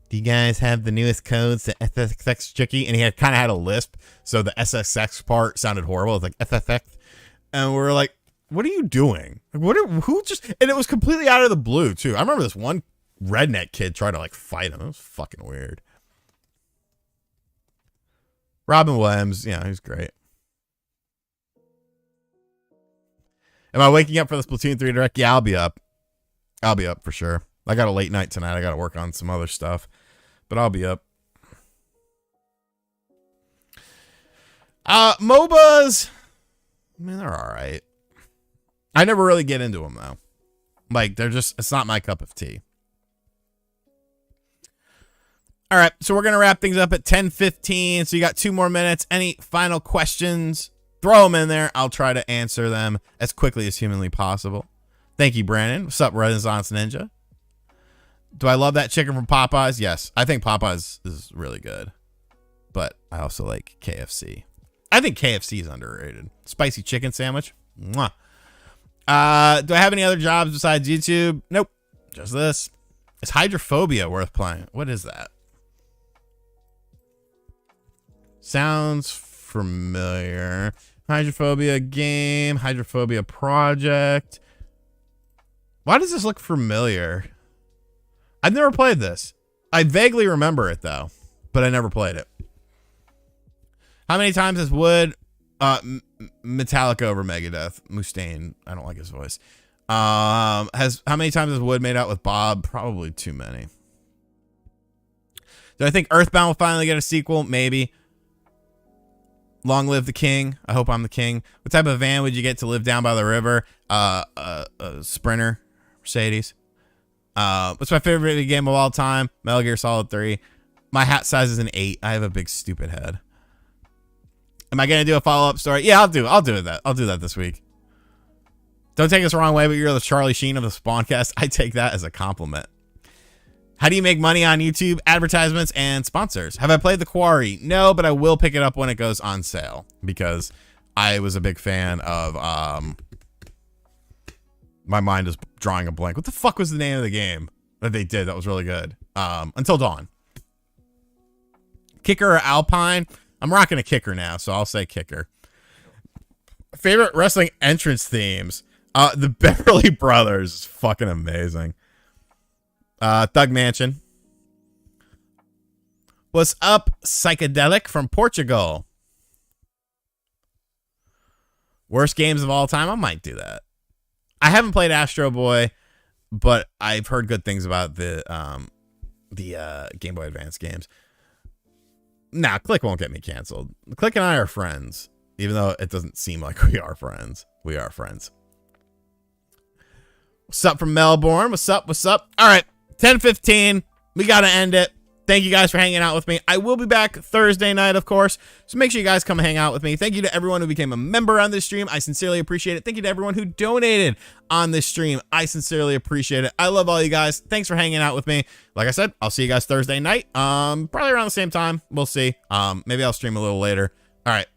do you guys have the newest codes to SSX Tricky? And he kind of had a lisp. So the SSX part sounded horrible. It's like SSX. And we were like, what are you doing? Like, and it was completely out of the blue, too. I remember this one redneck kid tried to, like, fight him. It was fucking weird. Robin Williams, yeah, he's great. Am I waking up for the Splatoon 3 Direct? Yeah, I'll be up. I'll be up for sure. I got a late night tonight. I got to work on some other stuff. But I'll be up. MOBAs. I mean, they're all right. I never really get into them, though. Like, it's not my cup of tea. All right, so we're going to wrap things up at 10:15. So you got 2 more minutes. Any final questions? Throw them in there. I'll try to answer them as quickly as humanly possible. Thank you, Brandon. What's up, Renaissance Ninja? Do I love that chicken from Popeyes? Yes, I think Popeyes is really good. But I also like KFC. I think KFC is underrated. Spicy chicken sandwich. Mwah. Do I have any other jobs besides YouTube? Nope. Just this. Is Hydrophobia worth playing? What is that? Sounds familiar. Hydrophobia game. Hydrophobia project. Why does this look familiar? I've never played this. I vaguely remember it, though. But I never played it. How many times has Wood... Metallica over Megadeth. Mustaine. I don't like his voice. How many times has Wood made out with Bob? Probably too many. Do I think Earthbound will finally get a sequel? Maybe. Long live the king. I hope I'm the king. What type of van would you get to live down by the river? A Sprinter. Mercedes. What's my favorite video game of all time? Metal Gear Solid 3. My hat size is an 8. I have a big stupid head. Am I gonna do a follow-up story? Yeah, I'll do that. I'll do that this week. Don't take us the wrong way, but you're the Charlie Sheen of the Spawncast. I take that as a compliment. How do you make money on YouTube? Advertisements and sponsors. Have I played The Quarry? No, but I will pick it up when it goes on sale because I was a big fan of my mind is drawing a blank. What the fuck was the name of the game that they did that was really good? Until Dawn. Kicker or Alpine? I'm rocking a Kicker now, so I'll say Kicker. Favorite wrestling entrance themes? The Beverly Brothers is fucking amazing. Thug Mansion. What's up, Psychedelic from Portugal? Worst games of all time? I might do that. I haven't played Astro Boy, but I've heard good things about the Game Boy Advance games. Nah, Click won't get me canceled. Click and I are friends, even though it doesn't seem like we are friends. We are friends. What's up from Melbourne? What's up? What's up? All right, 10:15. We got to end it. Thank you guys for hanging out with me. I will be back Thursday night, of course. So make sure you guys come hang out with me. Thank you to everyone who became a member on this stream. I sincerely appreciate it. Thank you to everyone who donated on this stream. I sincerely appreciate it. I love all you guys. Thanks for hanging out with me. Like I said, I'll see you guys Thursday night. Probably around the same time. We'll see. Maybe I'll stream a little later. All right.